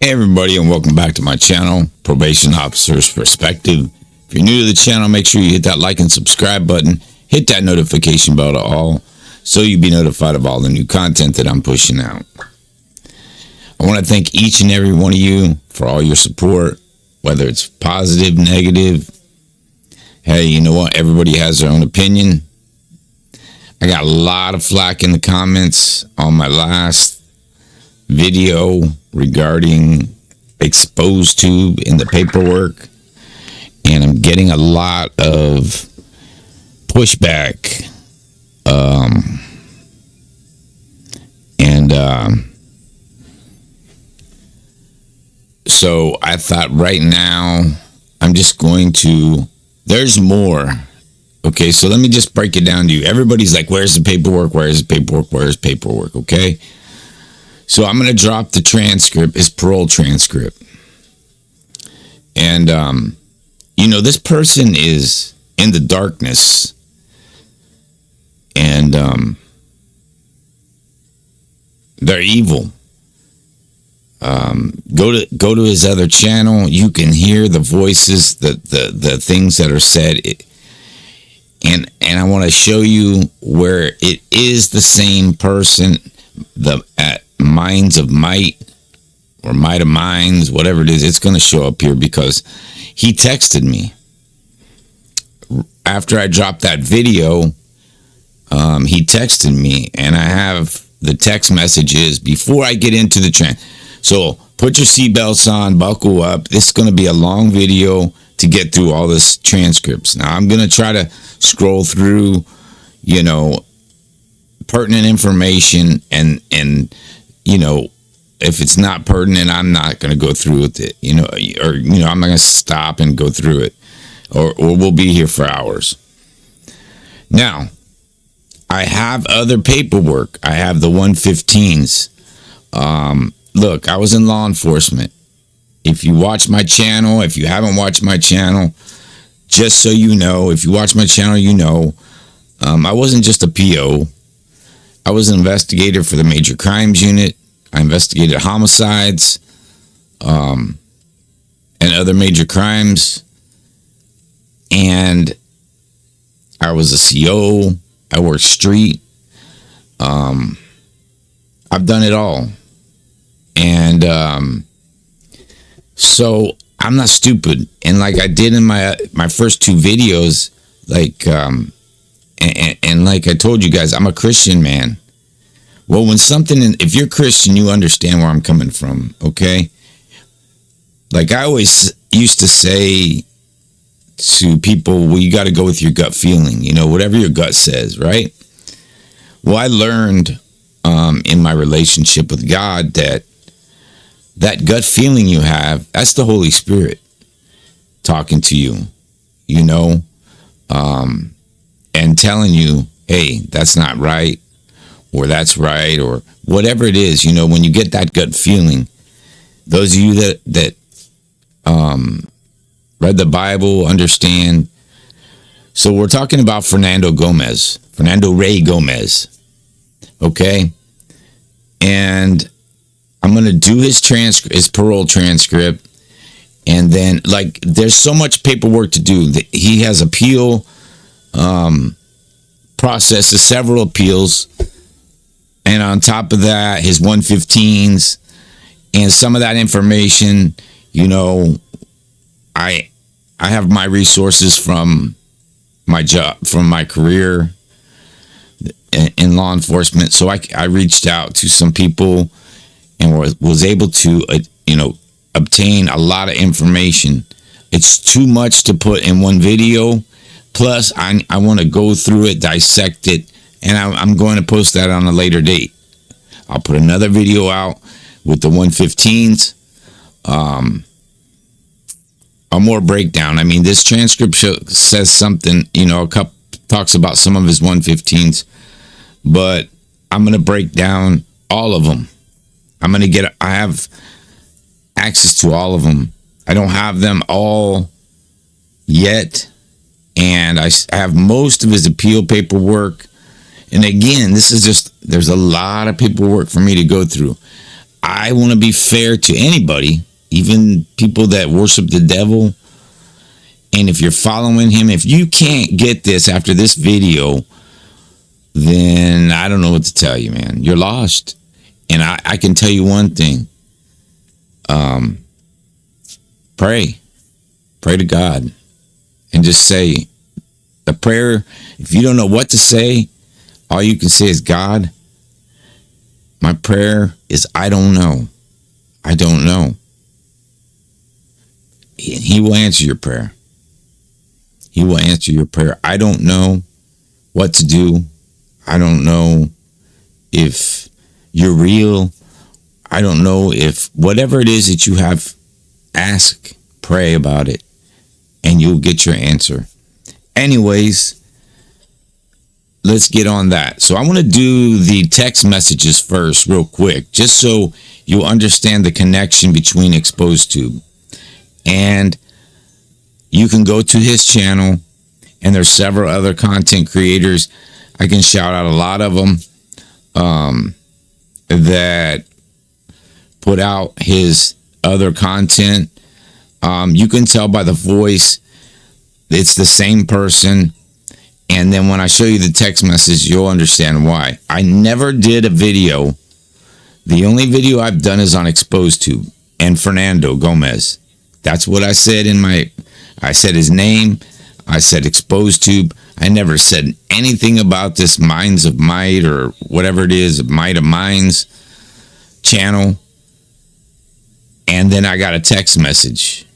Hey everybody, and welcome back to my channel, Probation Officer's Perspective. If you're new to the channel, make sure you hit that like and subscribe button. Hit that notification bell to all so you'll be notified of all the new content that I'm pushing out. I want to thank each and every one of you for all your support, whether it's positive, negative. Hey, you know what? Everybody has their own opinion. I got a lot of flack in the comments on my last video regarding exposed tube in the paperwork, and I'm getting a lot of pushback. So I thought right now I'm just going to, there's more. Okay, so let me just break it down to you. Everybody's like, where's the paperwork? Where's the paperwork? Where's paperwork? Okay. So I'm going to drop the transcript, his parole transcript. And, this person is in the darkness. And they're evil. Go to his other channel. You can hear the voices, the things that are said. And I want to show you where it is the same person, at Minds of Might or Might of Minds, whatever it is. It's going to show up here because he texted me after I dropped that video. He texted me, and I have the text messages before I get into the trend. So put your seatbelts on, buckle up. This is going to be a long video to get through all this transcripts. Now I'm going to try to scroll through, pertinent information, and if it's not pertinent, I'm not going to go through with it, I'm not going to stop and go through it, or we'll be here for hours. Now, I have other paperwork. I have the 115s. Look, I was in law enforcement. If you watch my channel, if you haven't watched my channel, just so you know, if you watch my channel, I wasn't just a PO. I was an investigator for the Major Crimes Unit. I investigated homicides and other major crimes. And I was a CO. I worked street. I've done it all. And so I'm not stupid. And like I did in my first two videos, and like I told you guys, I'm a Christian man. Well, if you're Christian, you understand where I'm coming from, okay? Like I always used to say to people, well, you got to go with your gut feeling, whatever your gut says, right? Well, I learned in my relationship with God that gut feeling you have, that's the Holy Spirit talking to you, and telling you, hey, that's not right, or that's right, or whatever it is. When you get that gut feeling, those of you that read the Bible understand. So we're talking about Fernando Ray Gomez, okay? And I'm going to do his parole transcript, and then, there's so much paperwork to do. He has appeal processes, several appeals, and on top of that, his 115s, and some of that information, I have my resources from my job, from my career in law enforcement. So I reached out to some people and was able to, obtain a lot of information. It's too much to put in one video. Plus, I want to go through it, dissect it, and I'm going to post that on a later date. I'll put another video out with the 115s. A more breakdown. I mean, this transcript says something, talks about some of his 115s, but I'm going to break down all of them. I have access to all of them. I don't have them all yet, and I have most of his appeal paperwork. And again, there's a lot of paperwork for me to go through. I want to be fair to anybody, even people that worship the devil. And if you're following him, if you can't get this after this video, then I don't know what to tell you, man. You're lost. And I can tell you one thing. Pray. Pray to God. And just say a prayer. If you don't know what to say, all you can say is, God, my prayer is, I don't know. I don't know. And he will answer your prayer. He will answer your prayer. I don't know what to do. I don't know if you're real. I don't know if whatever it is that you have, ask, pray about it, and you'll get your answer. Anyways, let's get on that. So I want to do the text messages first real quick, just so you understand the connection between ExposedTube. And you can go to his channel, and there's several other content creators. I can shout out a lot of them that put out his other content. You can tell by the voice it's the same person. And then when I show you the text message, you'll understand why. I never did a video. The only video I've done is on ExposedTube and Fernando Gomez. That's what I said I said his name. I said ExposedTube. I never said anything about this Minds of Might or whatever it is, Might of Minds channel. And then I got a text message.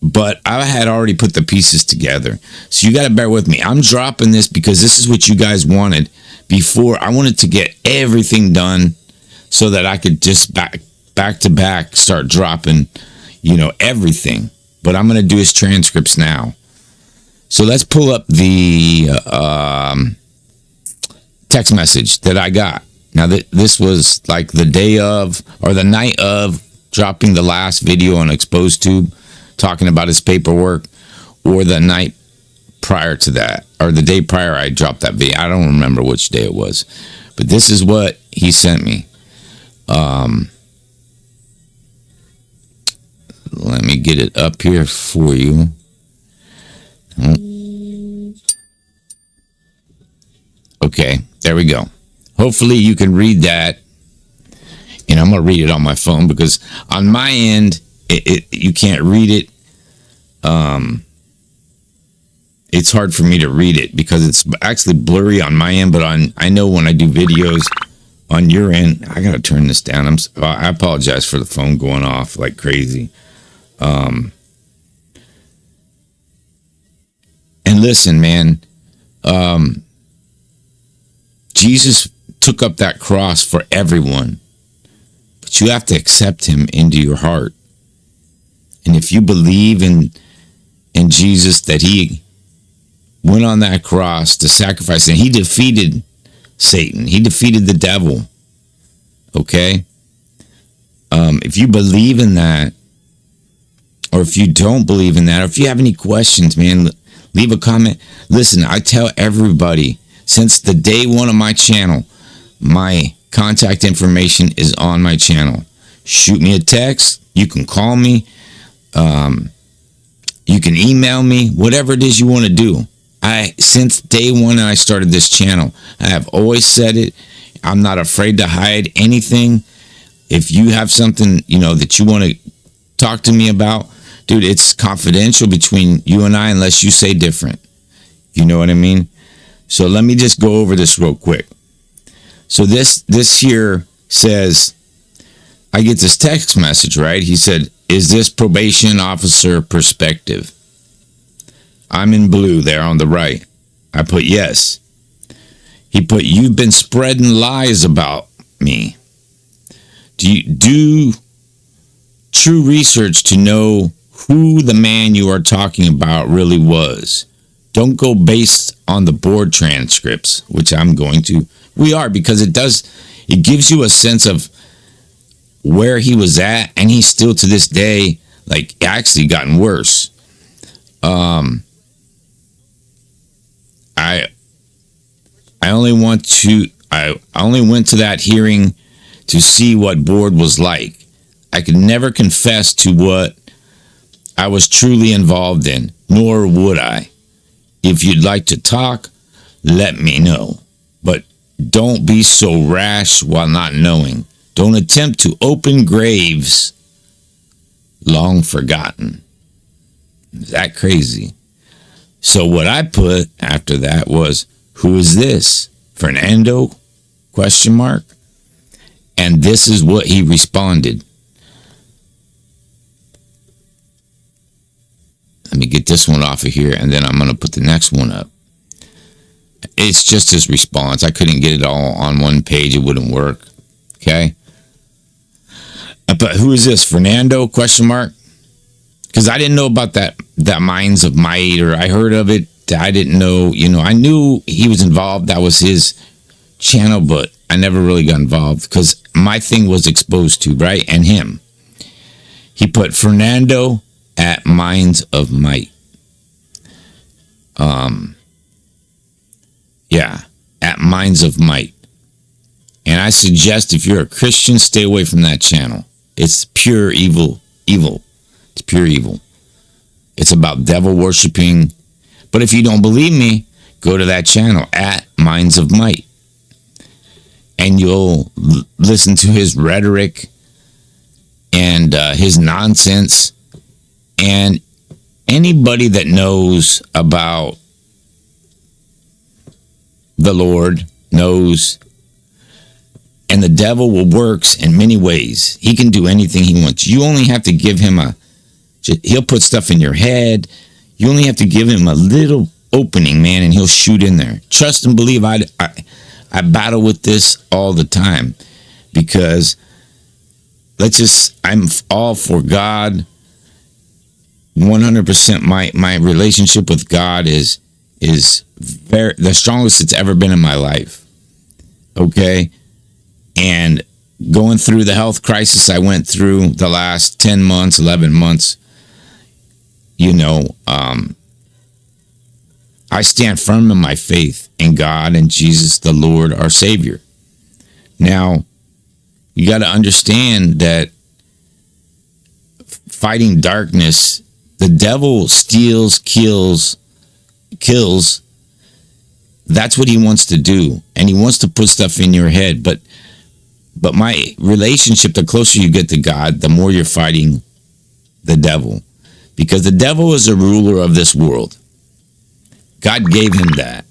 But I had already put the pieces together. So you got to bear with me. I'm dropping this because this is what you guys wanted before. I wanted to get everything done so that I could just back to back start dropping, everything. But I'm going to do his transcripts now. So let's pull up the text message that I got. Now, this was like the day of or the night of dropping the last video on ExposedTube, talking about his paperwork, or the night prior to that, or the day prior I dropped that video. I don't remember which day it was, but this is what he sent me. Let me get it up here for you. Okay, there we go. Hopefully you can read that. And I'm going to read it on my phone because on my end, you can't read it. It's hard for me to read it because it's actually blurry on my end, but I know when I do videos on your end, I got to turn this down. I apologize for the phone going off like crazy. And listen, man, Jesus took up that cross for everyone. But you have to accept him into your heart. And if you believe in Jesus, that he went on that cross to sacrifice, and he defeated Satan. He defeated the devil. Okay? If you believe in that, or if you don't believe in that, or if you have any questions, man, leave a comment. Listen, I tell everybody, since the day one of my channel, my contact information is on my channel. Shoot me a text. You can call me. You can email me. Whatever it is you want to do. Since day one I started this channel, I have always said it. I'm not afraid to hide anything. If you have something, that you want to talk to me about, dude, it's confidential between you and I unless you say different. You know what I mean? So let me just go over this real quick. So this here says, I get this text message, right? He said, is this probation officer perspective? I'm in blue there on the right. I put yes. He put, you've been spreading lies about me. Do you do true research to know who the man you are talking about really was? Don't go based on the board transcripts, which I'm going to. We are, because it gives you a sense of where he was at, and he's still to this day, like, actually gotten worse. I only went to that hearing to see what board was like. I could never confess to what I was truly involved in, nor would I. If you'd like to talk, let me know. But don't be so rash while not knowing. Don't attempt to open graves long forgotten. Is that crazy? So what I put after that was, who is this? Fernando? Question mark. And this is what he responded. Let me get this one off of here, and then I'm going to put the next one up. It's just his response. I couldn't get it all on one page. It wouldn't work. Okay? But who is this? Fernando? Question mark. Because I didn't know about that Minds of Might, or I heard of it. I didn't know, I knew he was involved. That was his channel, but I never really got involved because my thing was exposed to, right? And him. He put Fernando at Minds of Might. Yeah, at Minds of Might. And I suggest if you're a Christian, stay away from that channel. It's pure evil. It's pure evil. It's about devil worshiping. But if you don't believe me, go to that channel at Minds of Might. And you'll listen to his rhetoric and his nonsense. And anybody that knows about the Lord knows, and the devil works in many ways. He can do anything he wants. You only have to give him he'll put stuff in your head. You only have to give him a little opening, man, and he'll shoot in there. Trust and believe. I battle with this all the time because I'm all for God. 100%. My relationship with God is very the strongest it's ever been in my life. Okay? And going through the health crisis I went through the last 10 months, 11 months, I stand firm in my faith in God and Jesus, the Lord, our Savior. Now, you got to understand that fighting darkness, the devil steals, kills. That's what he wants to do. And he wants to put stuff in your head. But my relationship, the closer you get to God, the more you're fighting the devil. Because the devil is a ruler of this world. God gave him that.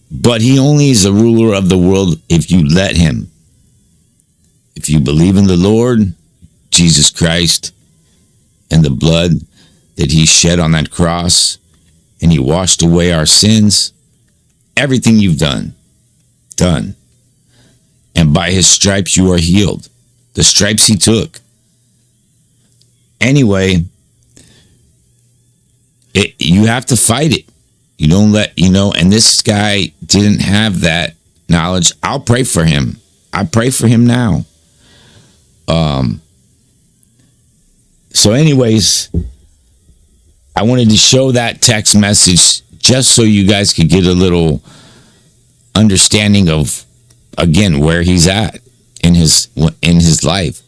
But he only is a ruler of the world if you let him. If you believe in the Lord, Jesus Christ, and the blood that he shed on that cross, and he washed away our sins, everything you've done. And by his stripes you are healed. The stripes he took. Anyway, you have to fight it. You don't and this guy didn't have that knowledge. I'll pray for him. I pray for him now. So anyways, I wanted to show that text message just so you guys could get a little understanding of, again, where he's at in his life.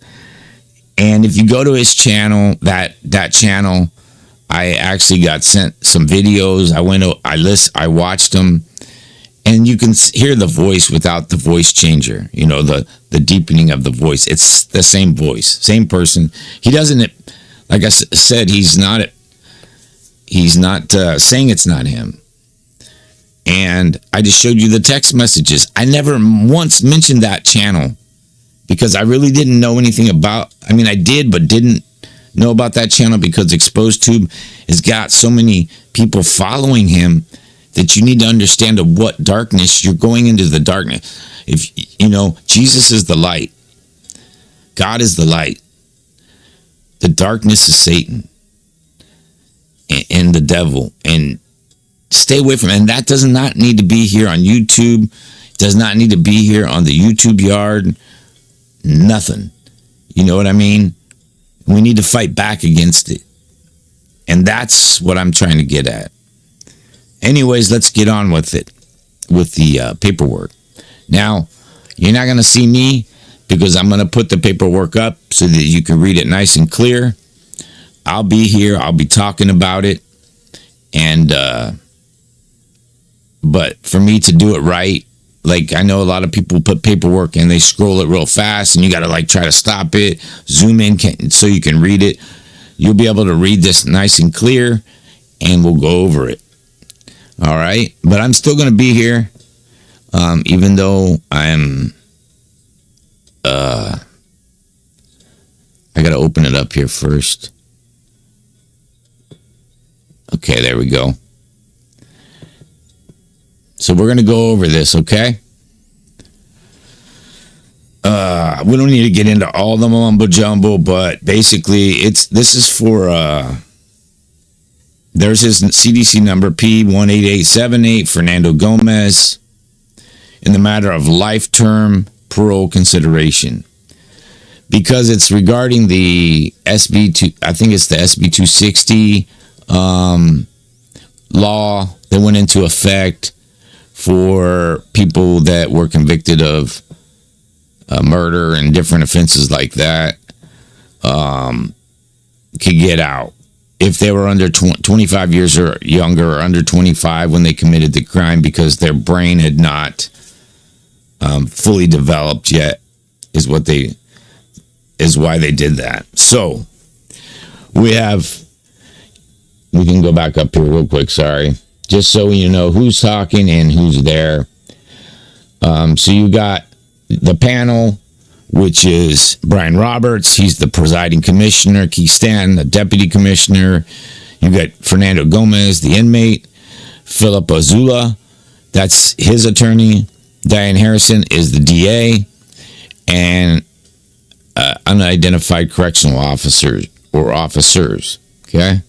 And if you go to his channel, that channel, I actually got sent some videos. I watched them, and you can hear the voice without the voice changer. The deepening of the voice. It's the same voice, same person. He doesn't, like I said, he's not saying it's not him. And I just showed you the text messages. I never once mentioned that channel because I really didn't know anything about. I mean, I did, but didn't know about that channel because Exposed Tube has got so many people following him that you need to understand of what darkness you're going into. The darkness. If Jesus is the light, God is the light. The darkness is Satan and the devil, and stay away from it. And that does not need to be here on YouTube. It does not need to be here on the YouTube yard. Nothing. You know what I mean? We need to fight back against it. And that's what I'm trying to get at. Anyways, let's get on with it, with the paperwork. Now, You're not going to see me because I'm going to put the paperwork up so that you can read it nice and clear. I'll be here. I'll be talking about it. And, but for me to do it right, like I know a lot of people put paperwork and they scroll it real fast and you got to like try to stop it, zoom in so you can read it. You'll be able to read this nice and clear and we'll go over it. All right. But I'm still going to be here. Even though I'm, I got to open it up here first. Okay, there we go. So we're going to go over this, okay? We don't need to get into all the mumbo jumbo, but basically this is for, there's his CDC number, P18878, Fernando Gomez, in the matter of life term parole consideration. Because it's regarding the SB2, I think it's the SB 260 law that went into effect for people that were convicted of murder and different offenses like that, could get out if they were under 25 years or younger, or under 25 when they committed the crime, because their brain had not fully developed yet, is why they did that. So we can go back up here real quick, sorry, just so you know who's talking and who's there. So you got the panel, which is Brian Roberts. He's the presiding commissioner. Keith Stanton, the deputy commissioner. You got Fernando Gomez, the inmate. Philip Azula, that's his attorney. Diane Harrison is the DA. And unidentified correctional officers or officers. Okay?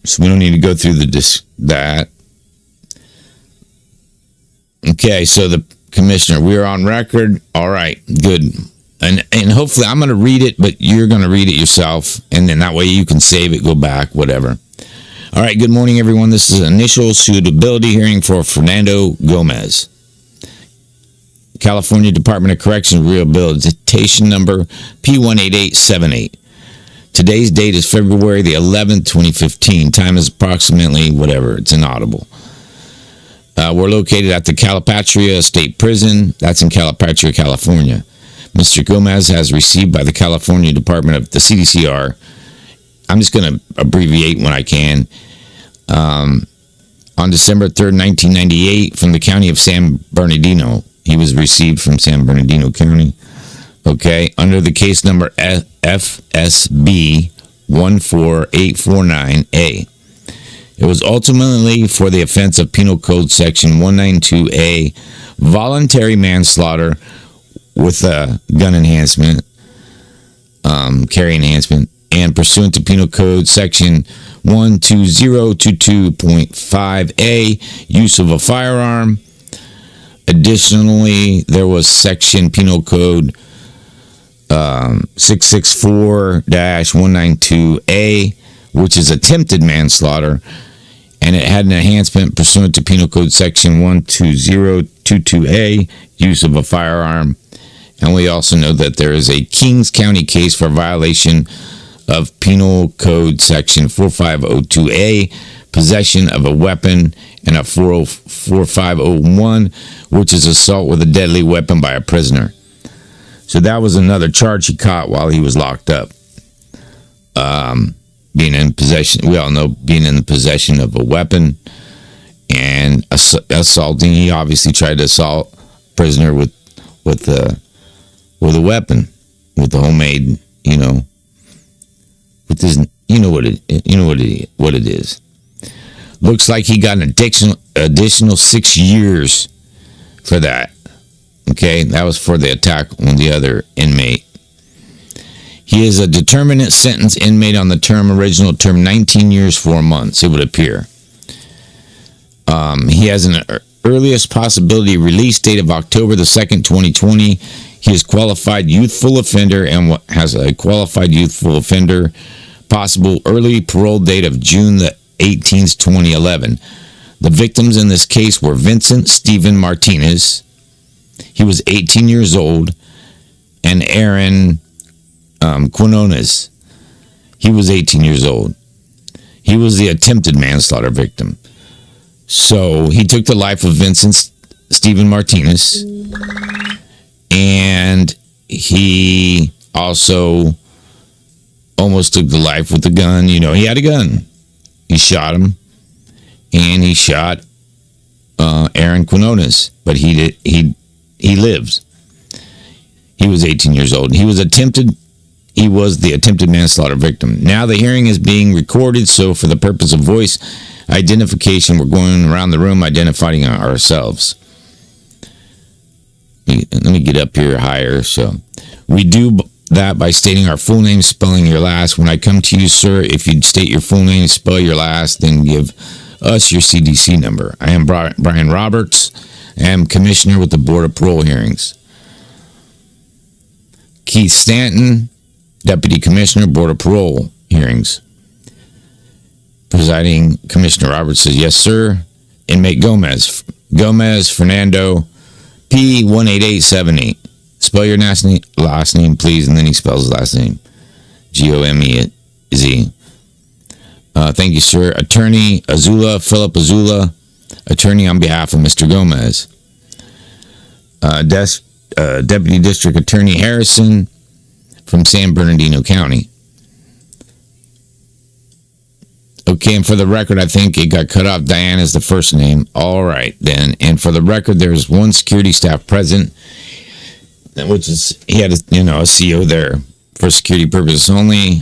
So we don't need to go through that. Okay, so the commissioner, we're on record. All right, good. And hopefully I'm going to read it, but you're going to read it yourself. And then that way you can save it, go back, whatever. All right, good morning, everyone. This is an initial suitability hearing for Fernando Gomez. California Department of Corrections Rehabilitation number P18878. Today's date is February the 11th, 2015. Time is approximately whatever. It's inaudible. We're located at the Calipatria State Prison. That's in Calipatria, California. Mr. Gomez has received by the California Department of the CDCR. I'm just going to abbreviate when I can. On December 3rd, 1998, from the county of San Bernardino. He was received from San Bernardino County. Okay, under the case number FSB 14849A. It was ultimately for the offense of Penal Code Section 192A, voluntary manslaughter with a gun enhancement, carry enhancement, and pursuant to Penal Code Section 12022.5A, use of a firearm. Additionally, there was Section Penal Code 664-192A, which is attempted manslaughter, and it had an enhancement pursuant to Penal Code Section 12022A, use of a firearm. And we also know that there is a Kings County case for violation of Penal Code Section 4502A, possession of a weapon, and a 4501, which is assault with a deadly weapon by a prisoner. So that was another charge he caught while he was locked up. Being in possession, we all know, being in the possession of a weapon and assaulting. He obviously tried to assault a prisoner with a weapon, with the homemade, with this, what it is. Looks like he got an additional 6 years for that. Okay, that was for the attack on the other inmate. He is a determinate sentence inmate on the original term, 19 years, 4 months, it would appear. He has an earliest possibility release date of October the 2nd, 2020. He is qualified youthful offender and has a qualified youthful offender possible early parole date of June the 18th, 2011. The victims in this case were Vincent Stephen Martinez, He was 18 years old. And Aaron Quinones, he was 18 years old. He was the attempted manslaughter victim. So he took the life of Vincent Stephen Martinez. And he also almost took the life with the gun. You know, he had a gun. He shot him. And he shot Aaron Quinones. But he lives. He was 18 years old. He was the attempted manslaughter victim. Now the hearing is being recorded, so for the purpose of voice identification, we're going around the room identifying ourselves. Let me get up here higher. So we do that by stating our full name, spelling your last. When I come to you, sir, if you'd state your full name, spell your last, then give us your CDC number. I am Brian Roberts. I am Commissioner with the Board of Parole Hearings. Keith Stanton, Deputy Commissioner, Board of Parole Hearings. Presiding Commissioner Roberts says, yes, sir. Inmate Gomez Fernando, P18878. Spell your last name, please, and then he spells his last name. Gomez. Thank you, sir. Attorney Azula, Philip Azula, attorney on behalf of Mr. Gomez. Deputy District Attorney Harrison from San Bernardino County. Okay, and for the record, I think it got cut off. Diane is the first name. All right, then. And for the record, there's one security staff present, which is, he had a CO there for security purposes only.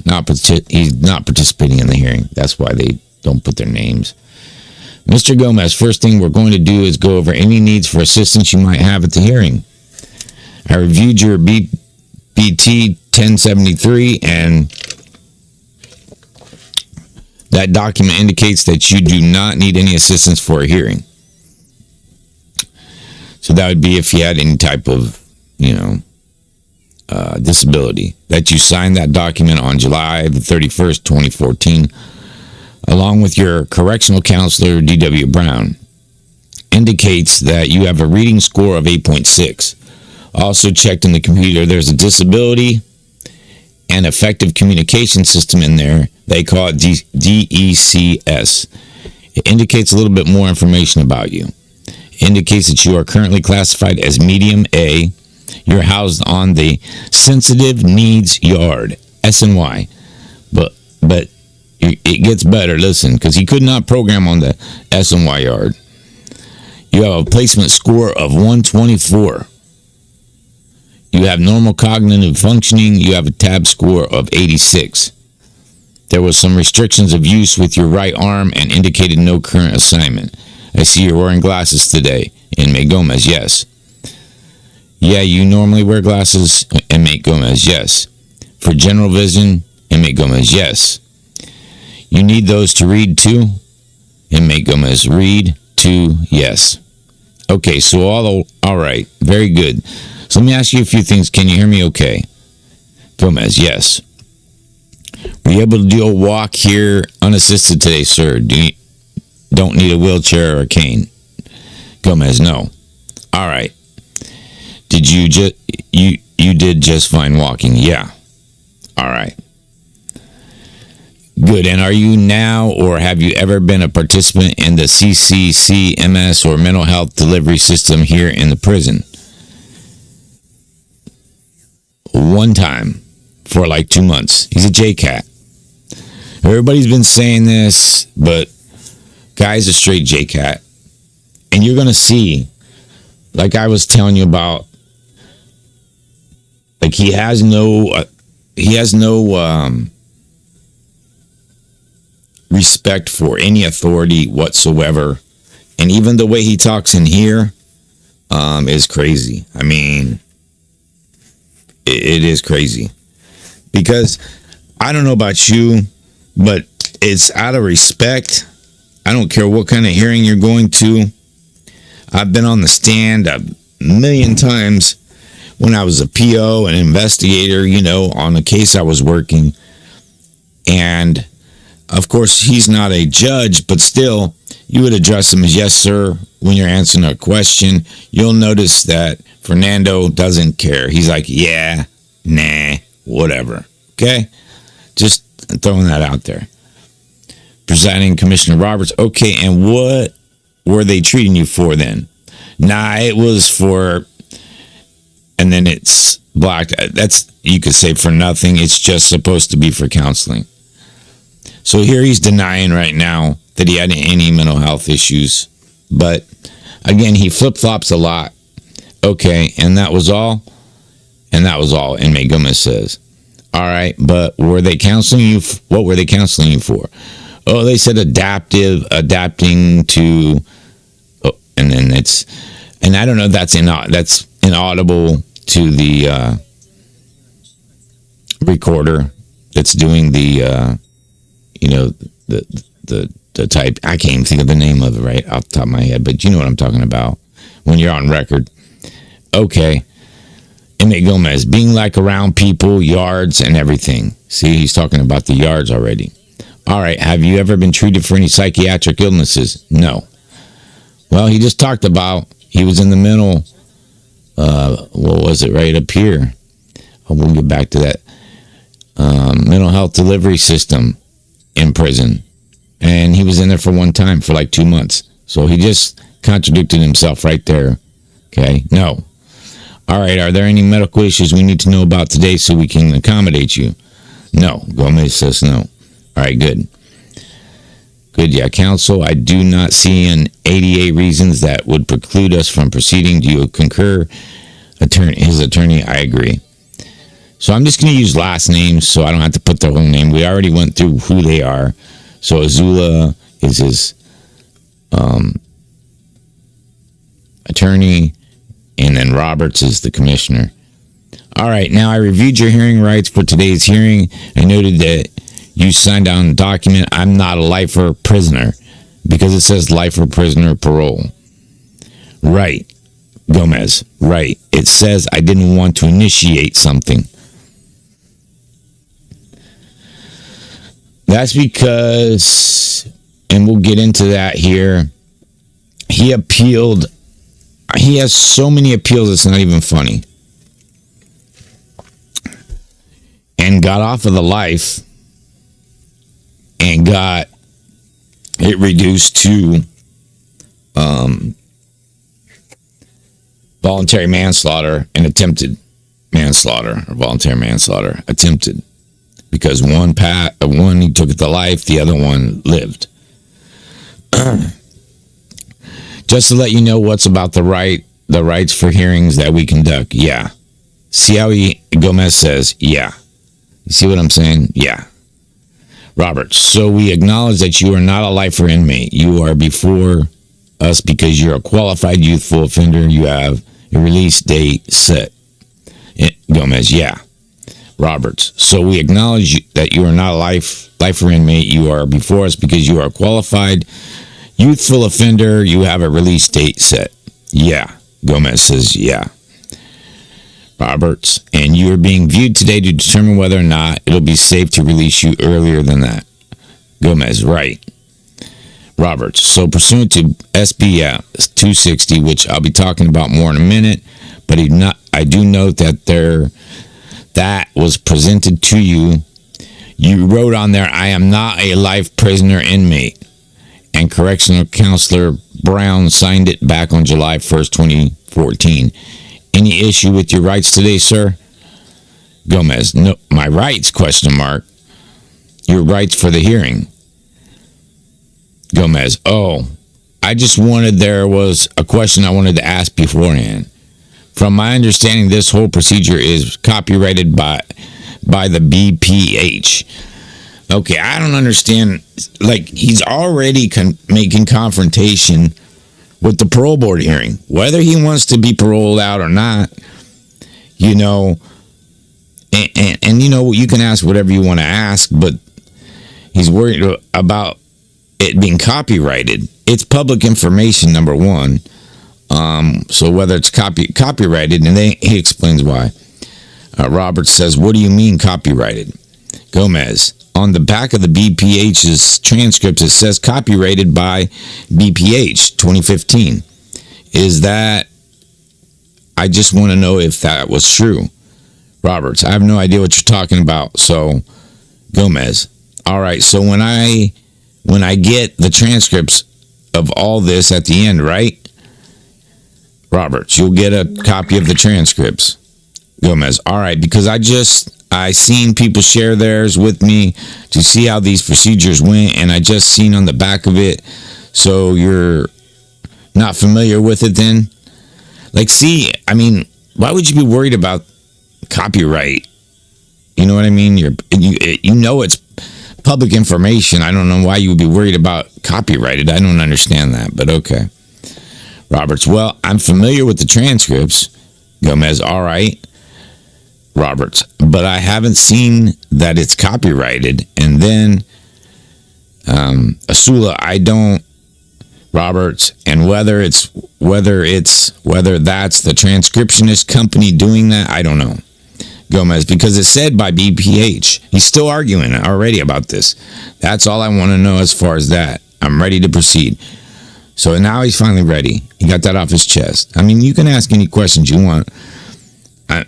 He's not participating in the hearing. That's why they don't put their names. Mr. Gomez, first thing we're going to do is go over any needs for assistance you might have at the hearing. I reviewed your BT 1073, and that document indicates that you do not need any assistance for a hearing. So that would be if you had any type of, disability. That you signed that document on July the 31st, 2014, along with your correctional counselor, D.W. Brown. Indicates that you have a reading score of 8.6. Also checked in the computer, there's a disability and effective communication system in there. They call it DECS. It indicates a little bit more information about you. It indicates that you are currently classified as medium A. You're housed on the Sensitive Needs Yard, SNY. But it gets better, listen, because he could not program on the SNY yard. You have a placement score of 124. You have normal cognitive functioning. You have a tab score of 86. There was some restrictions of use with your right arm and indicated no current assignment. I see you're wearing glasses today. Inmate Gomez, yes. Yeah, you normally wear glasses. Inmate Gomez, yes. For general vision, Inmate Gomez, yes. You need those to read too? Inmate Gomez, read to, yes. Okay, so all right, very good. So let me ask you a few things. Can you hear me okay? Gomez, yes. Were you able to do a walk here unassisted today, sir? Don't need a wheelchair or a cane? Gomez, no. All right. Did you did just fine walking? Yeah. All right. Good. And are you now or have you ever been a participant in the CCCMS or mental health delivery system here in the prison? One time for like 2 months. He's a JCAT. Everybody's been saying this, but guy's a straight JCAT. And you're going to see, like I was telling you about, like he has no respect for any authority whatsoever. And even the way he talks in here is crazy. I mean, it is crazy. Because I don't know about you, but it's out of respect. I don't care what kind of hearing you're going to. I've been on the stand a million times when I was a PO, an investigator, on a case I was working. And of course, he's not a judge, but still, you would address them as yes, sir, when you're answering a question. You'll notice that Fernando doesn't care. He's like, yeah, nah, whatever. Okay? Just throwing that out there. Presiding Commissioner Roberts, okay, and what were they treating you for then? Nah, it was for, and then it's blocked. That's, you could say, for nothing. It's just supposed to be for counseling. So here he's denying right now that he had any mental health issues. But again, he flip-flops a lot. Okay, and that was all? And that was all, inmate Gomez says. All right, but were they counseling you? What were they counseling you for? Oh, they said adapting to, oh, and then it's, and I don't know, that's inaudible to the recorder that's doing the, the type. I can't even think of the name of it right off the top of my head, but you know what I'm talking about when you're on record. Okay. Inmate Gomez, being like around people, yards, and everything. See, he's talking about the yards already. All right, have you ever been treated for any psychiatric illnesses? No. Well, he just talked about he was in the mental, what was it, right up here? We'll get back to that. Mental health delivery system in prison. And he was in there for one time for like 2 months. So he just contradicted himself right there. Okay, no. All right, are there any medical issues we need to know about today so we can accommodate you? No. Gomez says no. All right, good. Good, yeah. Counsel, I do not see an 88 reasons that would preclude us from proceeding. Do you concur? His attorney, I agree. So I'm just going to use last names so I don't have to put their whole name. We already went through who they are. So Azula is his attorney, and then Roberts is the commissioner. All right, now I reviewed your hearing rights for today's hearing. I noted that you signed on the document, I'm not a lifer prisoner, because it says lifer prisoner parole. Right, Gomez, right. It says I didn't want to initiate something. That's because, and we'll get into that here, he appealed. He has so many appeals, it's not even funny. And got off of the life and got it reduced to voluntary manslaughter and attempted manslaughter, or voluntary manslaughter attempted, because one he took it to life, the other one lived. Just to let you know what's about the rights for hearings that we conduct. Yeah. See how Gomez says, yeah. You see what I'm saying? Yeah. Roberts, so we acknowledge that you are not a lifer inmate. You are before us because you're a qualified youthful offender. You have a release date set. Gomez, yeah. Roberts, so we acknowledge that you are not a lifer inmate. You are before us because you are a qualified youthful offender. You have a release date set. Yeah. Gomez says, yeah. Roberts, and you are being viewed today to determine whether or not it'll be safe to release you earlier than that. Gomez, right. Roberts, so pursuant to SB 260, which I'll be talking about more in a minute, but I do note that that was presented to you. You wrote on there, I am not a life prisoner inmate. And Correctional Counselor Brown signed it back on July 1st, 2014. Any issue with your rights today, sir? Gomez, no, my rights, ? Your rights for the hearing. Gomez, oh, I just there was a question I wanted to ask beforehand. From my understanding, this whole procedure is copyrighted by the BPH. Okay, I don't understand. Like, he's already making confrontation with the parole board hearing. Whether he wants to be paroled out or not, and you can ask whatever you want to ask, but he's worried about it being copyrighted. It's public information, number one. So whether it's copyrighted, and he explains why. Roberts says, what do you mean copyrighted? Gomez, on the back of the BPH's transcripts, it says copyrighted by BPH 2015. Is that, I just want to know if that was true. Roberts, I have no idea what you're talking about. So, Gomez. All right, so when I get the transcripts of all this at the end, right? Roberts, you'll get a copy of the transcripts. Gomez, all right, because I seen people share theirs with me to see how these procedures went, and I just seen on the back of it. So you're not familiar with it then? Like, see, I mean, why would you be worried about copyright? You know what I mean? You know it's public information. I don't know why you would be worried about copyrighted. I don't understand that, but okay. Roberts, well, I'm familiar with the transcripts. Gomez, all right. Roberts, but I haven't seen that it's copyrighted. And then Asula, I don't. Roberts, and whether that's the transcriptionist company doing that, I don't know. Gomez, because it's said by BPH. He's still arguing already about this. That's all I want to know as far as that. I'm ready to proceed. So now he's finally ready. He got that off his chest. I mean, you can ask any questions you want.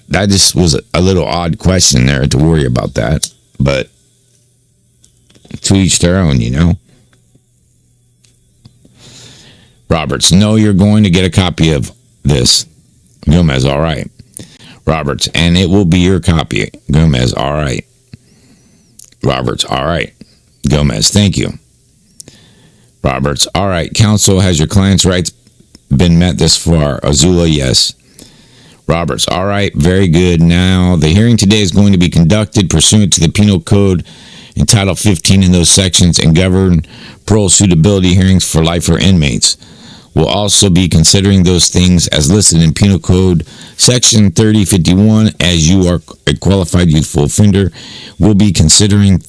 That just was a little odd question there to worry about that. But to each their own, you know. Roberts, no, you're going to get a copy of this. Gomez, all right. Roberts, and it will be your copy. Gomez, all right. Roberts, all right. Gomez, thank you. Roberts, all right. Counsel, has your client's rights been met this far? Azula, yes. Roberts, all right. Very good. Now, the hearing today is going to be conducted pursuant to the Penal Code in Title 15 in those sections and govern parole suitability hearings for lifer inmates. We'll also be considering those things as listed in Penal Code Section 3051. As you are a qualified youthful offender, we'll be considering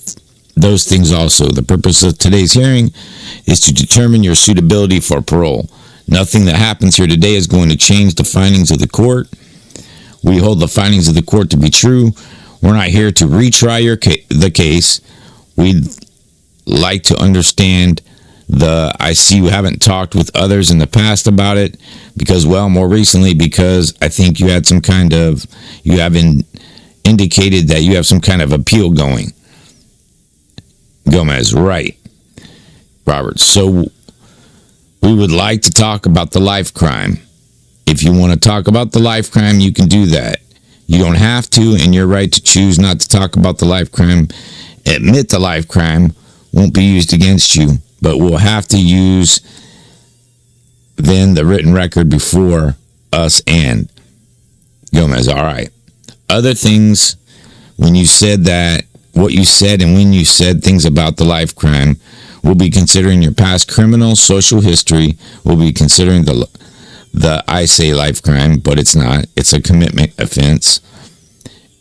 those things also. The purpose of today's hearing is to determine your suitability for parole. Nothing that happens here today is going to change the findings of the court. We hold the findings of the court to be true. We're not here to retry the case. We'd like to understand I see you haven't talked with others in the past about it because, well, more recently, because I think you had you haven't indicated that you have some kind of appeal going. Gomez, right. Roberts, so we would like to talk about the life crime. If you want to talk about the life crime, you can do that. You don't have to, and your right to choose not to talk about the life crime. Admit the life crime won't be used against you, but we'll have to use then the written record before us and Gomez. All right. Other things, when you said that, what you said and when you said things about the life crime, we'll be considering your past criminal social history. We'll be considering I say life crime, but it's not. It's a commitment offense.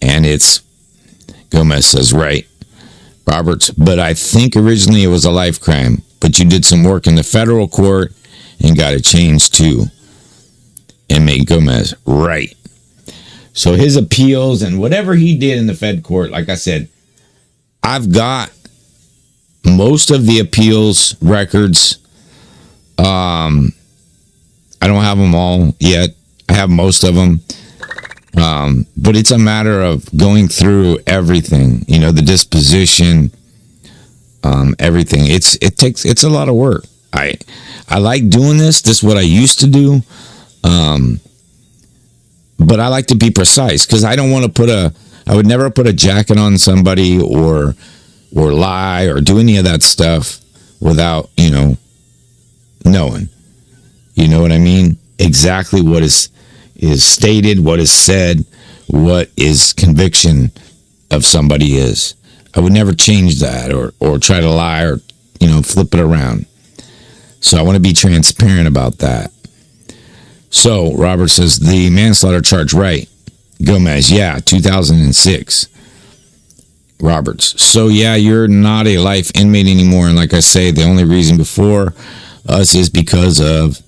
And it's, Gomez says, right. Roberts, but I think originally it was a life crime, but you did some work in the federal court and got it changed too. Inmate Gomez, right. So his appeals and whatever he did in the Fed court, like I said, I've got most of the appeals records. I don't have them all yet. I have most of them. But it's a matter of going through everything, the disposition, everything. It's a lot of work. I like doing this. This is what I used to do. But I like to be precise because I don't want to I would never put a jacket on somebody or lie or do any of that stuff without, knowing. You know what I mean? Exactly what is stated, what is said, what is conviction of somebody is. I would never change that or try to lie or, flip it around. So I want to be transparent about that. So Robert says the manslaughter charge, right. Gomez, yeah, 2006. Roberts, so yeah, you're not a life inmate anymore. And like I say, the only reason before us is because of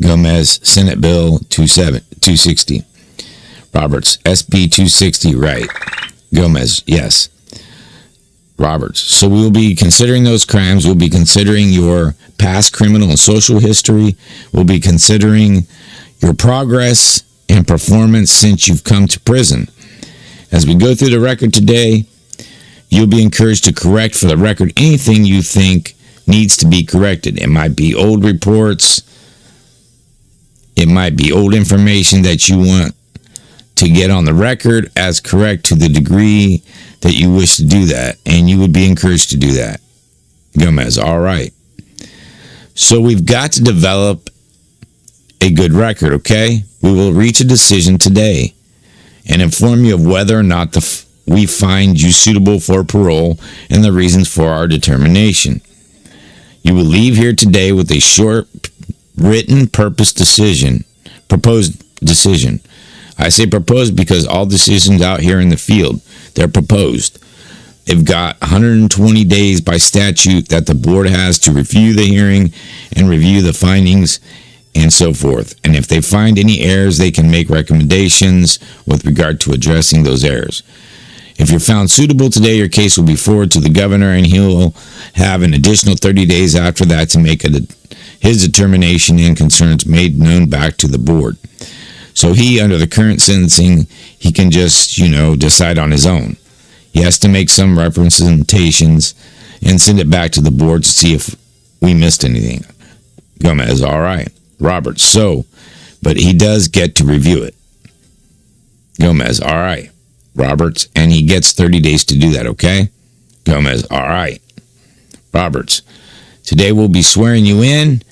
Gomez, Senate Bill 260. Roberts, SB 260, right. Gomez, yes. Roberts. So we will be considering those crimes. We'll be considering your past criminal and social history. We'll be considering your progress and performance since you've come to prison. As we go through the record today, you'll be encouraged to correct for the record anything you think needs to be corrected. It might be old reports. It might be old information that you want to get on the record as correct to the degree that you wish to do that. And you would be encouraged to do that. Gomez, all right. So we've got to develop a good record, okay? We will reach a decision today and inform you of whether or not we find you suitable for parole and the reasons for our determination. You will leave here today with a short written proposed decision. I say proposed because all decisions out here in the field, they're proposed. They've got 120 days by statute that the board has to review the hearing and review the findings and so forth. And if they find any errors, they can make recommendations with regard to addressing those errors. If you're found suitable today, your case will be forwarded to the governor, and he'll have an additional 30 days after that to make his determination and concerns made known back to the board. So he, under the current sentencing, he can just, decide on his own. He has to make some representations and send it back to the board to see if we missed anything. Gomez, all right. Roberts, but he does get to review it. Gomez, all right. Roberts, and he gets 30 days to do that, okay? Gomez, all right. Roberts, today we'll be swearing you in,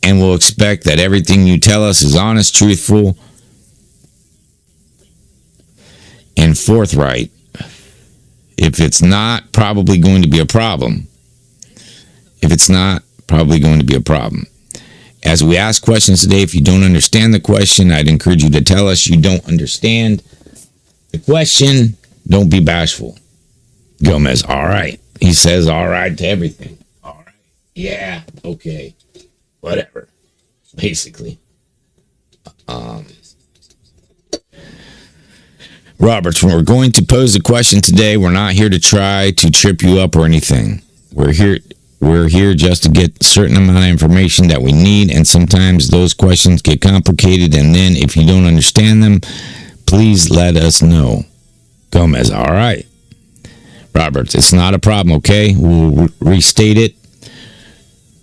and we'll expect that everything you tell us is honest, truthful, and forthright. If it's not, probably going to be a problem. As we ask questions today, if you don't understand the question, I'd encourage you to tell us you don't understand the question. Don't be bashful. Gomez, all right. He says all right to everything. All right. Yeah, okay. Whatever. Basically. Roberts, we're going to pose a question today. We're not here to try to trip you up or anything. We're here just to get a certain amount of information that we need, and sometimes those questions get complicated, and then if you don't understand them, please let us know. Gomez, all right. Roberts, it's not a problem, okay? We'll restate it.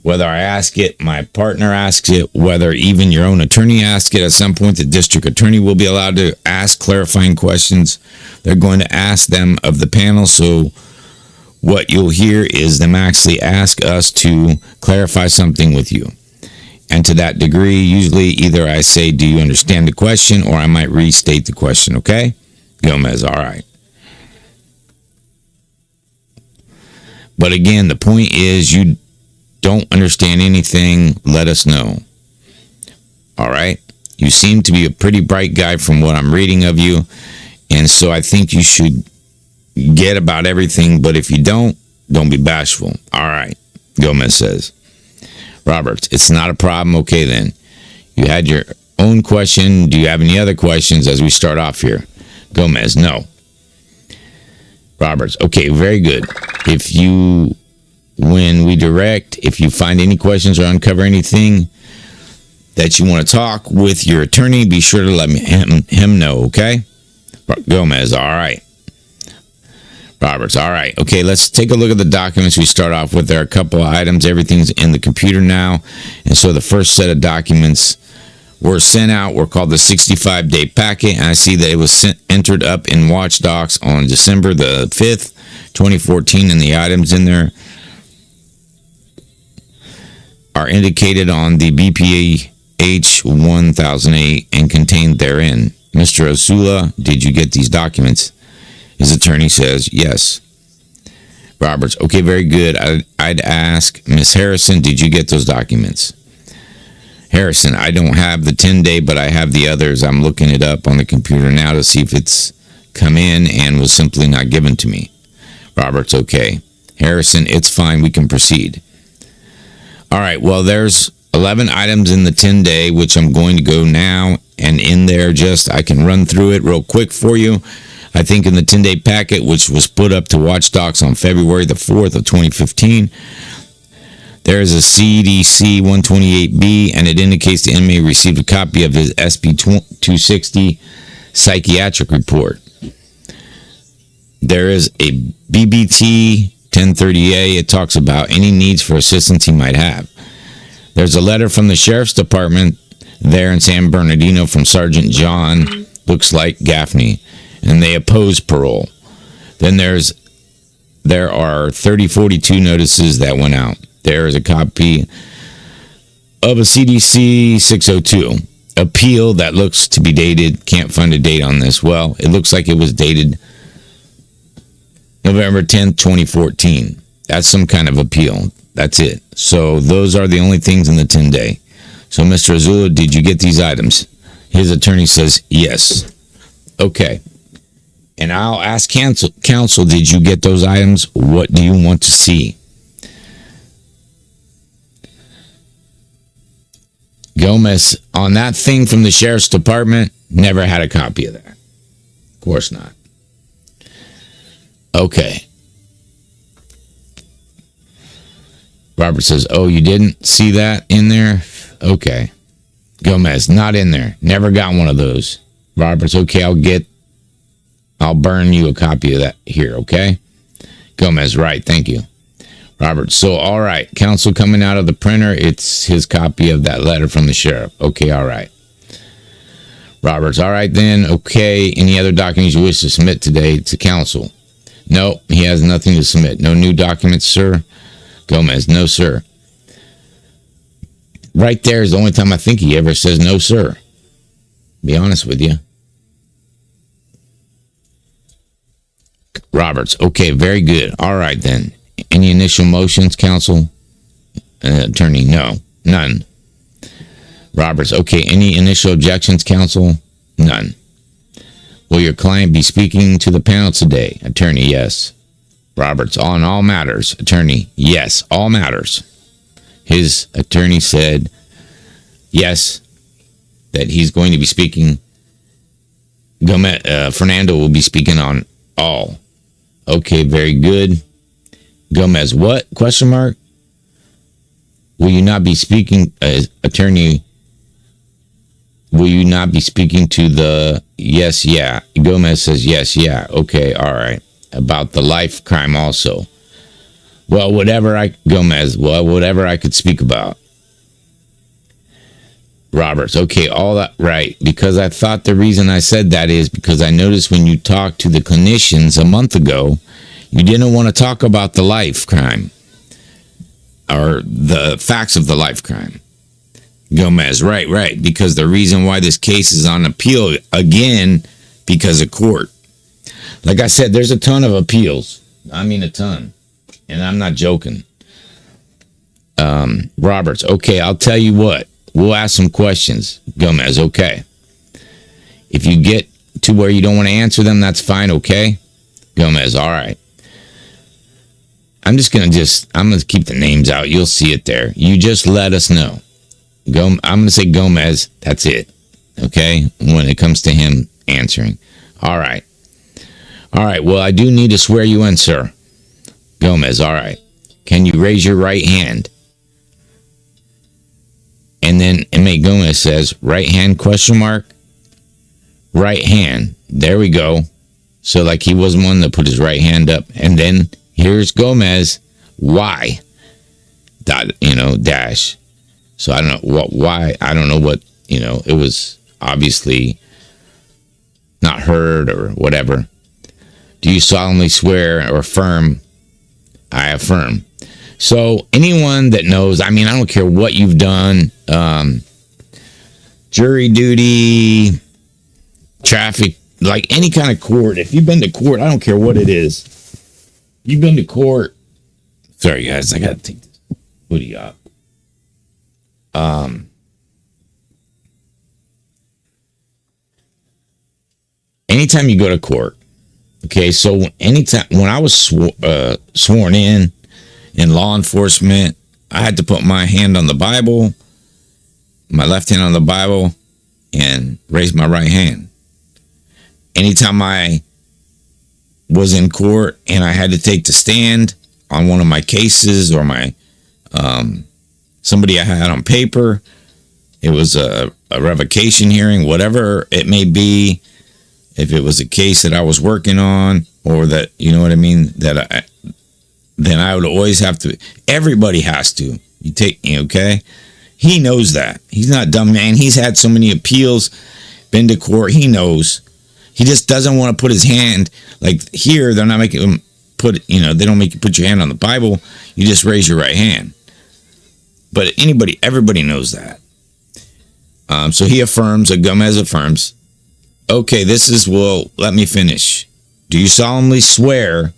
Whether I ask it, my partner asks it, whether even your own attorney asks it, at some point the district attorney will be allowed to ask clarifying questions. They're going to ask them of the panel, so what you'll hear is them actually ask us to clarify something with you. And to that degree, usually either I say, do you understand the question, or I might restate the question, okay? Gomez, all right. But again, the point is you don't understand anything, let us know. All right? You seem to be a pretty bright guy from what I'm reading of you, and so I think you should get about everything, but if you don't be bashful. All right, Gomez says. Roberts, it's not a problem. Okay, then. You had your own question. Do you have any other questions as we start off here? Gomez, no. Roberts, okay, very good. When we direct, if you find any questions or uncover anything that you want to talk with your attorney, be sure to let him know, okay? Gomez, all right. Roberts, all right. Okay, let's take a look at the documents we start off with. There are a couple of items. Everything's in the computer now. And so the first set of documents were sent out were called the 65-day packet. And I see that it was entered up in Watch Docs on December the 5th, 2014. And the items in there are indicated on the BPA H1008 and contained therein. Mr. Osula, did you get these documents? His attorney says, yes. Roberts, okay, very good. I'd ask Miss Harrison, did you get those documents? Harrison, I don't have the 10-day, but I have the others. I'm looking it up on the computer now to see if it's come in and was simply not given to me. Roberts, okay. Harrison, it's fine. We can proceed. All right, well, there's 11 items in the 10-day, which I'm going to go now, and in there I can run through it real quick for you. I think in the 10-day packet, which was put up to Watchdogs on February the 4th of 2015, there is a CDC 128B, and it indicates the inmate received a copy of his SB 260 psychiatric report. There is a BBT 1030A. It talks about any needs for assistance he might have. There's a letter from the Sheriff's Department there in San Bernardino from Sergeant John, looks like Gaffney, and they oppose parole. Then there are 3042 notices that went out. There is a copy of a CDC 602 appeal that looks to be dated. Can't find a date on this. Well, it looks like it was dated November 10th, 2014. That's some kind of appeal. That's it. So those are the only things in the 10-day. So, Mr. Azula, did you get these items? His attorney says yes. Okay. And I'll ask counsel, did you get those items? What do you want to see? Gomez, on that thing from the Sheriff's Department, never had a copy of that. Of course not. Okay. Robert says, oh, you didn't see that in there? Okay. Gomez, not in there. Never got one of those. Robert's, okay, I'll burn you a copy of that here, okay? Gomez, right, thank you. Robert, so all right, counsel coming out of the printer, it's his copy of that letter from the sheriff. Okay, all right. Robert's, all right then, okay, any other documents you wish to submit today to counsel? No, he has nothing to submit. No new documents, sir? Gomez, no, sir. Right there is the only time I think he ever says no, sir. Be honest with you. Roberts, okay, very good. All right then. Any initial motions, counsel? Attorney, no, none. Roberts, okay, any initial objections, counsel? None. Will your client be speaking to the panel today? Attorney, yes. Roberts, on all matters. Attorney, yes, all matters. His attorney said yes, that he's going to be speaking. Fernando will be speaking on all. Okay, very good. Gomez, what? Question mark? Will you not be speaking, attorney? Will you not be speaking to the yes, yeah? Gomez says yes, yeah. Okay, all right. About the life crime also. Well, whatever I could speak about. Roberts, okay, all that, right. Because I thought the reason I said that is because I noticed when you talked to the clinicians a month ago, you didn't want to talk about the life crime or the facts of the life crime. Gomez, right. Because the reason why this case is on appeal again, because of court. Like I said, there's a ton of appeals. I mean, a ton. And I'm not joking. Roberts, okay, I'll tell you what. We'll ask some questions. Gomez, okay. If you get to where you don't want to answer them, that's fine, okay? Gomez, all right. I'm going to keep the names out. You'll see it there. You just let us know. I'm going to say Gomez. That's it. Okay? When it comes to him answering. All right. All right. Well, I do need to swear you in, sir. Gomez, all right. Can you raise your right hand? And then inmate Gomez says, right hand, question mark? Right hand. There we go. So like he wasn't one that put his right hand up. And then here's Gomez. Why? Dash. So I don't know why. I don't know what, it was obviously not heard or whatever. Do you solemnly swear or affirm? I affirm. So anyone that knows, I don't care what you've done, jury duty, traffic, like any kind of court. If you've been to court, I don't care what it is. You've been to court. Sorry, guys, I got to take this hoodie off. Anytime you go to court, okay, so anytime when I was sworn in law enforcement, I had to put my hand on the Bible, my left hand on the Bible, and raise my right hand. Anytime I was in court and I had to take the stand on one of my cases or my somebody I had on paper, it was a revocation hearing, whatever it may be, if it was a case that I was working on or that, you know what I mean, then I would always have to, everybody has to, okay? He knows that. He's not dumb, man. He's had so many appeals, been to court, he knows. He just doesn't want to put his hand, like here, they're not making him they don't make you put your hand on the Bible, you just raise your right hand. But everybody knows that. So he affirms, Gomez affirms, okay, let me finish. Do you solemnly swear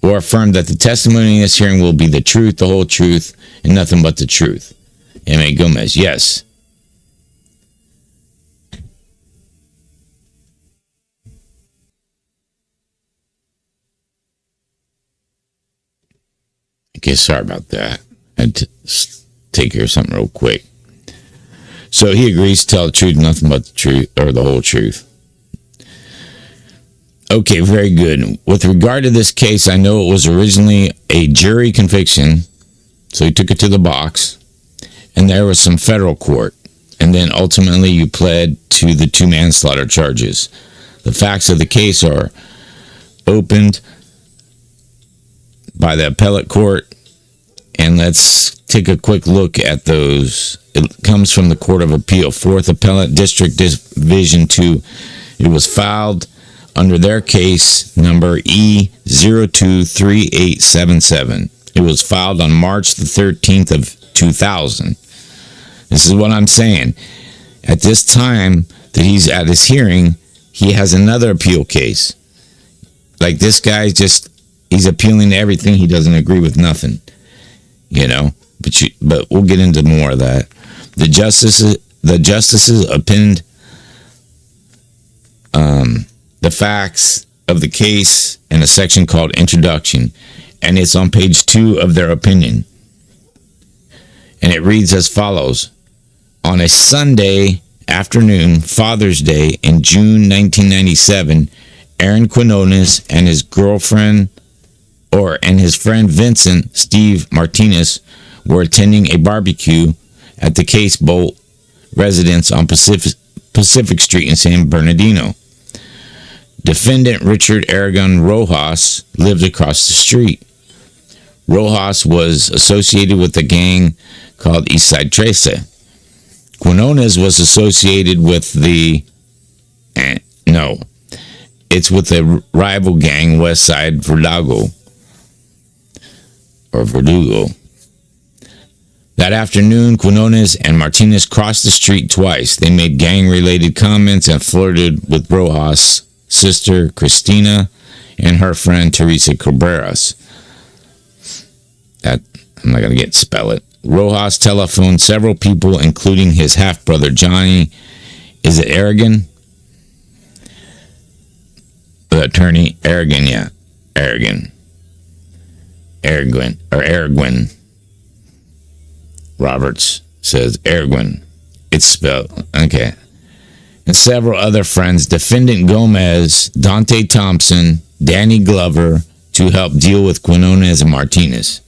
or affirm that the testimony in this hearing will be the truth, the whole truth, and nothing but the truth? M.A. Gomez, yes. Okay, sorry about that. I had to take care of something real quick. So he agrees to tell the truth, nothing but the truth, or the whole truth. Okay, very good. With regard to this case, I know it was originally a jury conviction, so he took it to the box, and there was some federal court, and then ultimately you pled to the 2 manslaughter charges. The facts of the case are opened by the appellate court, and let's take a quick look at those. It comes from the Court of Appeal, 4th Appellate District Division 2. It was filed under their case number E023877. It was filed on March the 13th of 2000. This is what I'm saying. At this time that he's at his hearing, he has another appeal case. Like this guy he's appealing to everything. He doesn't agree with nothing, but we'll get into more of that. The justices appended the facts of the case in a section called Introduction, and it's on page 2 of their opinion. And it reads as follows. On a Sunday afternoon, Father's Day, in June 1997, Aaron Quinones and his girlfriend, and his friend Vincent Steve Martinez were attending a barbecue at the Case Bolt residence on Pacific Street in San Bernardino. Defendant Richard Aragon Rojas lived across the street. Rojas was associated with a gang called Eastside Trece. Quinones was associated with it's with the rival gang Westside Verdugo. That afternoon, Quinones and Martinez crossed the street twice. They made gang-related comments and flirted with Rojas' sister, Cristina, and her friend, Teresa Cabreras. I'm not going to spell it. Rojas telephoned several people, including his half-brother, Johnny. Is it Aragon? The attorney, Aragon, yeah. Aragon. Roberts says Aragon. It's spelled, okay. And several other friends, Defendant Gomez, Dante Thompson, Danny Glover, to help deal with Quinones and Martinez.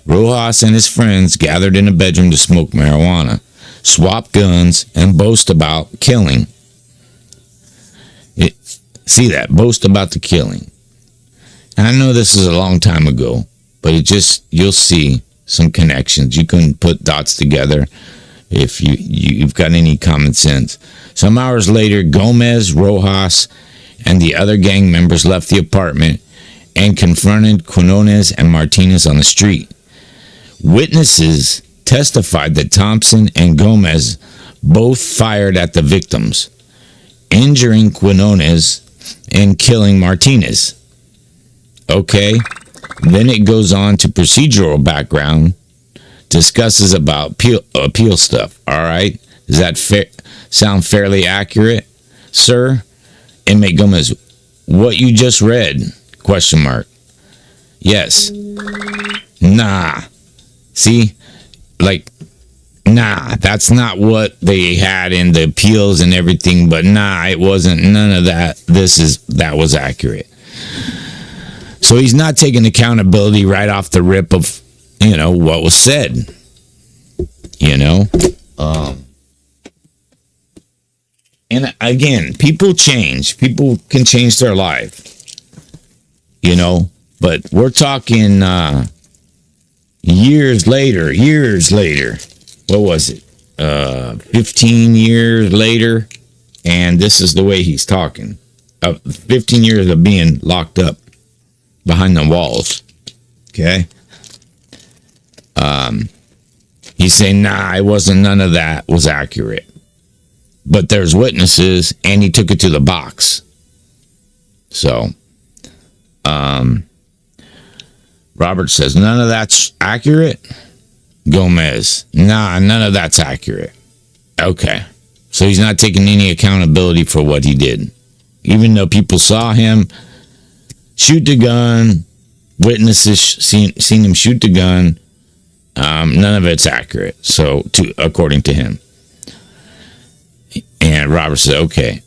Rojas and his friends gathered in a bedroom to smoke marijuana, swap guns, and boast about killing. See that? Boast about the killing. And I know this is a long time ago, but you'll see some connections. You can put dots together if you've got any common sense. Some hours later, Gomez, Rojas, and the other gang members left the apartment and confronted Quinones and Martinez on the street. Witnesses testified that Thompson and Gomez both fired at the victims, injuring Quinones and killing Martinez. Okay, then it goes on to procedural background, discusses about appeal stuff. All right, does that sound fairly accurate, sir? Inmate Gomez, what you just read? Question mark. Yes. Nah. See, nah, that's not what they had in the appeals and everything, but nah, it wasn't none of that. That was accurate. So he's not taking accountability right off the rip of, what was said. And again, people change. People can change their life. But we're talking years later. What was it? 15 years later. And this is the way he's talking. 15 years of being locked up behind the walls. Okay? He's saying, nah, it wasn't, none of that was accurate. But there's witnesses, and he took it to the box. So, Robert says, none of that's accurate? Gomez, nah, none of that's accurate. Okay. So he's not taking any accountability for what he did. Even though people saw him shoot the gun, witnesses seen him shoot the gun, none of it's accurate. So, according to him. And Robert said, okay.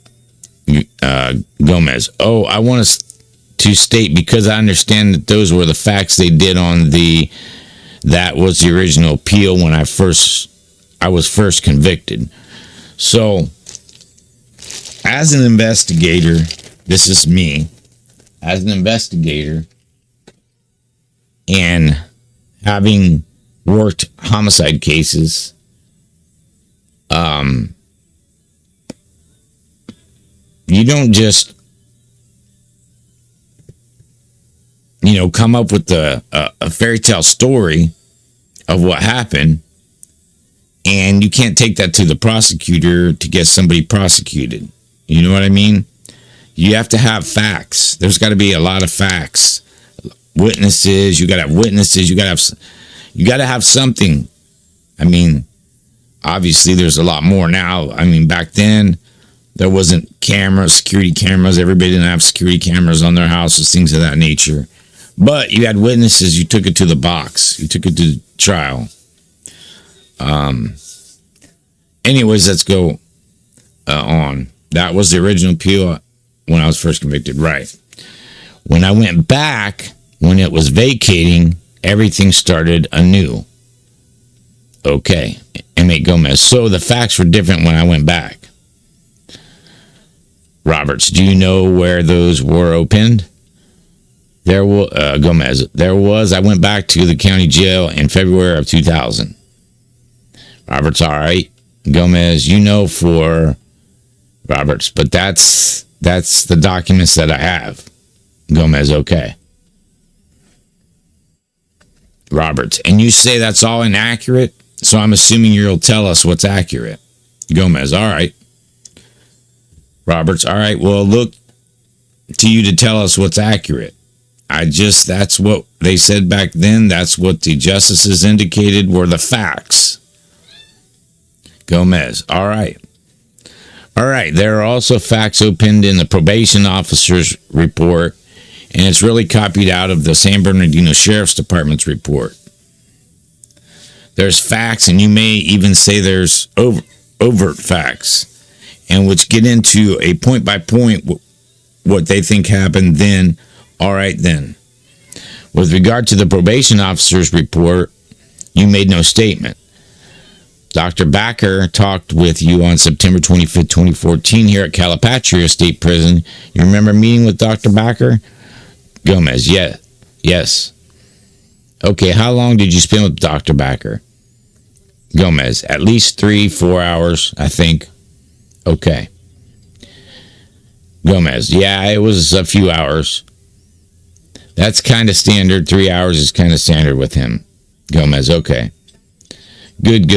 Gomez, I want to state, because I understand that those were the facts they did on that was the original appeal when I was first convicted. So, as an investigator, this is me, as an investigator, and having worked homicide cases, you don't just, come up with a fairy tale story of what happened, and you can't take that to the prosecutor to get somebody prosecuted. You know what I mean? You have to have facts. There's got to be a lot of facts. Witnesses, you got to have witnesses, you got to have something. I mean, obviously there's a lot more now. I mean, back then there wasn't security cameras. Everybody didn't have security cameras on their houses, things of that nature. But you had witnesses. You took it to the box. You took it to trial. Anyways, let's go on. That was the original appeal when I was first convicted. Right. When I went back, when it was vacating, everything started anew. Okay. Inmate Gomez. So the facts were different when I went back. Roberts, do you know where those were opened? Gomez, there was. I went back to the county jail in February of 2000. Roberts, all right. Gomez, for Roberts, but that's the documents that I have. Gomez, okay. Roberts, and you say that's all inaccurate, so I'm assuming you'll tell us what's accurate. Gomez, all right. Roberts, all right, well, look to you to tell us what's accurate. That's what they said back then. That's what the justices indicated were the facts. Gomez, all right. All right, there are also facts opened in the probation officer's report, and it's really copied out of the San Bernardino Sheriff's Department's report. There's facts, and you may even say there's overt facts, and which get into a point-by-point what they think happened then. All right, then. With regard to the probation officer's report, you made no statement. Dr. Backer talked with you on September 25th, 2014 here at Calipatria State Prison. You remember meeting with Dr. Backer? Gomez, yeah. Yes. Okay, how long did you spend with Dr. Backer? Gomez, at least 3-4 hours, I think. Okay. Gomez, yeah, it was a few hours. That's kind of standard. 3 hours is kind of standard with him. Gomez, okay. Good.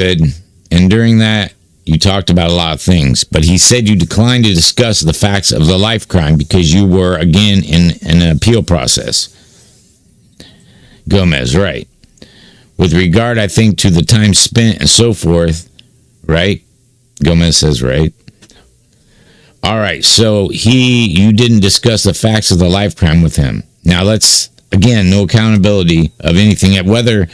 And during that, you talked about a lot of things, but he said you declined to discuss the facts of the life crime because you were, again, in an appeal process. Gomez, right. With regard, I think, to the time spent and so forth, right? Gomez says, right. All right, so you didn't discuss the facts of the life crime with him. Now let's, again, no accountability of anything, whether,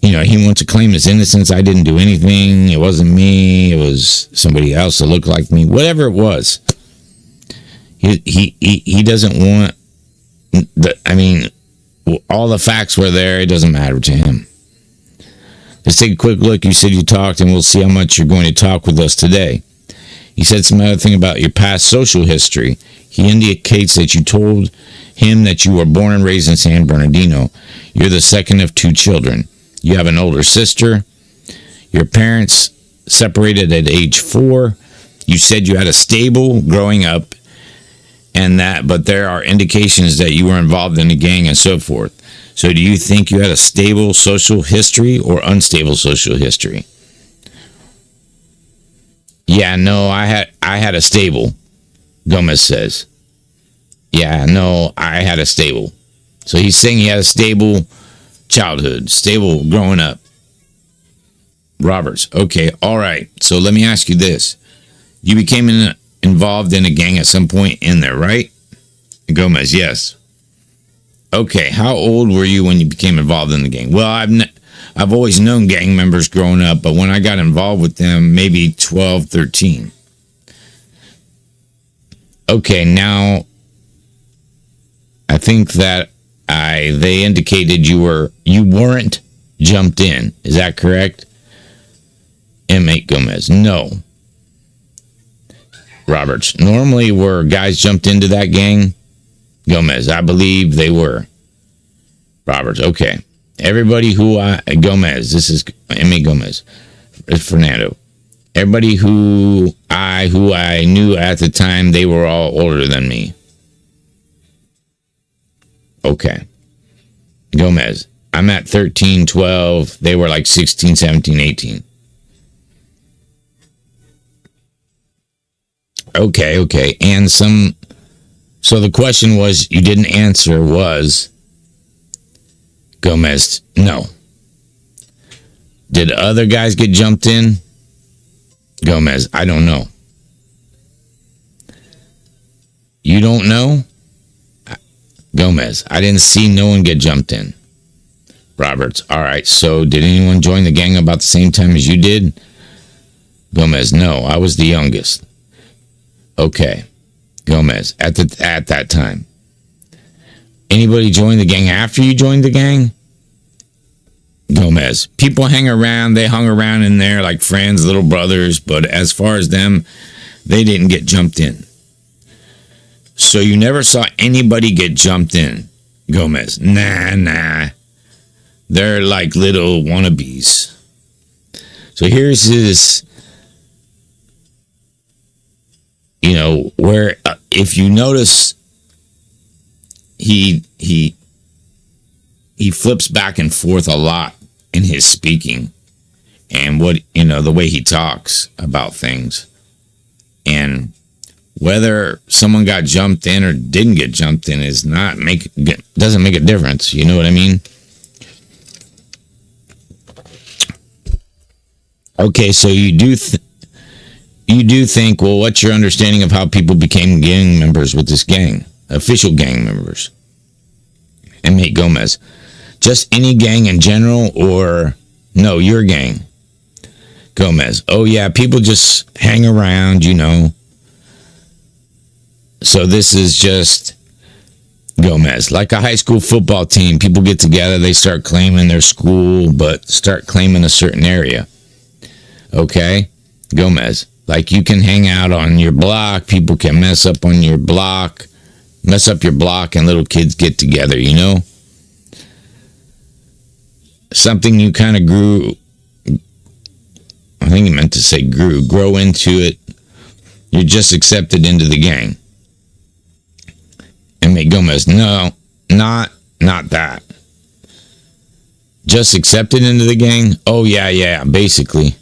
he wants to claim his innocence. I didn't do anything. It wasn't me. It was somebody else that looked like me. Whatever it was. He doesn't want I mean, all the facts were there. It doesn't matter to him. Let's take a quick look. You said you talked, and we'll see how much you're going to talk with us today. He said some other thing about your past social history. He indicates that you told him that you were born and raised in San Bernardino. You're the second of 2 children. You have an older sister. Your parents separated at age 4. You said you had a stable growing up, but there are indications that you were involved in a gang and so forth. So do you think you had a stable social history or unstable social history? Yeah, no, I had a stable, Gomez says. Yeah, no, I had a stable. So he's saying he had a stable childhood, stable growing up. Roberts, okay, all right. So let me ask you this. You became involved in a gang at some point in there, right? Gomez, yes. Okay, how old were you when you became involved in the gang? Well, I've always known gang members growing up, but when I got involved with them, maybe 12, 13. Okay, now I think that they indicated you weren't jumped in. Is that correct? Inmate Gomez, no. Roberts, normally were guys jumped into that gang? Gomez, I believe they were. Roberts, okay. Everybody Gomez, this is Emmy Gomez, it's Fernando. Everybody who I knew at the time, they were all older than me. Okay. Gomez, I'm at 13, 12. They were like 16, 17, 18. Okay. And so the question was, you didn't answer was, Gomez, no. Did other guys get jumped in? Gomez, I don't know. You don't know? Gomez, I didn't see no one get jumped in. Roberts, all right, so did anyone join the gang about the same time as you did? Gomez, no, I was the youngest. Okay. Gomez, at that time. Anybody join the gang after you joined the gang? Gomez, people hang around. They hung around in there like friends, little brothers, but as far as them, they didn't get jumped in. So you never saw anybody get jumped in? Gomez, nah. They're like little wannabes. So here's his, where if you notice, he flips back and forth a lot in his speaking and the way he talks about things, and whether someone got jumped in or didn't get jumped in doesn't make a difference. You know what I mean? Okay, so you do think, well, what's your understanding of how people became gang members with this gang? Official gang members. Inmate Gomez. Just any gang in general, or no, your gang? Gomez. Oh, yeah, people just hang around, So this is just Gomez. Like a high school football team, people get together, they start claiming their school, but start claiming a certain area. Okay? Gomez. Like you can hang out on your block, people can mess up your block, and little kids get together, Something you kind of grew, I think he meant to say grow into it. You're just accepted into the gang. Inmate Gomez, no, not that. Just accepted into the gang? Oh, yeah, basically.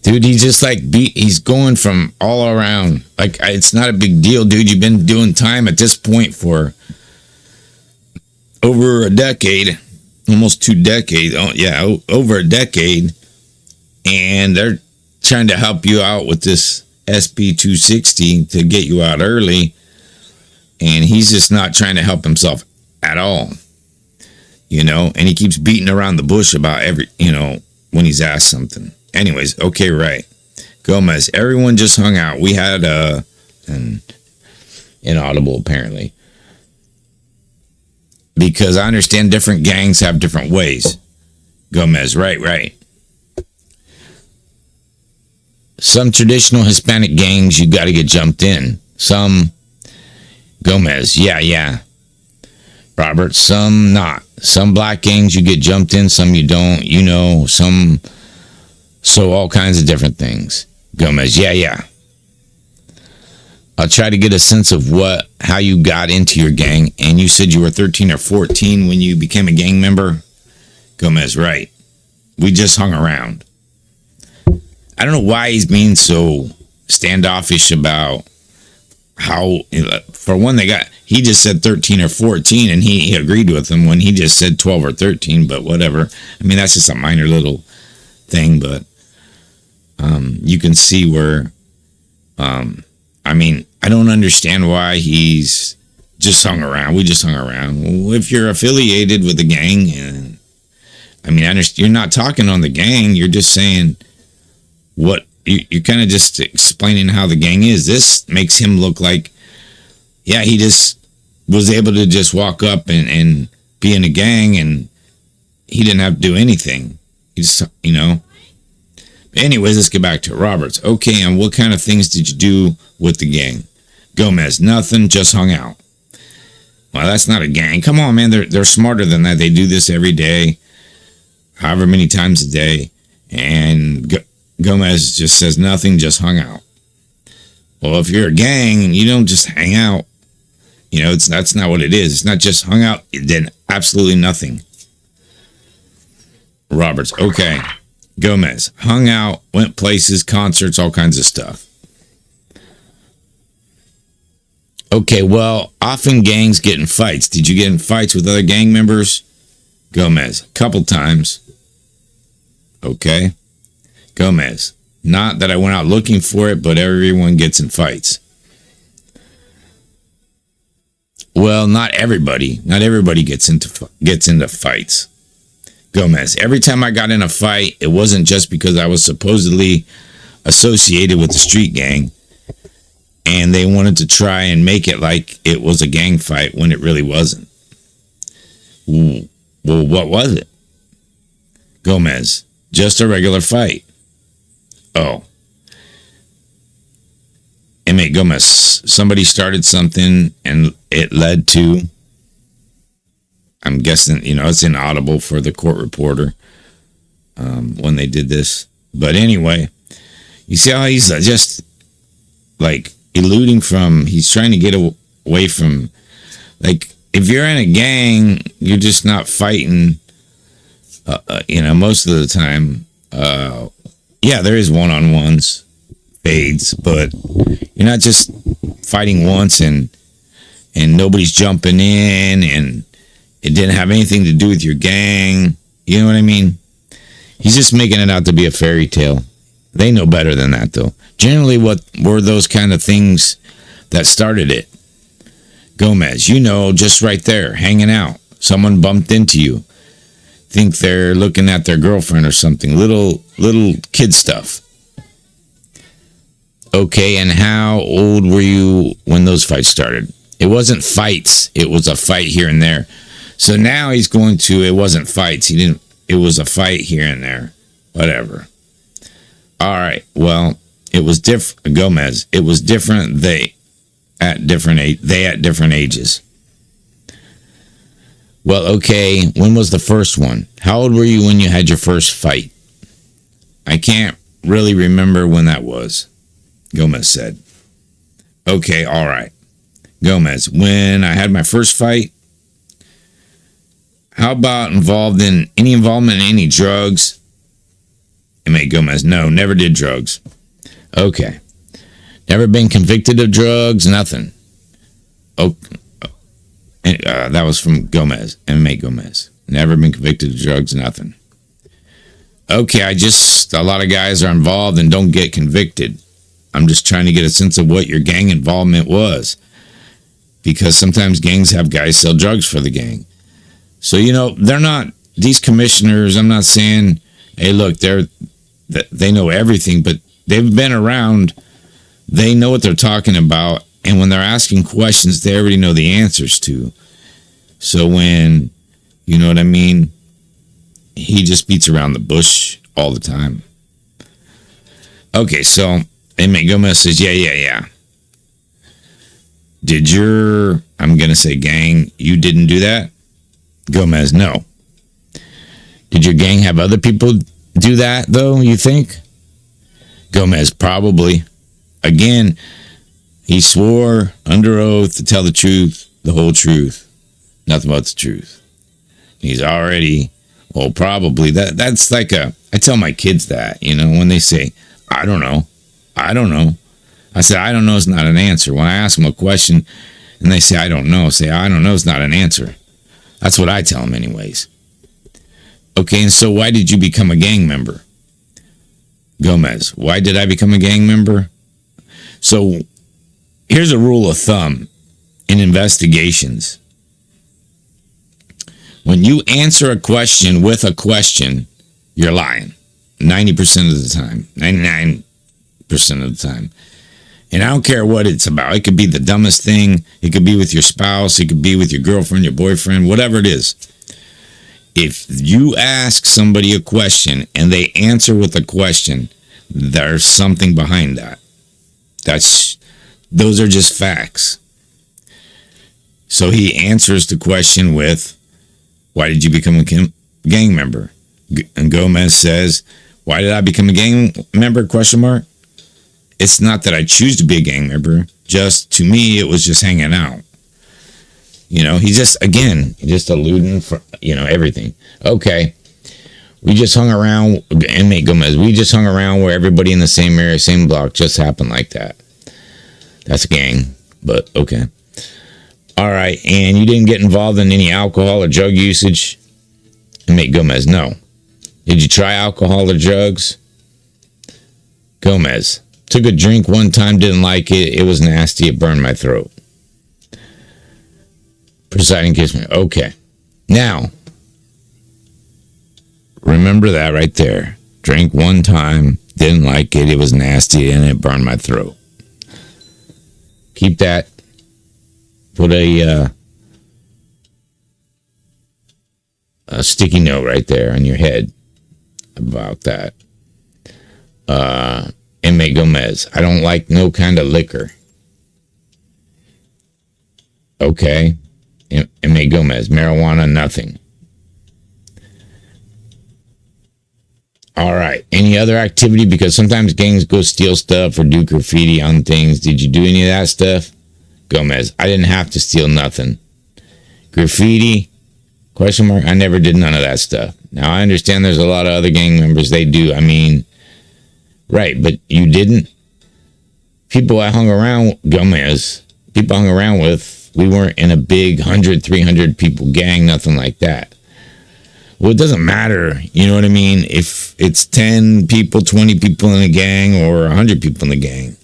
Dude, he's just he's going from all around. Like, it's not a big deal, dude. You've been doing time at this point for over a decade. Almost 2 decades. Oh, yeah, over a decade. And they're trying to help you out with this SB 260 to get you out early. And he's just not trying to help himself at all. And he keeps beating around the bush about when he's asked something. Anyways, okay, right. Gomez, everyone just hung out. We had an inaudible, apparently. because I understand different gangs have different ways. Gomez, right. Some traditional Hispanic gangs, you got to get jumped in. Some, Gomez, yeah. Robert, some not. Some black gangs, you get jumped in, some you don't, some, so all kinds of different things. Gomez, yeah. I'll try to get a sense of how you got into your gang, and you said you were 13 or 14 when you became a gang member? Gomez, right. We just hung around. I don't know why he's being so standoffish about how, for one, he just said 13 or 14, and he agreed with him when he just said 12 or 13, but whatever. I mean, that's just a minor little thing, but you can see where, I don't understand why he's just hung around. We just hung around. Well, if you're affiliated with the gang, and you're not talking on the gang, you're just saying what you're kind of just explaining how the gang is. This makes him look like, yeah, he just was able to just walk up and be in a gang, and he didn't have to do anything. He just, Anyways, let's get back to it. Roberts. Okay, and what kind of things did you do with the gang? Gomez. Nothing, just hung out. Well, that's not a gang. Come on, man. They're smarter than that. They do this every day, however many times a day. And Gomez just says nothing, just hung out. Well, if you're a gang, you don't just hang out. That's not what it is. It's not just hung out, it did absolutely nothing. Roberts. Okay. Gomez. Hung out, went places, concerts, all kinds of stuff. Okay, well, often gangs get in fights. Did you get in fights with other gang members? Gomez. A couple times. Okay. Gomez. Not that I went out looking for it, but everyone gets in fights. Well, not everybody. Not everybody gets into fights. Gomez. Every time I got in a fight, it wasn't just because I was supposedly associated with the street gang, and they wanted to try and make it like it was a gang fight when it really wasn't. Well, what was it? Gomez. Just a regular fight. Oh. Inmate Gomez. Somebody started something and it led to, I'm guessing, it's inaudible for the court reporter when they did this. But anyway, you see how he's just like eluding from, he's trying to get away from, like, if you're in a gang, you're just not fighting, most of the time. Yeah, there is one-on-ones, fades, but you're not just fighting once and nobody's jumping in and it didn't have anything to do with your gang. You know what I mean? He's just making it out to be a fairy tale. They know better than that, though. Generally, what were those kind of things that started it? Gomez, just right there, hanging out. Someone bumped into you. Think they're looking at their girlfriend or something. Little kid stuff. Okay, and how old were you when those fights started? It wasn't fights. It was a fight here and there. So now he's going to, it wasn't fights. It was a fight here and there. Whatever. All right. Well, it was different. Gomez. It was different. They at different ages. Well, okay. When was the first one? How old were you when you had your first fight? I can't really remember when that was, Gomez said. Okay. All right. Gomez. When I had my first fight. How about involvement in any drugs? Inmate Gomez. No, never did drugs. Okay. Never been convicted of drugs, nothing. Oh, that was from Gomez, Inmate Gomez. Never been convicted of drugs, nothing. Okay, a lot of guys are involved and don't get convicted. I'm just trying to get a sense of what your gang involvement was. Because sometimes gangs have guys sell drugs for the gang. So, they're not, these commissioners, I'm not saying, hey, look, they know everything, but they've been around, they know what they're talking about, and when they're asking questions, they already know the answers to. So when, you know what I mean, he just beats around the bush all the time. Okay, so inmate Gomez says, yeah. Did your, I'm going to say gang, you didn't do that? Gomez, no. Did your gang have other people do that, though, you think? Gomez, probably. Again, he swore under oath to tell the truth, the whole truth, nothing but the truth. He's already, well, probably. That's like I tell my kids that, when they say, I don't know. I said, I don't know is not an answer. When I ask them a question and they say, I don't know, say, I don't know is not an answer. That's what I tell them anyways. Okay, and so why did you become a gang member? Gomez, why did I become a gang member? So here's a rule of thumb in investigations. When you answer a question with a question, you're lying. 90% of the time. 99% of the time. And I don't care what it's about. It could be the dumbest thing. It could be with your spouse. It could be with your girlfriend, your boyfriend, whatever it is. If you ask somebody a question and they answer with a question, there's something behind that. Those are just facts. So he answers the question with, why did you become a gang member? And Gomez says, why did I become a gang member? Question mark. It's not that I choose to be a gang member. Just, to me, it was just hanging out. He's just alluding for, everything. Okay. We just hung around, inmate Gomez, we just hung around where everybody in the same area, same block, just happened like that. That's a gang, but okay. All right, and you didn't get involved in any alcohol or drug usage? Inmate Gomez, no. Did you try alcohol or drugs? Gomez, took a drink one time, didn't like it. It was nasty. It burned my throat. Presiding case, okay. Now, remember that right there. Drank one time, didn't like it. It was nasty and it burned my throat. Keep that. Put a sticky note right there on your head about that. Inmate Gomez, I don't like no kind of liquor. Okay. Inmate Gomez, marijuana, nothing. All right. Any other activity? Because sometimes gangs go steal stuff or do graffiti on things. Did you do any of that stuff? Gomez, I didn't have to steal nothing. Graffiti? Question mark. I never did none of that stuff. Now, I understand there's a lot of other gang members. They do. I mean, right. But you didn't? People I hung around, Gomez, people I hung around with, we weren't in a big 100, 300 people gang, nothing like that. Well, it doesn't matter, you know what I mean, if it's 10 people, 20 people in a gang or 100 people in the gang.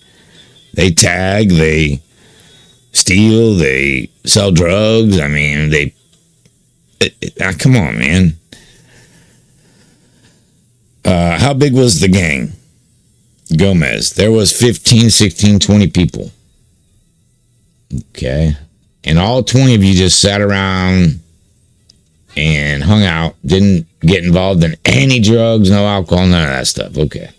They tag, they steal, they sell drugs. I mean, come on, man. How big was the gang? Gomez, there was 15, 16, 20 people. Okay. And all 20 of you just sat around and hung out, didn't get involved in any drugs, no alcohol, none of that stuff. Okay.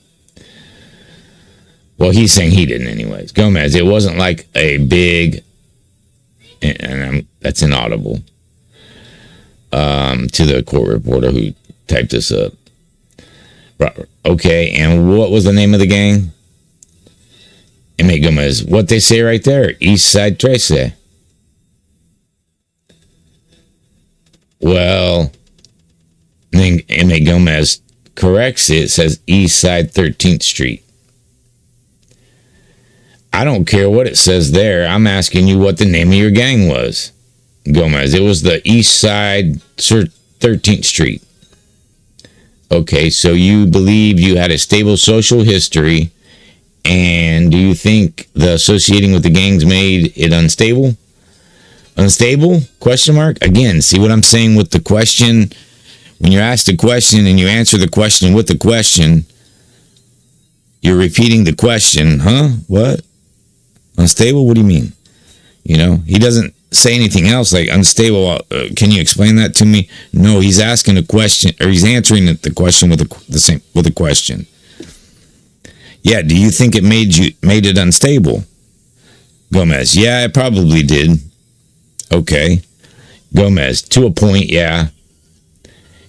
Well, he's saying he didn't anyways. Gomez, it wasn't like a big, and that's inaudible, to the court reporter who typed this up. Okay, and what was the name of the gang? Inmate Gomez, what they say right there, East Side 13. Well, then Inmate Gomez corrects it, says East Side 13th Street. I don't care what it says there. I'm asking you what the name of your gang was. Gomez, it was the East Side 13th Street. Okay, so you believe you had a stable social history, and do you think the associating with the gangs made it unstable? Unstable? Question mark? Again, see what I'm saying with the question? When you're asked a question and you answer the question with the question, you're repeating the question. Huh? What? Unstable? What do you mean? You know, he doesn't say anything else like unstable. Can you explain that to me? No, he's asking a question, or he's answering the question with a question. Yeah, do you think it made it unstable? Gomez, yeah, it probably did. Okay. Gomez, to a point, yeah.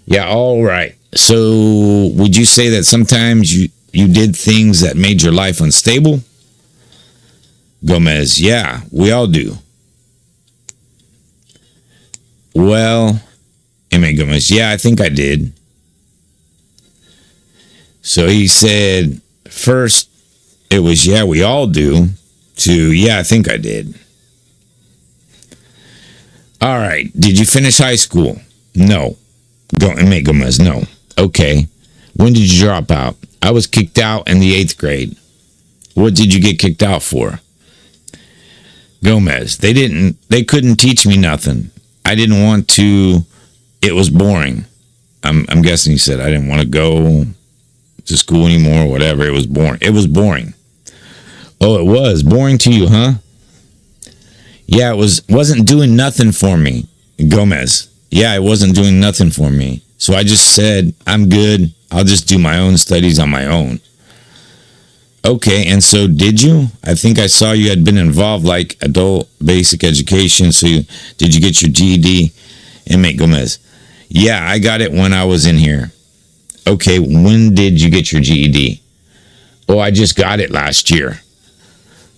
Yeah, all right. So would you say that sometimes you did things that made your life unstable? Gomez, yeah, we all do. Well, M.A. Gomez, yeah, I think I did. So he said, first, it was, yeah, we all do, to, yeah, I think I did. All right, did you finish high school? No. M.A. Gomez, no. Okay. When did you drop out? I was kicked out in the 8th grade. What did you get kicked out for? Gomez, they couldn't teach me nothing. I didn't want to, it was boring. I'm guessing he said I didn't want to go to school anymore, whatever. It was boring. It was boring. Oh, it was boring to you, huh? Yeah, it wasn't doing nothing for me. Gomez, yeah, it wasn't doing nothing for me. So I just said, I'm good. I'll just do my own studies on my own. Okay, and so did you? I think I saw you had been involved like adult basic education. So did you get your GED? M.A. Gomez, yeah, I got it when I was in here. Okay, when did you get your GED? Oh, I just got it last year.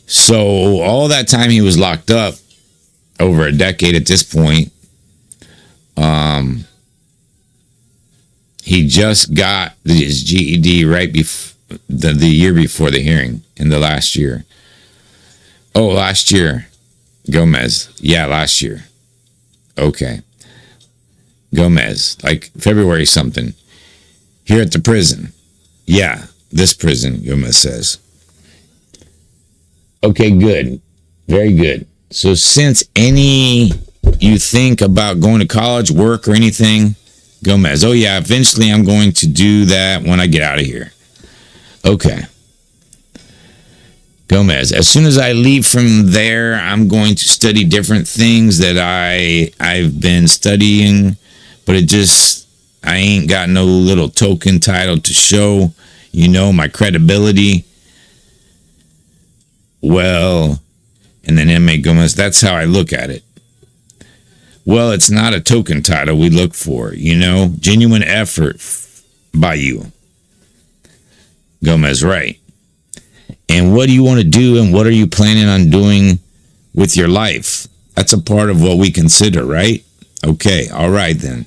So all that time he was locked up, over a decade at this point, he just got his GED right before the year before the hearing, in the last year. Oh, last year. Gomez, yeah, last year. Okay. Gomez, like February something. Here at the prison. Yeah, this prison, Gomez says. Okay, good. Very good. So since you think about going to college, work, or anything, Gomez, oh yeah, eventually I'm going to do that when I get out of here. Okay. Gomez, as soon as I leave from there, I'm going to study different things that I've been studying, but I ain't got no little token title to show, my credibility. Well, and then M.A. Gomez, that's how I look at it. Well, it's not a token title we look for, genuine effort by you. Gomez, right. And what do you want to do, and what are you planning on doing with your life? That's a part of what we consider, right? Okay, all right then.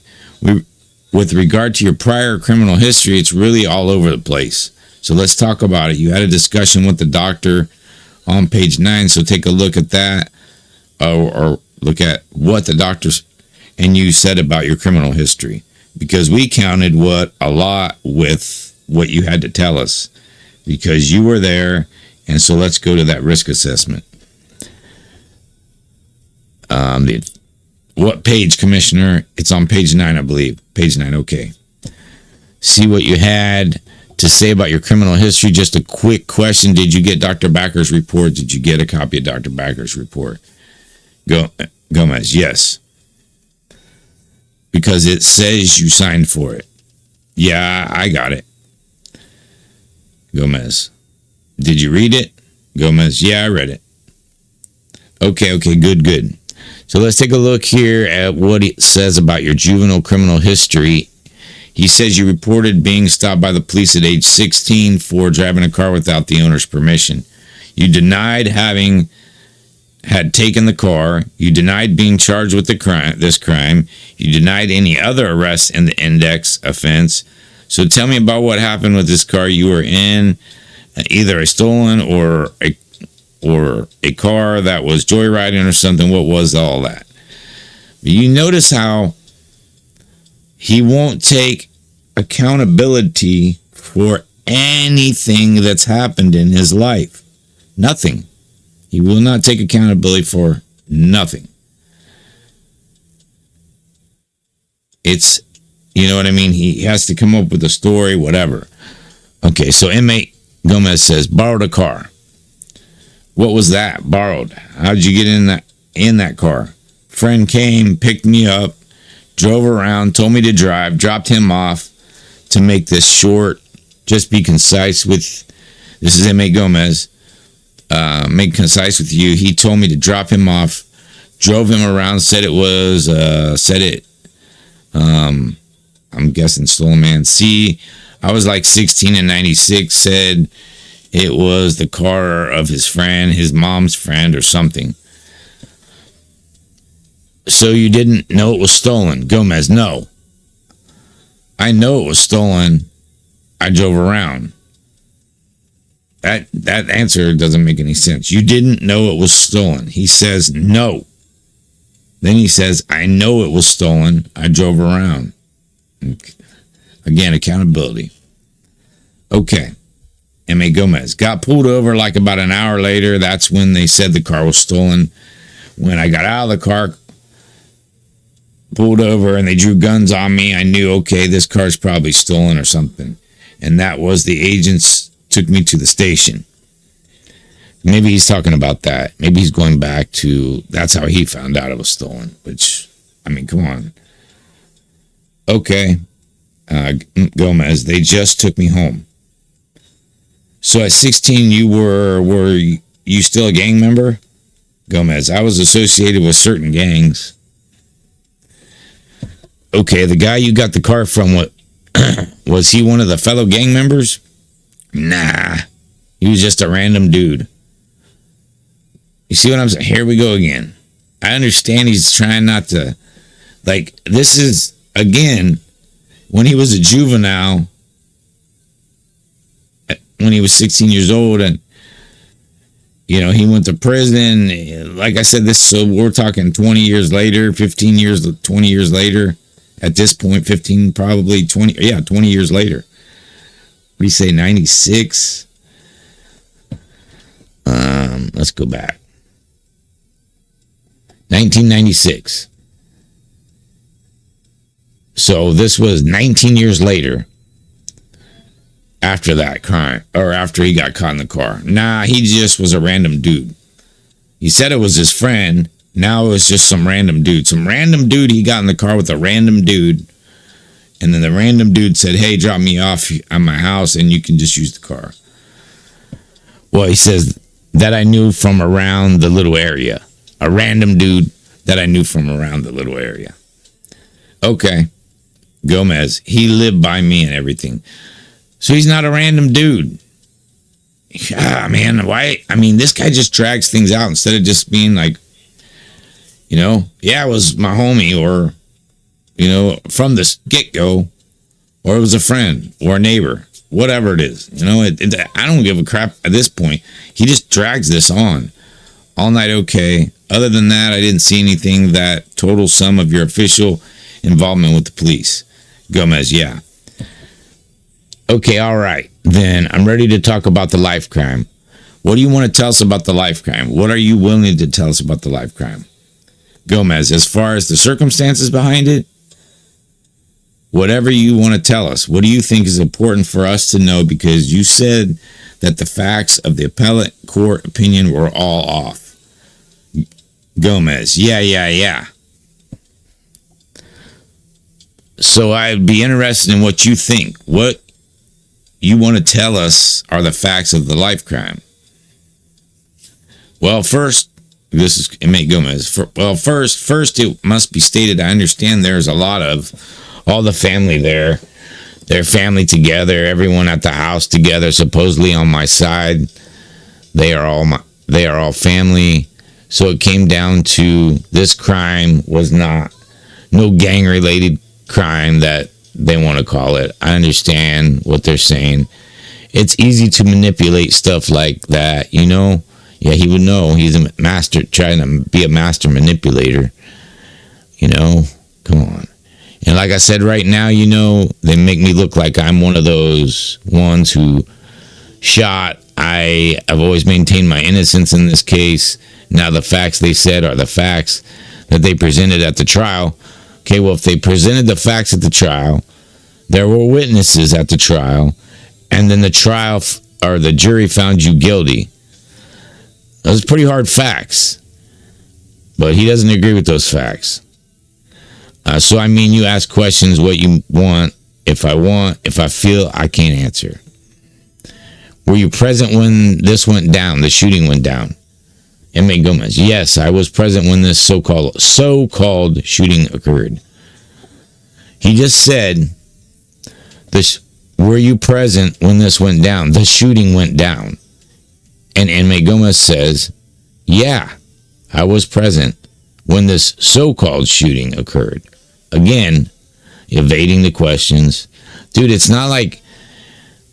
With regard to your prior criminal history, it's really all over the place. So let's talk about it. You had a discussion with the doctor on page 9, so take a look at that, or look at what the doctor and you said about your criminal history, because we counted a lot with what you had to tell us, because you were there. And so let's go to that risk assessment. What page, Commissioner? It's on page 9, I believe. Page 9, okay. See what you had to say about your criminal history. Just a quick question. Did you get Dr. Backer's report? Did you get a copy of Dr. Backer's report? Gomez, yes. Because it says you signed for it. Yeah, I got it. Gomez, did you read it? Gomez, yeah, I read it. Okay, good. So let's take a look here at what it says about your juvenile criminal history. He says you reported being stopped by the police at age 16 for driving a car without the owner's permission. You denied having had taken the car. You denied being charged with this crime. You denied any other arrests in the index offense. So tell me about what happened with this car you were in, either a stolen or a car that was joyriding or something. What was all that? You notice how he won't take accountability for anything that's happened in his life. Nothing. He will not take accountability for nothing. It's, you know what I mean? He has to come up with a story, whatever. Okay, so inmate Gomez says, borrowed a car. What was that? Borrowed. How did you get in that car? friend came, picked me up, drove around, told me to drive, dropped him off. To make this short, just be concise with, this is inmate Gomez, make concise with you. He told me to drop him off, drove him around, said I'm guessing stolen man. See, I was like 16 in 96, said it was the car of his friend, his mom's friend or something. So you didn't know it was stolen? Gomez, no. I know it was stolen. I drove around. That answer doesn't make any sense. You didn't know it was stolen. He says no. Then he says, I know it was stolen. I drove around. Again, accountability. Okay. M.A. Gomez got pulled over like about an hour later. That's when they said the car was stolen. When I got out of the car, pulled over, and they drew guns on me, I knew, okay, this car's probably stolen or something. And that was the agents took me to the station. Maybe he's talking about that. Maybe he's going back to, that's how he found out it was stolen, which, I mean, come on. Okay. Gomez, they just took me home. So at 16, you were you still a gang member? Gomez, I was associated with certain gangs. Okay, the guy you got the car from, what was he one of the fellow gang members? Nah, he was just a random dude. You see what I'm saying? Here we go again. I understand he's trying not to, like, this is, again, when he was a juvenile, when he was 16 years old, and, you know, he went to prison. Like I said, so we're talking 20 years later, 15 years, 20 years later. At this point, 15, probably 20 years later. What do you say, 96? Let's go back. 1996. So this was 19 years later after that crime, or after he got caught in the car. Nah, he just was a random dude. He said it was his friend. Now it was just some random dude. Some random dude, he got in the car with a random dude. And then the random dude said, hey, drop me off at my house and you can just use the car. Well, he says that I knew from around the little area. A random dude that I knew from around the little area. Okay. Gomez, he lived by me and everything. So he's not a random dude. Ah, man, why? I mean, this guy just drags things out instead of just being like, you know, yeah, it was my homie, or, you know, from the get-go, or it was a friend or a neighbor, whatever it is. You know, I don't give a crap at this point. He just drags this on all night. Okay. Other than that, I didn't see anything that total sum of your official involvement with the police. Gomez, yeah. Okay, all right. Then I'm ready to talk about the life crime. What do you want to tell us about the life crime? What are you willing to tell us about the life crime? Gomez, as far as the circumstances behind it, whatever you want to tell us, what do you think is important for us to know? Because you said that the facts of the appellate court opinion were all off. Gomez, yeah. So I'd be interested in what you think. What you want to tell us are the facts of the life crime. Well, first, this is inmate Gomez. First, it must be stated, I understand there's a lot of all the family there. Their family together, everyone at the house together, supposedly on my side. They are all family. So it came down to this crime was no gang-related crime that they want to call it. I understand what they're saying. It's easy to manipulate stuff like that, you know? Yeah, he would know. He's a master, trying to be a master manipulator. You know? Come on. And like I said, right now, you know, they make me look like I'm one of those ones who shot. I've always maintained my innocence in this case. Now the facts they said are the facts that they presented at the trial. Okay, well, if they presented the facts at the trial, there were witnesses at the trial, and then the trial or the jury found you guilty. Those are pretty hard facts. But he doesn't agree with those facts. So, I mean, you ask questions what you want. If I feel, I can't answer. Were you present when this went down, the shooting went down? M.A. Gomez, yes, I was present when this so-called shooting occurred. He just said, were you present when this went down? The shooting went down. And M.A. Gomez says, yeah, I was present when this so-called shooting occurred. Again, evading the questions. Dude, it's not like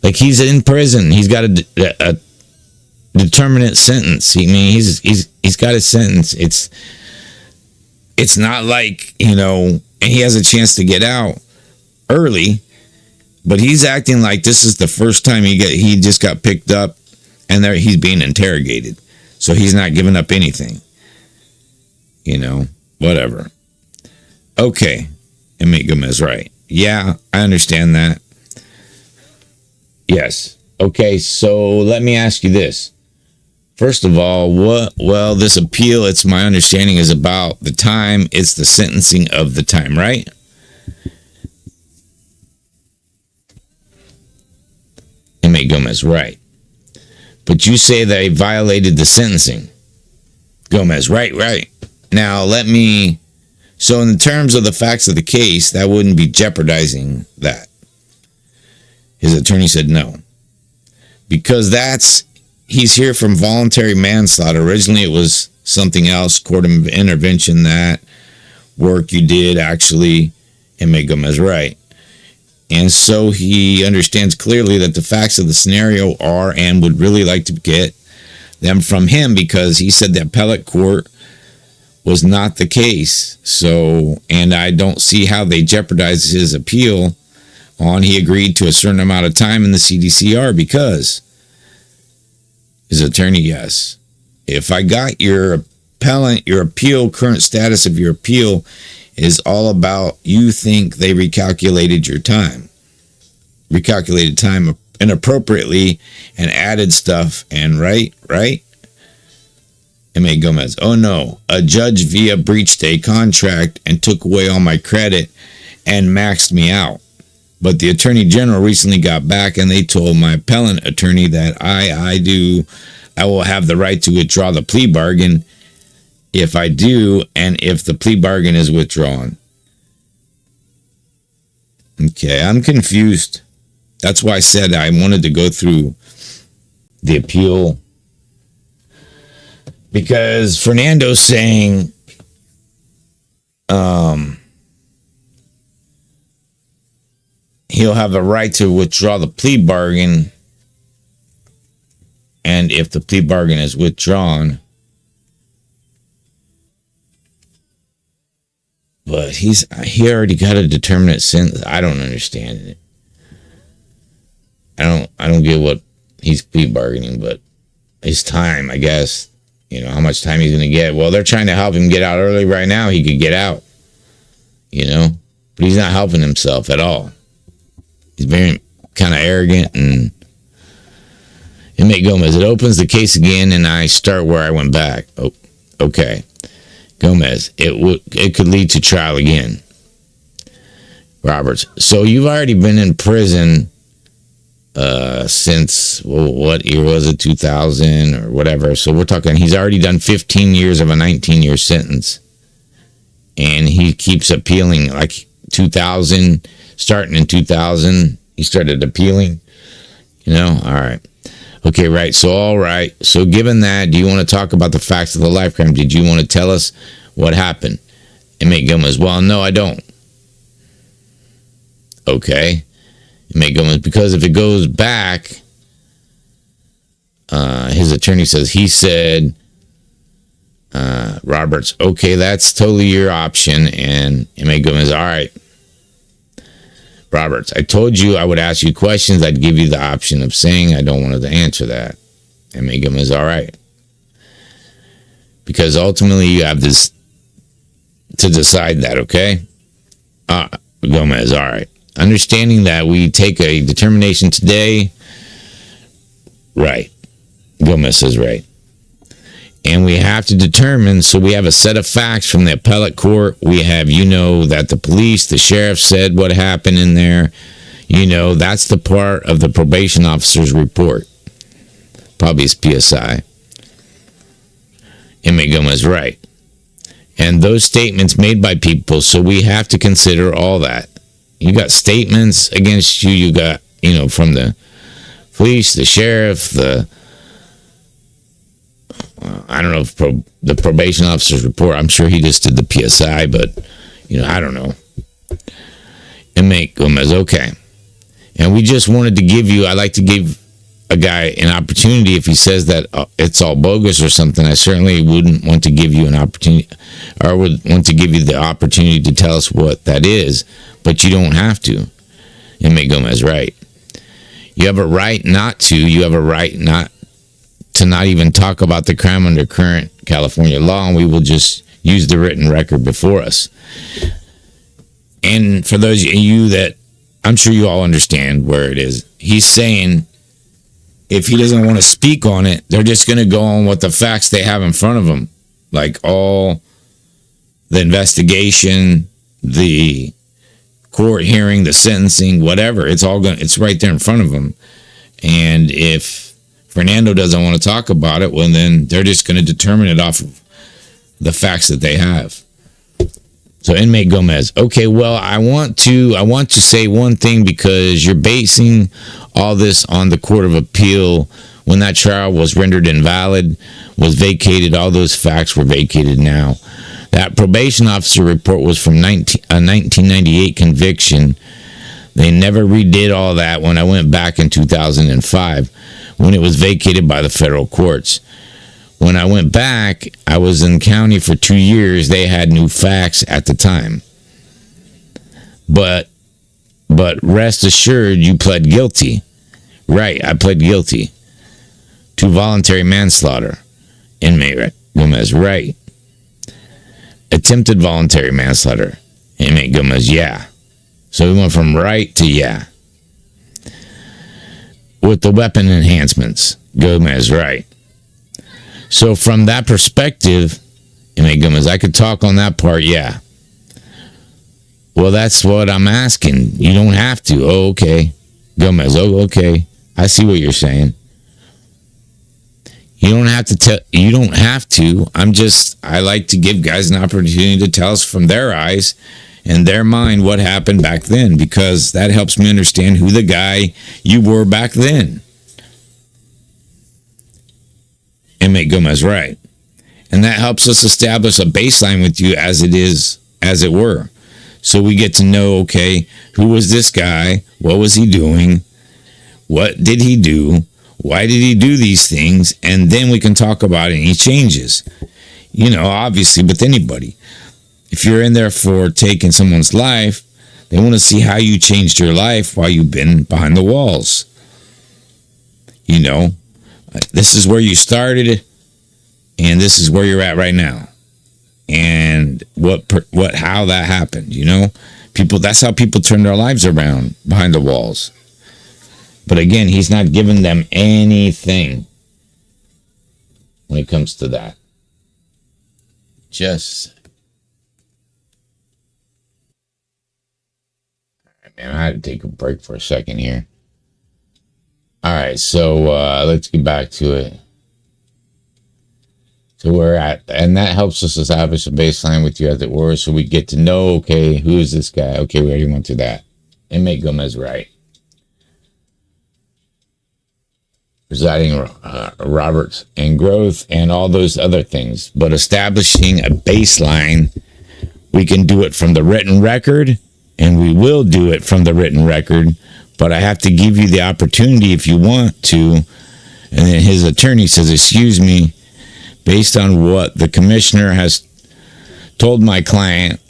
he's in prison. He's got a determinate sentence. I mean, he's got a sentence. It's not like, and he has a chance to get out early, but he's acting like this is the first time he just got picked up and he's being interrogated. So he's not giving up anything. Whatever. Okay. M.A. Gomez, right. Yeah, I understand that. Yes. Okay, so let me ask you this. First of all, this appeal, it's my understanding, is about the time. It's the sentencing of the time, right? M.A. Gomez, right. But you say they violated the sentencing. Gomez, right. Now, so in terms of the facts of the case, that wouldn't be jeopardizing that. His attorney said no. Because he's here from voluntary manslaughter. Originally, it was something else, court of intervention, that work you did actually, M.A. Gomez, right. And so he understands clearly that the facts of the scenario are, and would really like to get them from him, because he said the appellate court was not the case. So, and I don't see how they jeopardize his appeal he agreed to a certain amount of time in the CDCR, because his attorney, yes. If I got your appeal, current status of your appeal is all about you think they recalculated time inappropriately and added stuff, and right? M.A. Gomez, oh no, a judge via breached a contract and took away all my credit and maxed me out. But the Attorney General recently got back and they told my appellant attorney that I will have the right to withdraw the plea bargain if I do, and if the plea bargain is withdrawn. Okay, I'm confused. That's why I said I wanted to go through the appeal, because Fernando's saying he'll have the right to withdraw the plea bargain, and if the plea bargain is withdrawn, but he already got a determinate sentence. I don't understand it. I don't get what he's plea bargaining, but his time, I guess. How much time he's going to get. Well, they're trying to help him get out early right now. He could get out, but he's not helping himself at all. He's very kind of arrogant. And M.A. Gomez, it opens the case again, and I start where I went back. Oh, okay. Gomez, it could lead to trial again. Roberts, so you've already been in prison since, what year was it, 2000 or whatever. So we're talking, he's already done 15 years of a 19-year sentence. And he keeps appealing, like 2000, starting in 2000, he started appealing, all right. Okay, right. So, all right. So given that, do you want to talk about the facts of the life crime? Did you want to tell us what happened? M.A. Gomez, well, no, I don't. Okay. M.A. Gomez, because if it goes back, his attorney says, he said, Roberts, okay, that's totally your option. And M.A. Gomez, all right. Roberts, I told you I would ask you questions. I'd give you the option of saying I don't want to answer that. M.A. Gomez, all right. Because ultimately you have this to decide that, okay? Gomez, all right. Understanding that we take a determination today, right. Gomez says right. And we have to determine, so we have a set of facts from the appellate court. We have, that the police, the sheriff said what happened in there. That's the part of the probation officer's report. Probably his PSI. Inmate Gomez, right. And those statements made by people, so we have to consider all that. You got statements against you. You got, from the police, the sheriff, I don't know if the probation officer's report. I'm sure he just did the PSI, but, I don't know. Inmate Gomez, okay. And we just wanted to give you, I like to give a guy an opportunity. If he says that it's all bogus or something, I certainly wouldn't want to give you an opportunity, or would want to give you the opportunity to tell us what that is, but you don't have to. Inmate Gomez, right. You have a right not to. You have a right not to not even talk about the crime under current California law, and we will just use the written record before us. And for those of you that, I'm sure you all understand where it is. He's saying if he doesn't want to speak on it, they're just going to go on with the facts they have in front of them. Like all the investigation, the court hearing, the sentencing, whatever. It's right there in front of them. And if Fernando doesn't want to talk about it, well, then they're just going to determine it off of the facts that they have. So Inmate Gomez, okay, well, I want to say one thing, because you're basing all this on the Court of Appeal. When that trial was rendered invalid, was vacated, all those facts were vacated now. That probation officer report was from 1998 conviction. They never redid all that when I went back in 2005, when it was vacated by the federal courts. When I went back, I was in county for 2 years. They had new facts at the time. But rest assured, you pled guilty. Right, I pled guilty to voluntary manslaughter. Inmate Gomez, right. Attempted voluntary manslaughter. Inmate Gomez, yeah. So we went from right to yeah. With the weapon enhancements. Gomez, right. So from that perspective, Inmate Gomez, I could talk on that part, yeah. Well, that's what I'm asking. You don't have to. Oh, okay. Gomez, oh, okay. I see what you're saying. You don't have to tell. You don't have to. I like to give guys an opportunity to tell us from their eyes and their mind what happened back then, because that helps me understand who the guy you were back then. Inmate Gomez, right. And that helps us establish a baseline with you as it were. So we get to know, okay, who was this guy? What was he doing? What did he do? Why did he do these things? And then we can talk about any changes. Obviously, with anybody. If you're in there for taking someone's life, they want to see how you changed your life while you've been behind the walls. This is where you started, and this is where you're at right now. And how that happened, People, that's how people turn their lives around behind the walls. But again, he's not giving them anything when it comes to that. Just, all right, man, I had to take a break for a second here. All right, so let's get back to it. So we're at, and that helps us establish a baseline with you, as it were, so we get to know, okay, who is this guy? Okay, we already went to that. Inmate Gomez, right. Residing Roberts and growth and all those other things. But establishing a baseline, we can do it from the written record, and we will do it from the written record. But I have to give you the opportunity if you want to. And then his attorney says, excuse me, based on what the commissioner has told my client,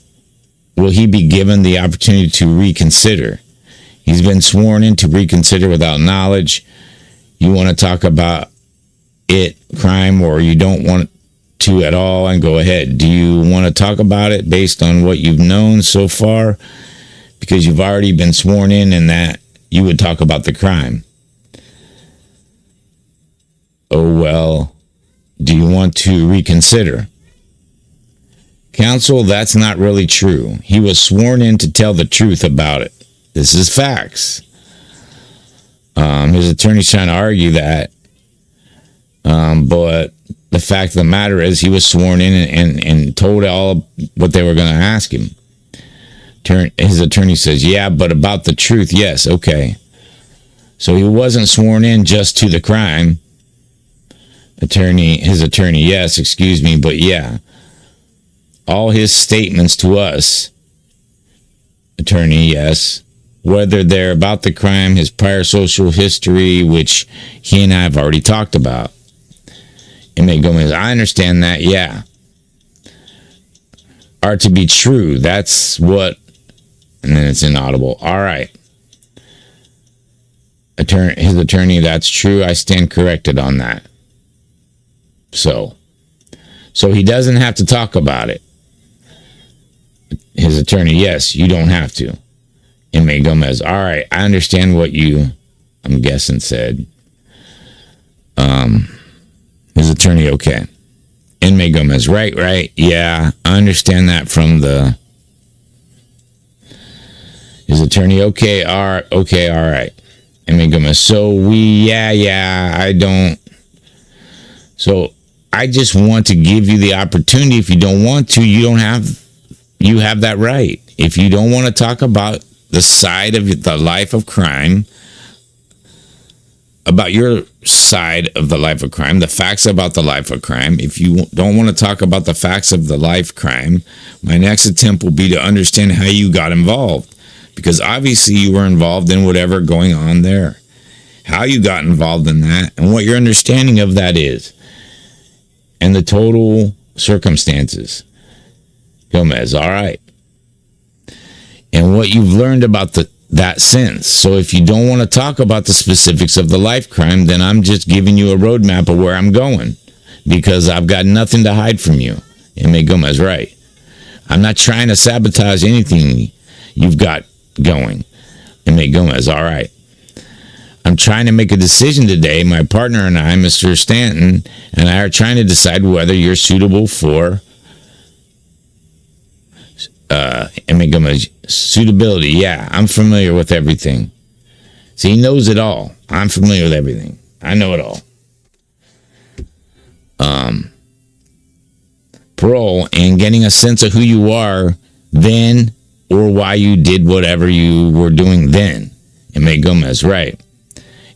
will he be given the opportunity to reconsider? He's been sworn in to reconsider without knowledge. You want to talk about crime, or you don't want to at all, and go ahead. Do you want to talk about it based on what you've known so far? Because you've already been sworn in, and that you would talk about the crime. Oh, well, Do you want to reconsider? Counsel, that's not really true. He was sworn in to tell the truth about it. This is facts. His attorney's trying to argue that. But the fact of the matter is he was sworn in and told all what they were going to ask him. His attorney says, yeah, but about the truth, yes, okay. So he wasn't sworn in just to the crime. His attorney, yes, excuse me, but yeah. All his statements to us, attorney, yes, whether they're about the crime, his prior social history, which he and I have already talked about. Inmate Gomez, I understand that, yeah. Are to be true, that's what, and then it's inaudible. All right. His attorney, that's true, I stand corrected on that. So he doesn't have to talk about it. His attorney, yes, you don't have to. Inmate Gomez, all right, I understand what you, I'm guessing, said. His attorney, okay. Inmate Gomez, right, yeah, I understand that from the. His attorney, okay, all right. Inmate Gomez, so I don't. So I just want to give you the opportunity. If you don't want to, you have that right. If you don't want to talk about the side of the life of crime, about your side of the life of crime, the facts about the life of crime, if you don't want to talk about the facts of the life crime, my next attempt will be to understand how you got involved. Because obviously you were involved in whatever going on there. How you got involved in that and what your understanding of that is. And the total circumstances. Gomez, all right. And what you've learned about that since. So if you don't want to talk about the specifics of the life crime, then I'm just giving you a roadmap of where I'm going. Because I've got nothing to hide from you. Inmate Gomez, right. I'm not trying to sabotage anything you've got going. Inmate Gomez, all right. I'm trying to make a decision today. My partner and I, Mr. Stanton, and I are trying to decide whether you're suitable for suitability. Yeah, I'm familiar with everything. See, he knows it all. I'm familiar with everything. I know it all. Parole and getting a sense of who you are then or why you did whatever you were doing then. Inmate Gomez, right.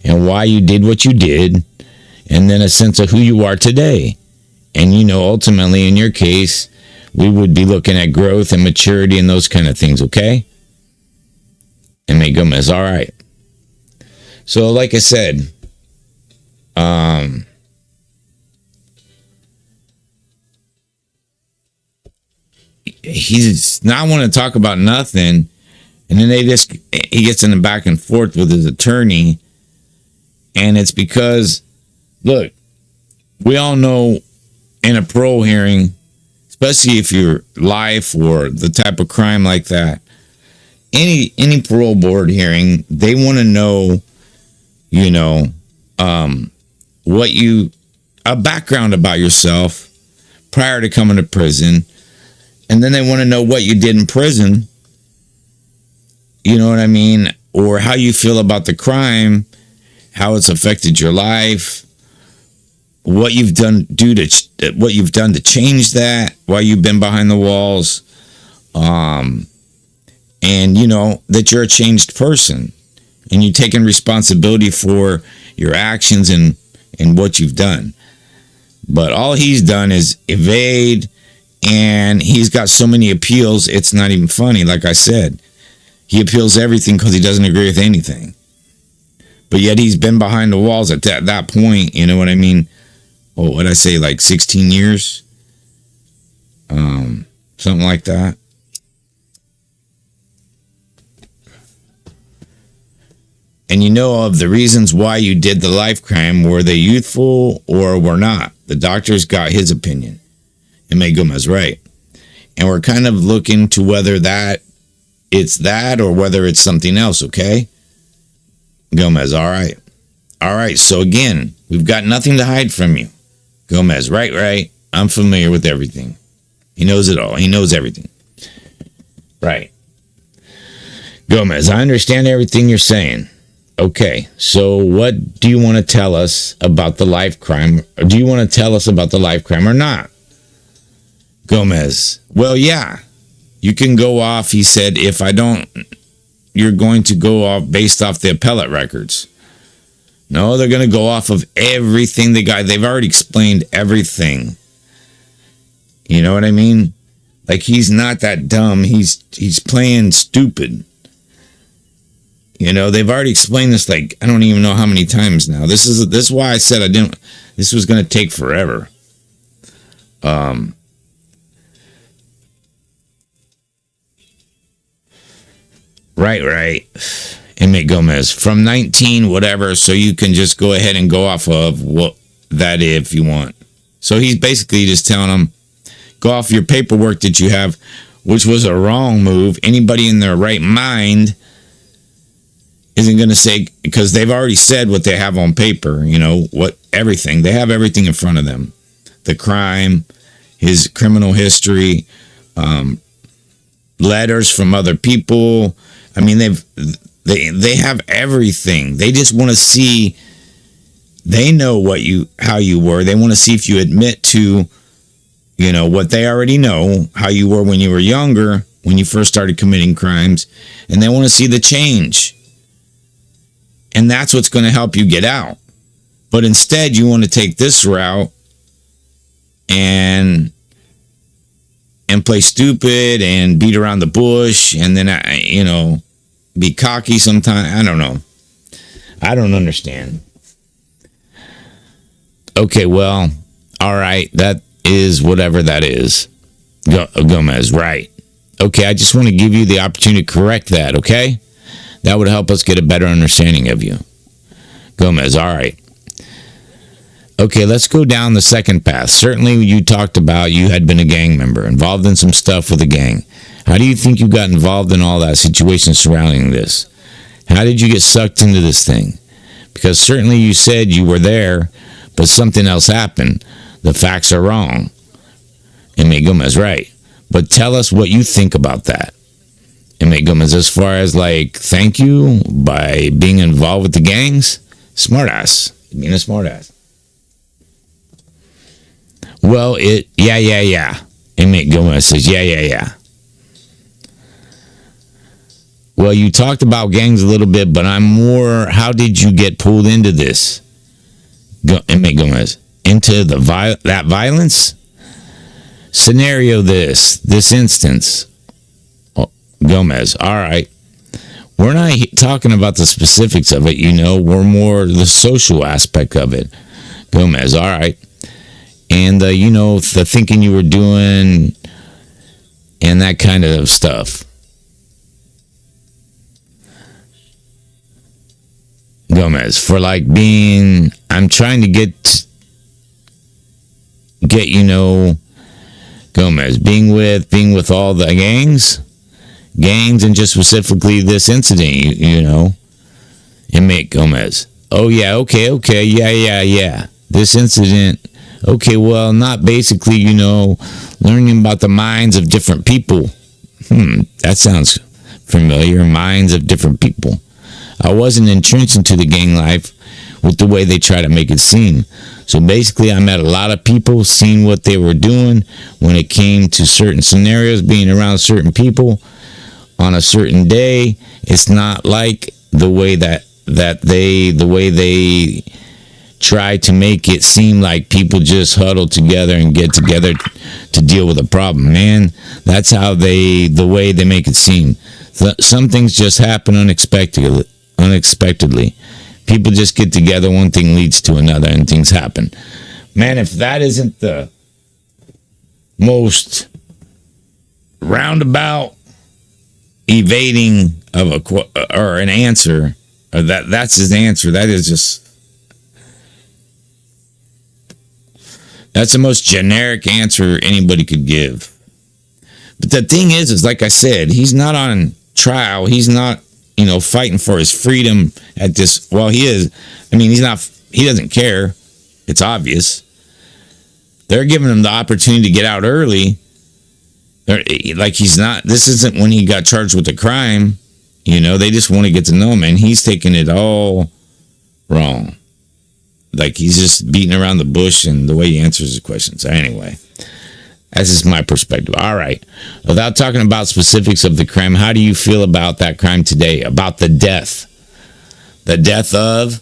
And why you did what you did, and then a sense of who you are today. And ultimately in your case, we would be looking at growth and maturity and those kind of things, okay? Inmate Gomez, all right. So like I said, he's not want to talk about nothing, and then he gets in the back and forth with his attorney. And it's because, look, we all know in a parole hearing, especially if you're life or the type of crime like that, any parole board hearing, they want to know, a background about yourself prior to coming to prison. And then they want to know what you did in prison. You know what I mean? Or how you feel about the crime. How it's affected your life, what you've done to change that, why you've been behind the walls, and that you're a changed person, and you're taking responsibility for your actions and what you've done. But all he's done is evade, and he's got so many appeals, it's not even funny. Like I said, he appeals everything because he doesn't agree with anything. But yet he's been behind the walls at that point, you know what I mean? Oh, what did I say, like 16 years? Something like that. And of the reasons why you did the life crime, were they youthful or were not? The doctor's got his opinion. Inmate Gomez, right. And we're kind of looking to whether it's that or whether it's something else, okay? Gomez, all right. All right, so again, we've got nothing to hide from you. Gomez, right. I'm familiar with everything. He knows it all. He knows everything. Right. Gomez, I understand everything you're saying. Okay, so what do you want to tell us about the life crime? Or do you want to tell us about the life crime or not? Gomez, well, yeah. You can go off, he said, if I don't, you're going to go off based off the appellate records. No, they're going to go off of everything they got. They've already explained everything. You know what I mean? Like, he's not that dumb. He's playing stupid. You know, they've already explained this, like, I don't even know how many times now. This is why I said this was going to take forever. Right. Inmate Gomez, from 19, whatever, so you can just go ahead and go off of what that if you want. So he's basically just telling them, go off your paperwork that you have, which was a wrong move. Anybody in their right mind isn't going to say, because they've already said what they have on paper, you know, everything. They have everything in front of them. The crime, his criminal history, letters from other people. I mean, they have everything. They just want to see, they know how you were. They want to see if you admit to, you know, what they already know, how you were when you were younger, when you first started committing crimes, and they want to see the change. And that's what's going to help you get out. But instead, you want to take this route and play stupid and beat around the bush and then, you know, be cocky sometimes. I don't know. I don't understand. Okay, well, all right. That is whatever that is. Gomez, right. Okay, I just want to give you the opportunity to correct that, okay? That would help us get a better understanding of you. Gomez, all right. Okay, let's go down the second path. Certainly you talked about you had been a gang member, involved in some stuff with a gang. How do you think you got involved in all that situation surrounding this? How did you get sucked into this thing? Because certainly you said you were there, but something else happened. The facts are wrong. Inmate Gomez, right. But tell us what you think about that. Inmate Gomez, as far as like, thank you by being involved with the gangs? Smartass. Being a smartass. Well, yeah. Inmate Gomez says, yeah. Well, you talked about gangs a little bit, but I'm more, how did you get pulled into this? Inmate Gomez, into that violence? Scenario this instance. Oh, Gomez, all right. We're not talking about the specifics of it, you know. We're more the social aspect of it. Gomez, all right. And, you know, the thinking you were doing and that kind of stuff. Gomez, for like being, I'm trying to get, you know, Gomez, being with all the gangs, and just specifically this incident, you know. Inmate Gomez, oh yeah, okay, yeah. This incident, okay, well, not basically, you know, learning about the minds of different people. That sounds familiar, minds of different people. I wasn't entrenched into the gang life with the way they try to make it seem. So basically, I met a lot of people, seeing what they were doing when it came to certain scenarios, being around certain people on a certain day. It's not like the way they try to make it seem like people just huddle together and get together to deal with a problem. Man, that's how the way they make it seem. Some things just happen unexpectedly. People just get together, one thing leads to another, and things happen. Man, if that isn't the most roundabout evading of an answer, or that's his answer, that's the most generic answer anybody could give. But the thing is like I said, he's not on trial. He's not, you know, fighting for his freedom at this. Well, he is. I mean, he doesn't care. It's obvious. They're giving him the opportunity to get out early. Like he's not, this isn't when he got charged with a crime. They just want to get to know him, and he's taking it all wrong. Like he's just beating around the bush in the way he answers his questions. Anyway, that's just my perspective. All right. Without talking about specifics of the crime, how do you feel about that crime today? About the death? The death of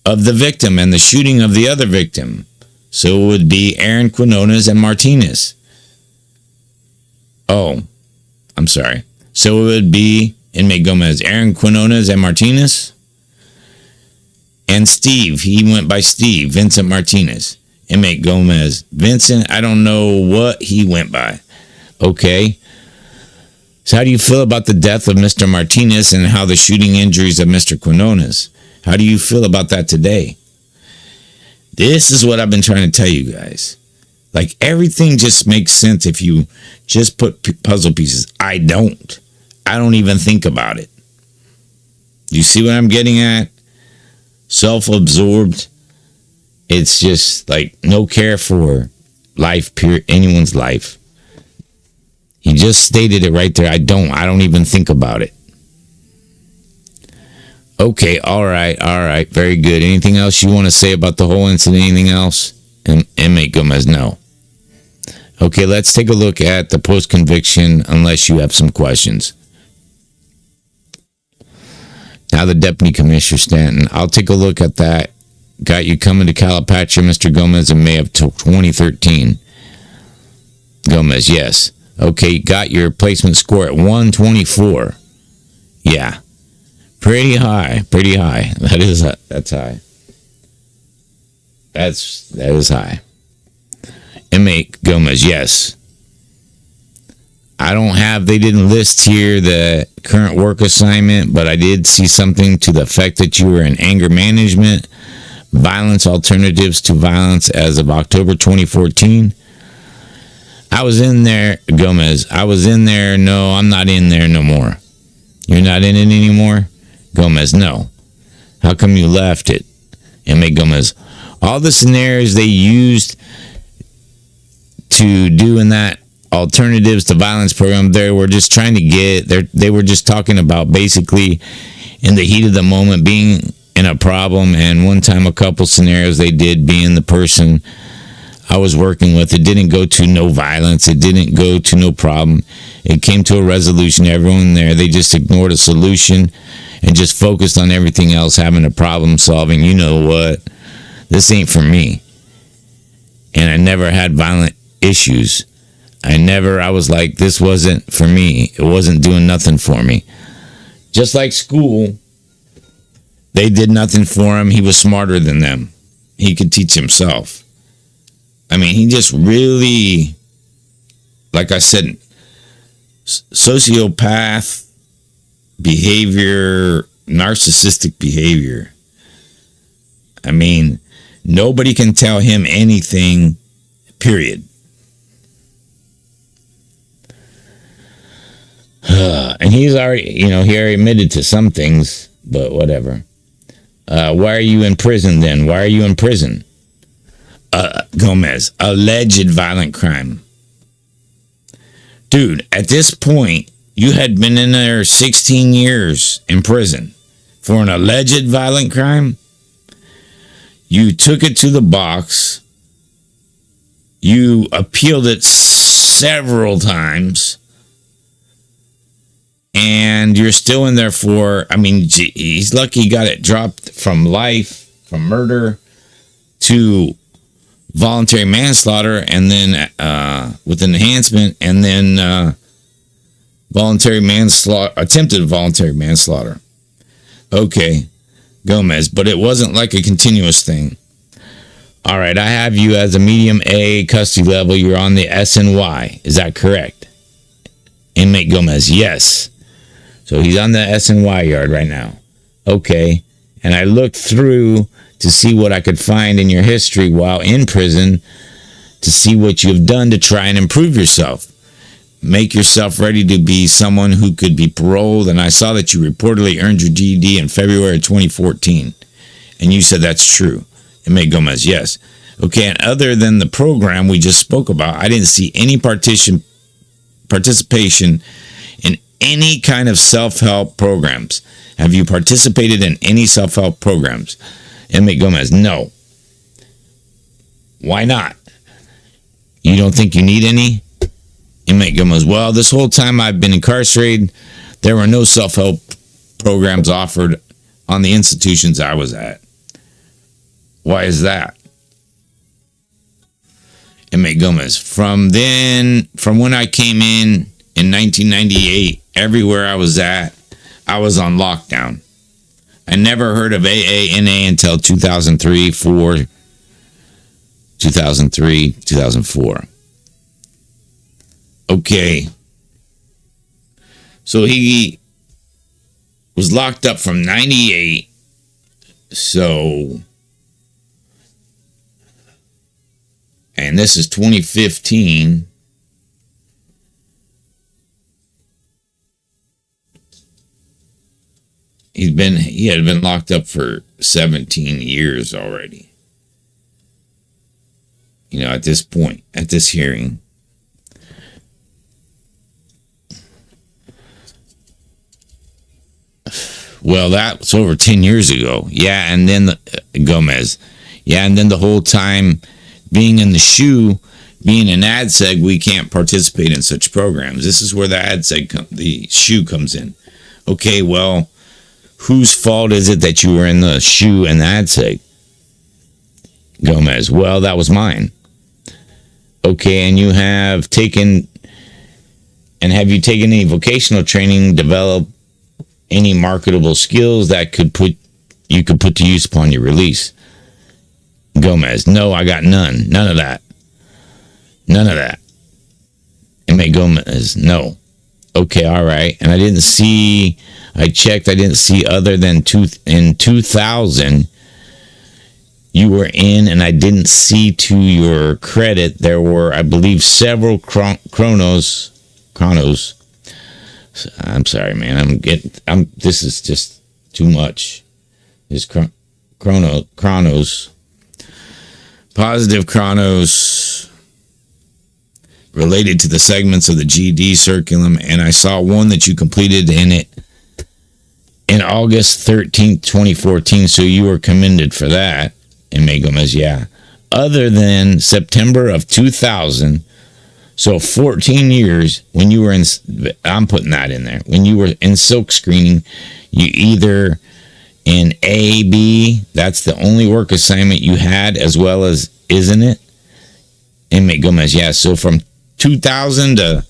the victim and the shooting of the other victim. So it would be Aaron Quinones and Martinez. Oh, I'm sorry. So it would be inmate Gomez, Aaron Quinones and Martinez. And Steve, he went by Steve, Vincent Martinez. Inmate Gomez. Vincent, I don't know what he went by. Okay. So how do you feel about the death of Mr. Martinez and how the shooting injuries of Mr. Quinones? How do you feel about that today? This is what I've been trying to tell you guys. Like everything just makes sense if you just put puzzle pieces. I don't even think about it. You see what I'm getting at? Self-absorbed. It's just like no care for life, period, anyone's life. He just stated it right there. I don't even think about it. Okay, all right, very good. Anything else you want to say about the whole incident? Anything else? Inmate Gomez, no. Okay, let's take a look at the post-conviction, unless you have some questions. Now the Deputy Commissioner Stanton. I'll take a look at that. Got you coming to Calipatria, Mr. Gomez, in May of 2013. Gomez, yes. Okay, got your placement score at 124. Yeah. Pretty high. That's high. That is high. Inmate Gomez, yes. They didn't list here the current work assignment, but I did see something to the effect that you were in anger management, violence alternatives to violence as of October 2014. I was in there, Gomez. I was in there. No, I'm not in there no more. You're not in it anymore? Gomez, no. How come you left it? Inmate Gomez, all the scenarios they used to do in that alternatives to violence program, they were just trying to they were just talking about basically in the heat of the moment being in a problem, and one time a couple scenarios they did being the person I was working with. It didn't go to no violence. It didn't go to no problem. It came to a resolution. Everyone there, they just ignored a solution and just focused on everything else, having a problem solving. You know what? This ain't for me. And I never had violent issues. I was like, this wasn't for me. It wasn't doing nothing for me. Just like school, they did nothing for him. He was smarter than them. He could teach himself. I mean, he just really, like I said, sociopath behavior, narcissistic behavior. I mean, nobody can tell him anything, period. And he's already, he already admitted to some things, but whatever. Why are you in prison then? Why are you in prison? Gomez, alleged violent crime. Dude, at this point, you had been in there 16 years in prison for an alleged violent crime. You took it to the box. You appealed it several times. And you're still in there for, he's lucky he got it dropped from life, from murder, to voluntary manslaughter, and then with enhancement, and then voluntary manslaughter, attempted voluntary manslaughter. Okay, Gomez, but it wasn't like a continuous thing. All right, I have you as a medium A custody level. You're on the SNY. Is that correct? Inmate Gomez, yes. So he's on the SNY yard right now. Okay. And I looked through to see what I could find in your history while in prison to see what you've done to try and improve yourself. Make yourself ready to be someone who could be paroled. And I saw that you reportedly earned your GED in February 2014. And you said that's true. Inmate Gomez, yes. Okay, and other than the program we just spoke about, I didn't see any participation in any kind of self-help programs. Have you participated in any self-help programs? Inmate Gomez, no. Why not? You don't think you need any? Inmate Gomez, well, this whole time I've been incarcerated, there were no self-help programs offered on the institutions I was at. Why is that? Inmate Gomez, from when I came in 1998, everywhere I was at, I was on lockdown. I never heard of AANA until 2003, 2004. Okay. So he was locked up from 98. So, and this is 2015. He had been locked up for 17 years already. You know, at this point, at this hearing. Well, that's over 10 years ago. Yeah, and then Gomez. Yeah, and then the whole time being in the SHU, being an ADSEG, we can't participate in such programs. This is where the ADSEG, the SHU comes in. Okay, well, whose fault is it that you were in the SHU and the ADSEG? Gomez, well, that was mine. Okay, and have you taken any vocational training, develop any marketable skills that you could put to use upon your release? Gomez, no, I got none. None of that. Inmate Gomez, no. Okay, all right. And I didn't see other than in 2000, you were in, and I didn't see to your credit, there were, I believe, several chronos. I'm sorry, man. This is just too much. This chronos. Positive chronos related to the segments of the GD circulum, and I saw one that you completed in August 13th, 2014, so you were commended for that. And Gomez, yeah. Other than September of 2000, so 14 years, when you were I'm putting that in there, when you were in silk screening, you either in A, B, that's the only work assignment you had, as well as, isn't it? Inmate Gomez, yeah. So from 2000 to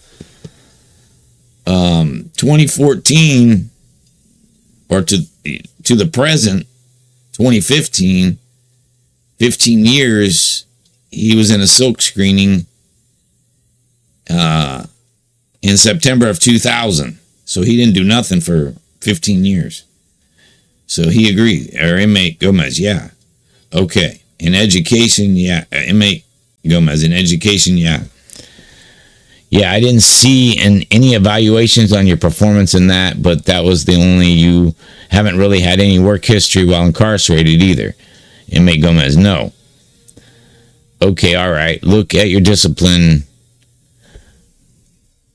2014, or to the present, 2015, 15 years, he was in a silk screening in September of 2000. So he didn't do nothing for 15 years. So he agreed. Or Inmate Gomez, yeah. Okay. In education, yeah. Inmate Gomez, in education, yeah. Yeah, I didn't see any evaluations on your performance in that, but that was the only, you haven't really had any work history while incarcerated either. Inmate Gomez, no. Okay, all right. Look at your discipline.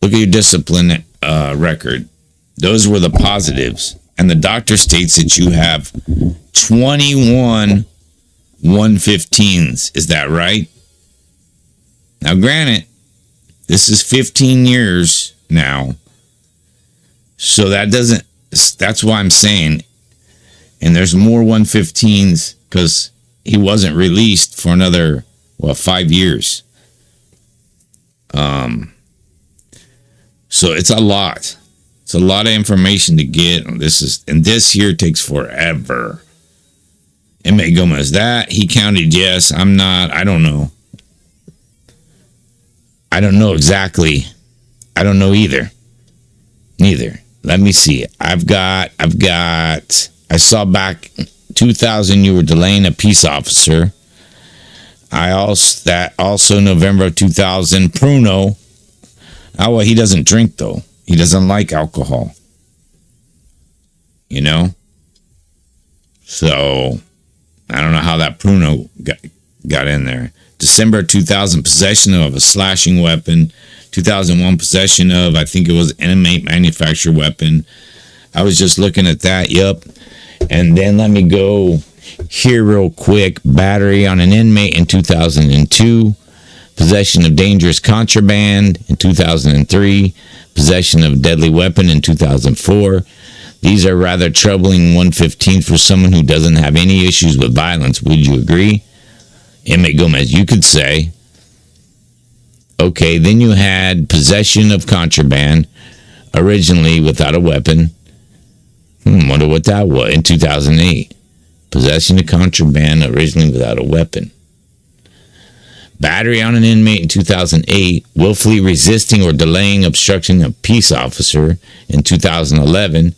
Look at your discipline record. Those were the positives. And the doctor states that you have 21 115s. Is that right? Now, granted, this is 15 years now. So that's why I'm saying, and there's more 115s because he wasn't released for another, 5 years. So it's a lot. It's a lot of information to get. This here takes forever. Inmate Gomez, that he counted, yes. I don't know. I don't know exactly. I don't know either. Neither. Let me see. I saw back 2000 you were delaying a peace officer. Also November of 2000, Pruno. Oh, well, he doesn't drink though. He doesn't like alcohol. You know? So, I don't know how that Pruno got in there. December 2000, possession of a slashing weapon. 2001, possession of, I think it was an inmate manufactured weapon. I was just looking at that, yep. And then let me go here real quick. Battery on an inmate in 2002. Possession of dangerous contraband in 2003. Possession of a deadly weapon in 2004. These are rather troubling 115 for someone who doesn't have any issues with violence. Would you agree? Inmate Gomez, you could say. Okay, then you had possession of contraband, originally without a weapon. Wonder what that was in 2008. Possession of contraband, originally without a weapon. Battery on an inmate in 2008. Willfully resisting or delaying obstructing a peace officer in 2011.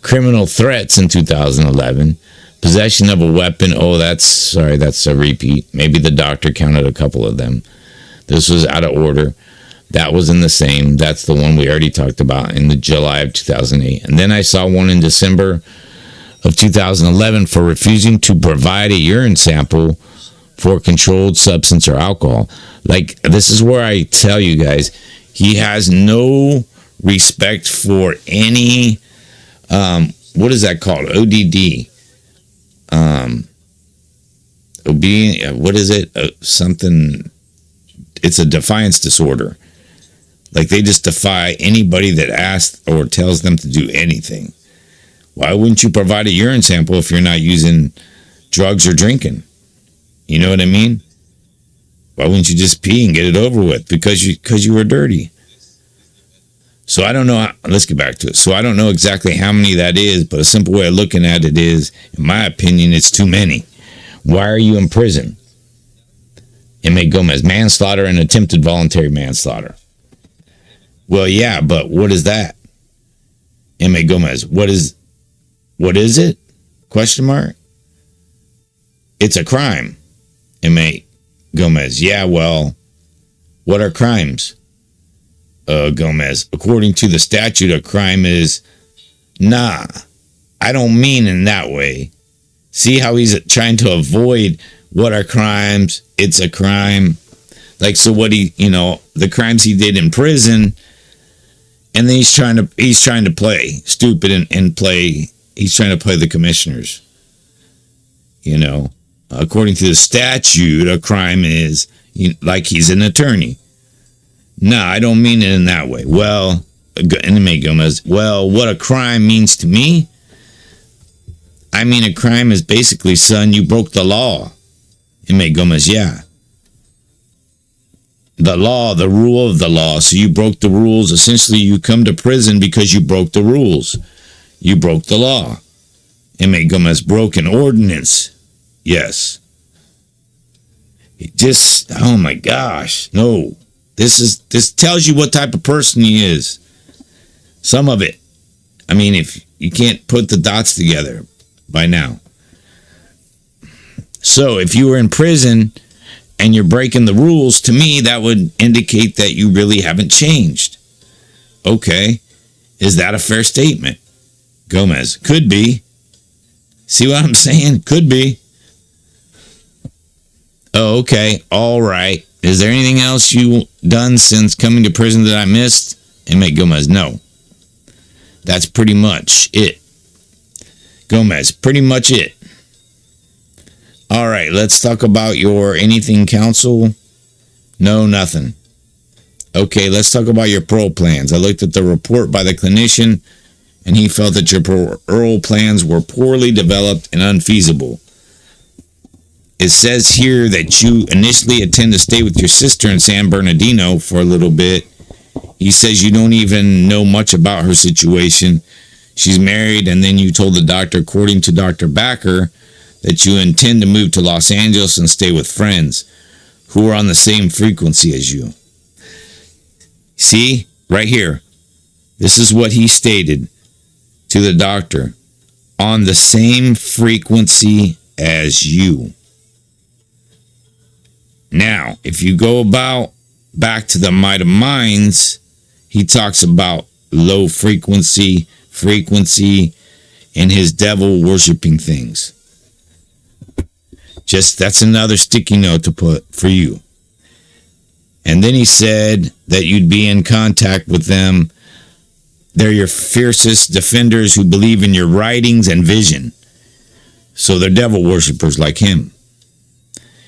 Criminal threats in 2011. Possession of a weapon. Oh, that's a repeat. Maybe the doctor counted a couple of them. This was out of order. That was in the same. That's the one we already talked about in the July of 2008. And then I saw one in December of 2011 for refusing to provide a urine sample for controlled substance or alcohol. Like, this is where I tell you guys, he has no respect for any, what is that called? ODD. What is it? Something, it's a defiance disorder. Like, they just defy anybody that asks or tells them to do anything. Why wouldn't you provide a urine sample if you're not using drugs or drinking? You know what I mean? Why wouldn't you just pee and get it over with? Because you were dirty. So I don't know. Let's get back to it. So I don't know exactly how many that is, but a simple way of looking at it is, in my opinion, it's too many. Why are you in prison? Inmate Gomez, manslaughter and attempted voluntary manslaughter. Well, yeah, but what is that? Inmate Gomez, what is it? Question mark. It's a crime. Inmate Gomez, yeah, well, what are crimes? Gomez, according to the statute, a crime is, nah, I don't mean in that way. See how he's trying to avoid what are crimes? It's a crime. Like, so what the crimes he did in prison, and then he's trying to play stupid and play, he's trying to play the commissioners. According to the statute, a crime is like he's an attorney. No, I don't mean it in that way. Well, inmate Gomez, well, what a crime means to me? I mean, a crime is basically, son, you broke the law. Inmate Gomez, yeah. The law, the rule of the law. So you broke the rules. Essentially, you come to prison because you broke the rules. You broke the law. Inmate Gomez, broke an ordinance. Yes. Just, oh my gosh, no. This tells you what type of person he is. Some of it. I mean, if you can't put the dots together by now. So if you were in prison and you're breaking the rules, to me, that would indicate that you really haven't changed. Okay. Is that a fair statement? Gomez, could be. See what I'm saying? Could be. Oh, okay. All right. Is there anything else you done since coming to prison that I missed? Inmate Gomez, no. That's pretty much it. Gomez, pretty much it. All right, let's talk about your anything counsel. No, nothing. Okay, let's talk about your parole plans. I looked at the report by the clinician, and he felt that your parole plans were poorly developed and unfeasible. It says here that you initially intend to stay with your sister in San Bernardino for a little bit. He says you don't even know much about her situation. She's married, and then you told the doctor, according to Dr. Backer, that you intend to move to Los Angeles and stay with friends who are on the same frequency as you. See, right here. This is what he stated to the doctor. On the same frequency as you. Now, if you go back to the Might of Minds, he talks about low frequency, and his devil worshiping things. Just that's another sticky note to put for you. And then he said that you'd be in contact with them. They're your fiercest defenders who believe in your writings and vision. So they're devil worshippers like him.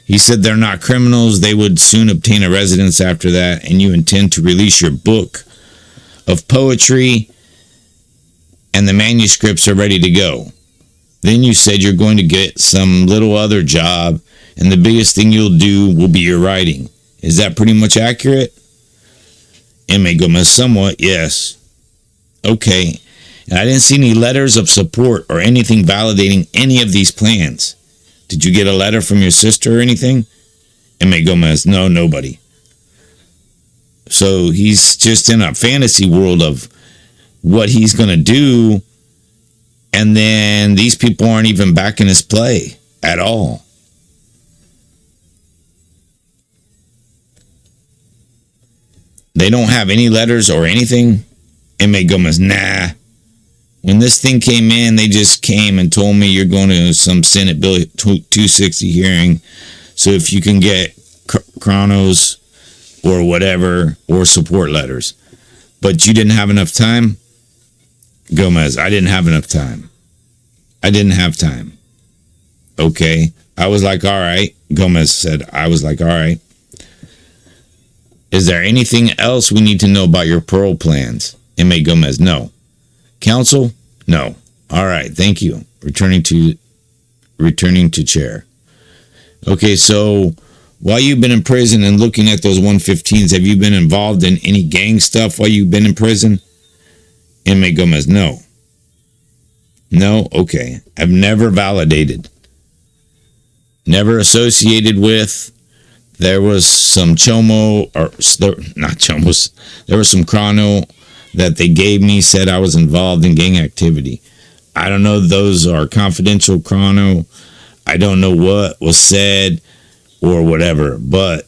He said they're not criminals. They would soon obtain a residence after that, and you intend to release your book of poetry, and the manuscripts are ready to go. Then you said you're going to get some little other job, and the biggest thing you'll do will be your writing. Is that pretty much accurate? M.A. Gomez, somewhat, yes. Okay. And I didn't see any letters of support or anything validating any of these plans. Did you get a letter from your sister or anything? M.A. Gomez, no, nobody. So he's just in a fantasy world of what he's going to do, and then these people aren't even backing his play at all. They don't have any letters or anything? M.A. Gomez, nah. When this thing came in, they just came and told me you're going to some Senate Bill 260 hearing. So if you can get chronos or whatever, or support letters. But you didn't have enough time? Gomez, I didn't have enough time. I didn't have time. Okay. I was like, all right. Gomez said, I was like, all right. Is there anything else we need to know about your parole plans? M.A. Gomez, no. Counsel? No. All right, thank you. Returning to chair. Okay, so while you've been in prison and looking at those 115s, have you been involved in any gang stuff while you've been in prison? M.A. Gomez, no. No? Okay. I've never validated. Never associated with. There was some chomo, or not chomos, there was some chrono that they gave me, said I was involved in gang activity. I don't know, those are confidential chrono. I don't know what was said or whatever, but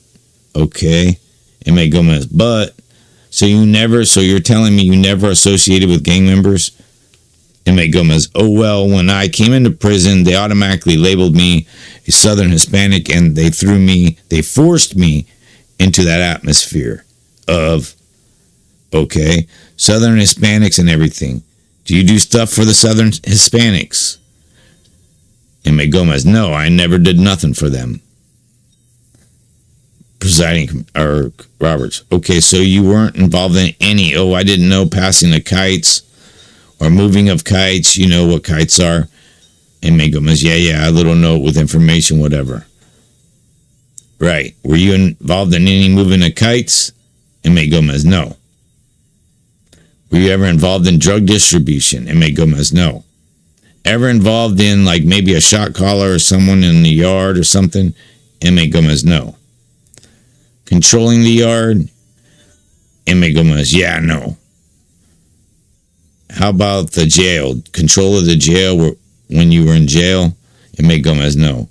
okay. M.A. Gomez, but so you're telling me you never associated with gang members? M.A. Gomez, oh well, when I came into prison, they automatically labeled me a Southern Hispanic, and they forced me into that atmosphere of, okay, Southern Hispanics and everything. Do you do stuff for the Southern Hispanics? M.A. Gomez, no, I never did nothing for them. Presiding, or Roberts, okay, so you weren't involved in any, I didn't know, passing of kites or moving of kites, you know what kites are. M.A. Gomez, yeah, a little note with information, whatever. Right, were you involved in any moving of kites? M.A. Gomez, no. Were you ever involved in drug distribution? M.A. Gomez, no. Ever involved in like maybe a shot caller or someone in the yard or something? M.A. Gomez, no. Controlling the yard? M.A. Gomez, yeah, no. How about the jail? Control of the jail when you were in jail? M.A. Gomez, no.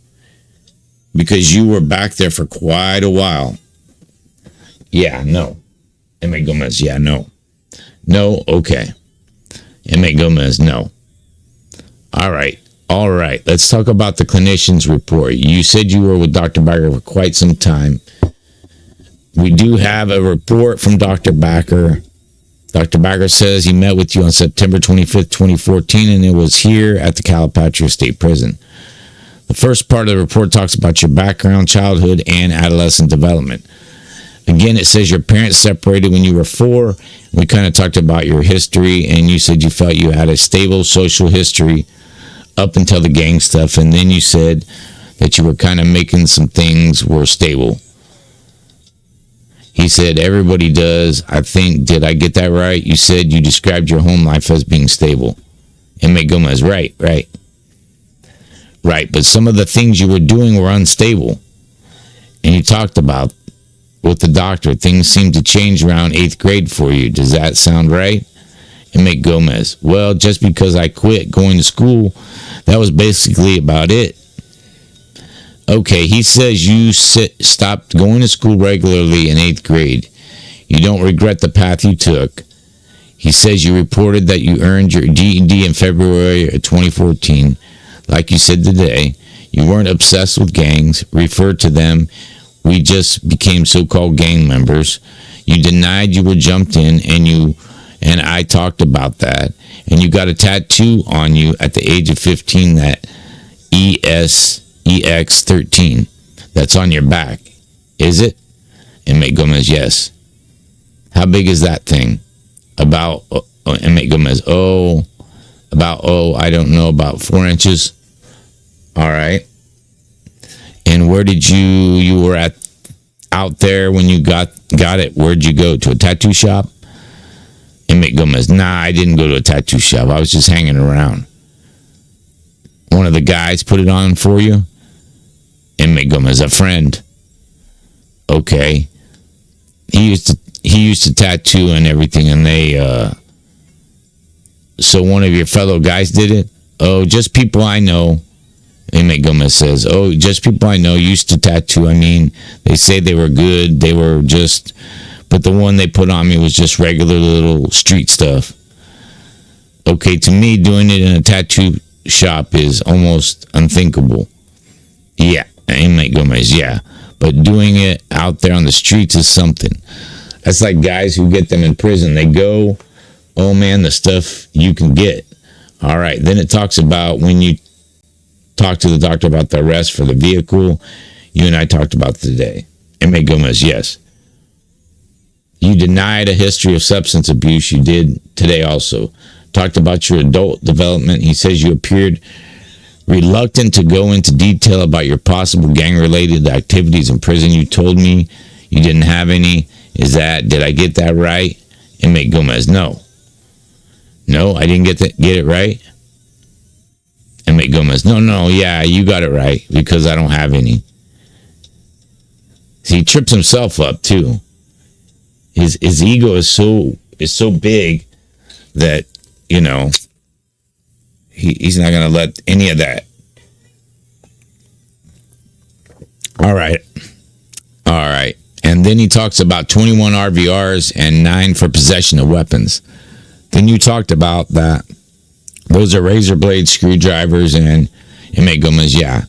Because you were back there for quite a while. Yeah, no. M.A. Gomez, yeah, no. No, okay. M.A. Gomez, no. All right. Let's talk about the clinician's report. You said you were with Dr. Backer for quite some time. We do have a report from Dr. Backer. Dr. Backer says he met with you on September 25th, 2014, and it was here at the Calipatria State Prison. The first part of the report talks about your background, childhood, and adolescent development. Again, it says your parents separated when you were 4. We kind of talked about your history, and you said you felt you had a stable social history up until the gang stuff, and then you said that you were kind of making some things were stable. He said, everybody does. I think, did I get that right? You said you described your home life as being stable. M.A. Gomez, right. Right, but some of the things you were doing were unstable. And you talked about, with the doctor, things seemed to change around 8th grade for you. Does that sound right? M.A. Gomez, well, just because I quit going to school, that was basically about it. Okay, he says you stopped going to school regularly in 8th grade. You don't regret the path you took. He says you reported that you earned your GED in February of 2014. Like you said today, You weren't obsessed with gangs, referred to them. We just became so-called gang members. You denied you were jumped in, and I talked about that. And you got a tattoo on you at the age of 15, that EX13. That's on your back. Is it? Inmate Gomez, yes. How big is that thing? About, Inmate Gomez, I don't know, about 4 inches. All right. And where did you were out there when you got it? Where'd you go? To a tattoo shop? Inmate Gomez, nah, I didn't go to a tattoo shop. I was just hanging around. One of the guys put it on for you? Inmate Gomez, a friend. Okay. He used to tattoo and everything, and so one of your fellow guys did it? Oh, just people I know. Inmate Gomez says, oh, just people I know used to tattoo. I mean, they say they were good. They were just, but the one they put on me was just regular little street stuff. Okay, to me, doing it in a tattoo shop is almost unthinkable. Yeah, Inmate Gomez, yeah. But doing it out there on the streets is something. That's like guys who get them in prison. They go, oh man, the stuff you can get. All right, then it talks about when you talk to the doctor about the arrest for the vehicle. You and I talked about today. Inmate Gomez, yes. You denied a history of substance abuse. You did today also. Talked about your adult development. He says you appeared reluctant to go into detail about your possible gang-related activities in prison. You told me you didn't have any. Did I get that right? Inmate Gomez, no. No, I didn't get it right? Inmate Gomez, no, yeah, you got it right, because I don't have any. See, he trips himself up, too. His ego is so big that, he's not going to let any of that. All right. And then he talks about 21 RVRs and 9 for possession of weapons. Then you talked about that. Those are razor blades, screwdrivers, and Inmate Gomez, yeah.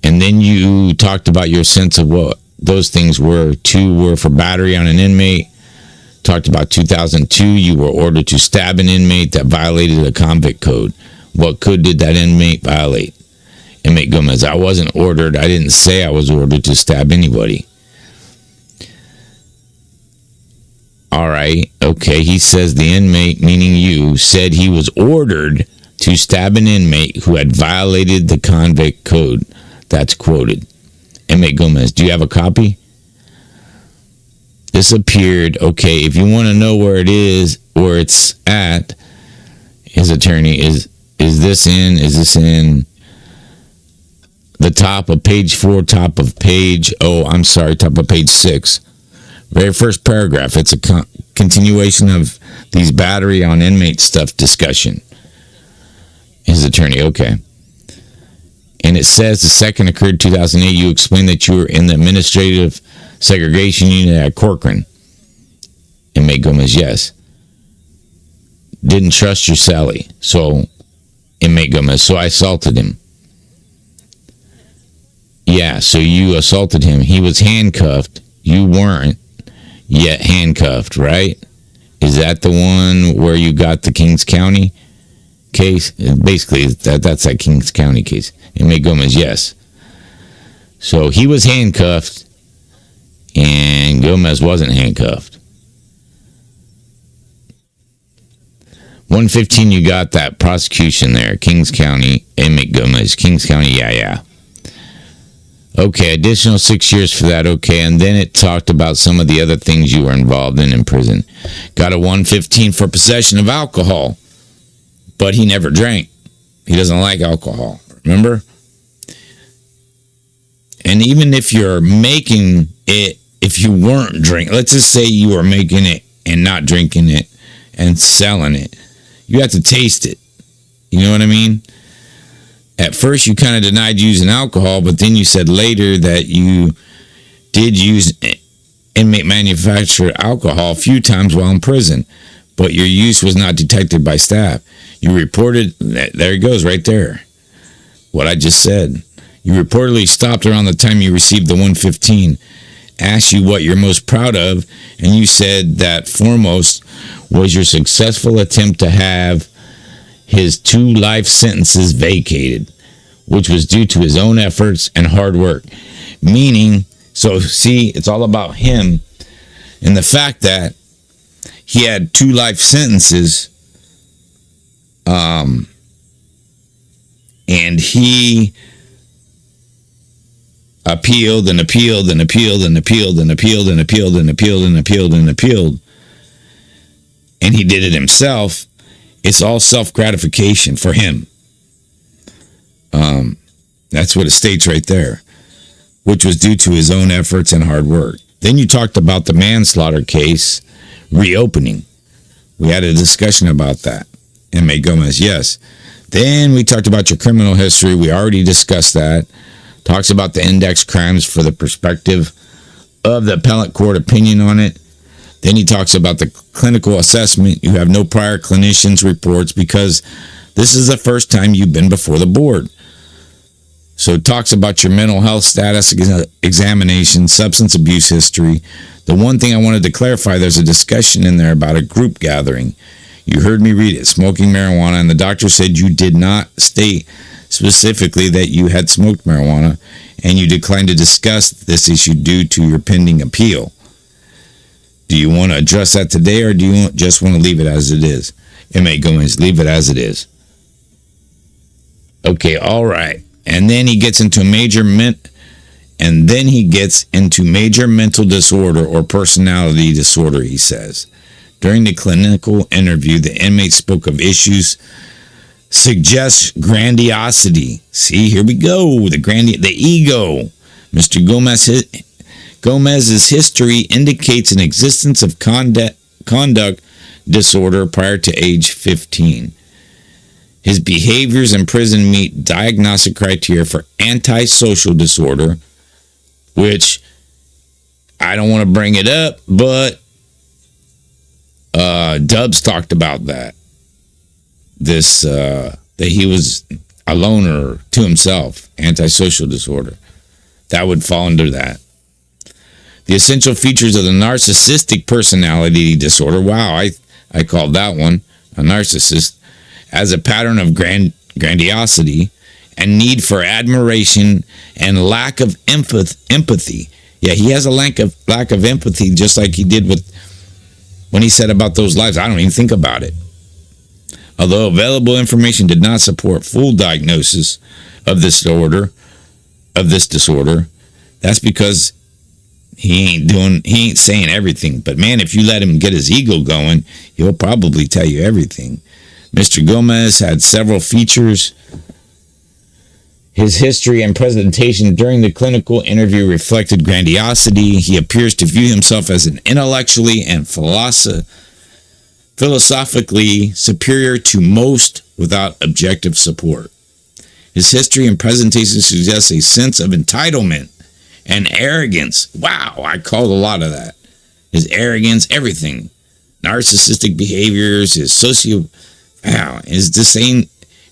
And then you talked about your sense of what those things were. 2 were for battery on an inmate. Talked about 2002, you were ordered to stab an inmate that violated a convict code. What code did that inmate violate? Inmate Gomez, I wasn't ordered. I didn't say I was ordered to stab anybody. All right, okay, he says the inmate, meaning you, said he was ordered to stab an inmate who had violated the convict code. That's quoted. Inmate Gomez, do you have a copy? This appeared, okay, if you want to know where it's at, his attorney, is this in the top of page 4, top of page 6. Very first paragraph. It's a continuation of these battery on inmate stuff discussion. His attorney, okay. And it says the second occurred 2008. You explained that you were in the administrative segregation unit at Corcoran. Inmate Gomez, yes. Didn't trust your Sally. So, Inmate Gomez, so I assaulted him. Yeah, so you assaulted him. He was handcuffed. You weren't yet handcuffed, right? Is that the one where you got the Kings County case? Basically, that's that Kings County case. Inmate Gomez, yes. So he was handcuffed, and Gomez wasn't handcuffed. 115, you got that prosecution there. Kings County, Inmate Gomez. Kings County, yeah. Okay, additional 6 years for that, okay. And then it talked about some of the other things you were involved in prison. Got a 115 for possession of alcohol, but he never drank. He doesn't like alcohol, remember? And even if you're making it, if you weren't drinking, let's just say you were making it and not drinking it and selling it, you have to taste it. You know what I mean? At first, you kind of denied using alcohol, but then you said later that you did use inmate manufactured alcohol a few times while in prison, but your use was not detected by staff. You reported, there it goes right there. what I just said. You reportedly stopped around the time you received the 115. Asked you what you're most proud of, and you said that foremost was your successful attempt to have his 2 life sentences vacated, which was due to his own efforts and hard work. Meaning, so see, it's all about him and the fact that he had 2 life sentences, and he appealed and appealed and appealed and appealed and appealed and appealed and appealed and appealed and appealed, and he did it himself. It's all self-gratification for him. That's what it states right there, which was due to his own efforts and hard work. Then you talked about the manslaughter case reopening. We had a discussion about that. M.A. Gomez, yes. Then we talked about your criminal history. We already discussed that. Talks about the index crimes for the perspective of the appellate court opinion on it. Then he talks about the clinical assessment. You have no prior clinician's reports because this is the first time you've been before the board. So it talks about your mental health status examination, substance abuse history. The one thing I wanted to clarify, there's a discussion in there about a group gathering. You heard me read it, smoking marijuana, and the doctor said you did not state specifically that you had smoked marijuana, and you declined to discuss this issue due to your pending appeal. Do you want to address that today, or do you just want to leave it as it is? M.A. Gomez, leave it as it is. Okay, all right. And then he gets into major mental disorder or personality disorder, he says. During the clinical interview, the inmate spoke of issues suggests grandiosity. See, here we go. The ego. Mr. Gomez's history indicates an existence of conduct disorder prior to age 15. His behaviors in prison meet diagnostic criteria for antisocial disorder, which I don't want to bring it up, but Dubs talked about that. That he was a loner to himself, antisocial disorder. That would fall under that. The essential features of the narcissistic personality disorder. Wow, I called that one a narcissist. As a pattern of grandiosity and need for admiration and lack of empathy. Yeah, he has a lack of empathy, just like he did when he said about those lives. I don't even think about it. Although available information did not support full diagnosis of this disorder, that's because he ain't saying everything. But man, if you let him get his ego going, he'll probably tell you everything. Mr. Gomez had several features. His history and presentation during the clinical interview reflected grandiosity. He appears to view himself as an intellectually and philosophically superior to most without objective support. His history and presentation suggests a sense of entitlement and arrogance. Wow, I called a lot of that. His arrogance, everything. Narcissistic behaviors, his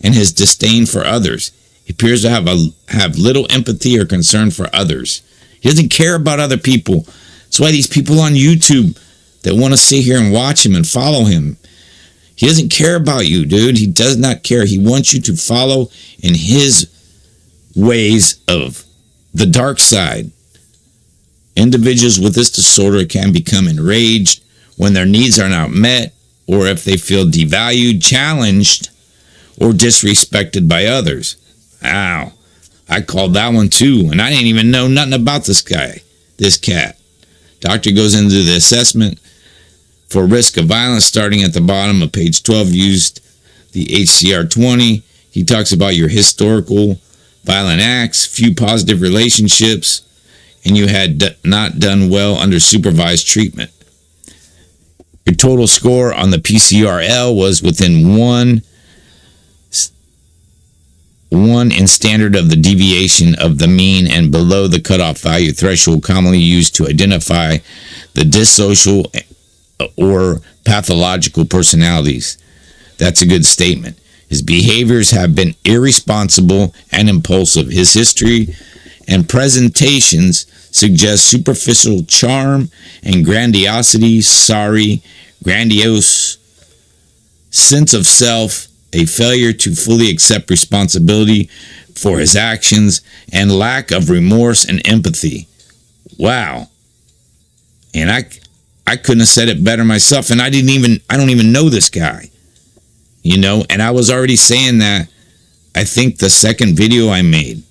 his disdain for others. He appears to have little empathy or concern for others. He doesn't care about other people. That's why these people on YouTube that want to sit here and watch him and follow him, he doesn't care about you, dude. He does not care. He wants you to follow in his ways of the dark side. Individuals with this disorder can become enraged when their needs are not met, or if they feel devalued, challenged, or disrespected by others. Wow, I called that one too, and I didn't even know nothing about this cat. Doctor goes into the assessment for risk of violence starting at the bottom of page 12, used the HCR-20. He talks about your historical violent acts, few positive relationships, and you had not done well under supervised treatment. Your total score on the PCRL was within one in standard of the deviation of the mean and below the cutoff value threshold commonly used to identify the dissocial or pathological personalities. That's a good statement. His behaviors have been irresponsible and impulsive. His history and presentations suggest superficial charm and grandiosity, grandiose sense of self, a failure to fully accept responsibility for his actions, and lack of remorse and empathy. Wow. And I couldn't have said it better myself, and I don't even know this guy. And I was already saying that, I think the second video I made.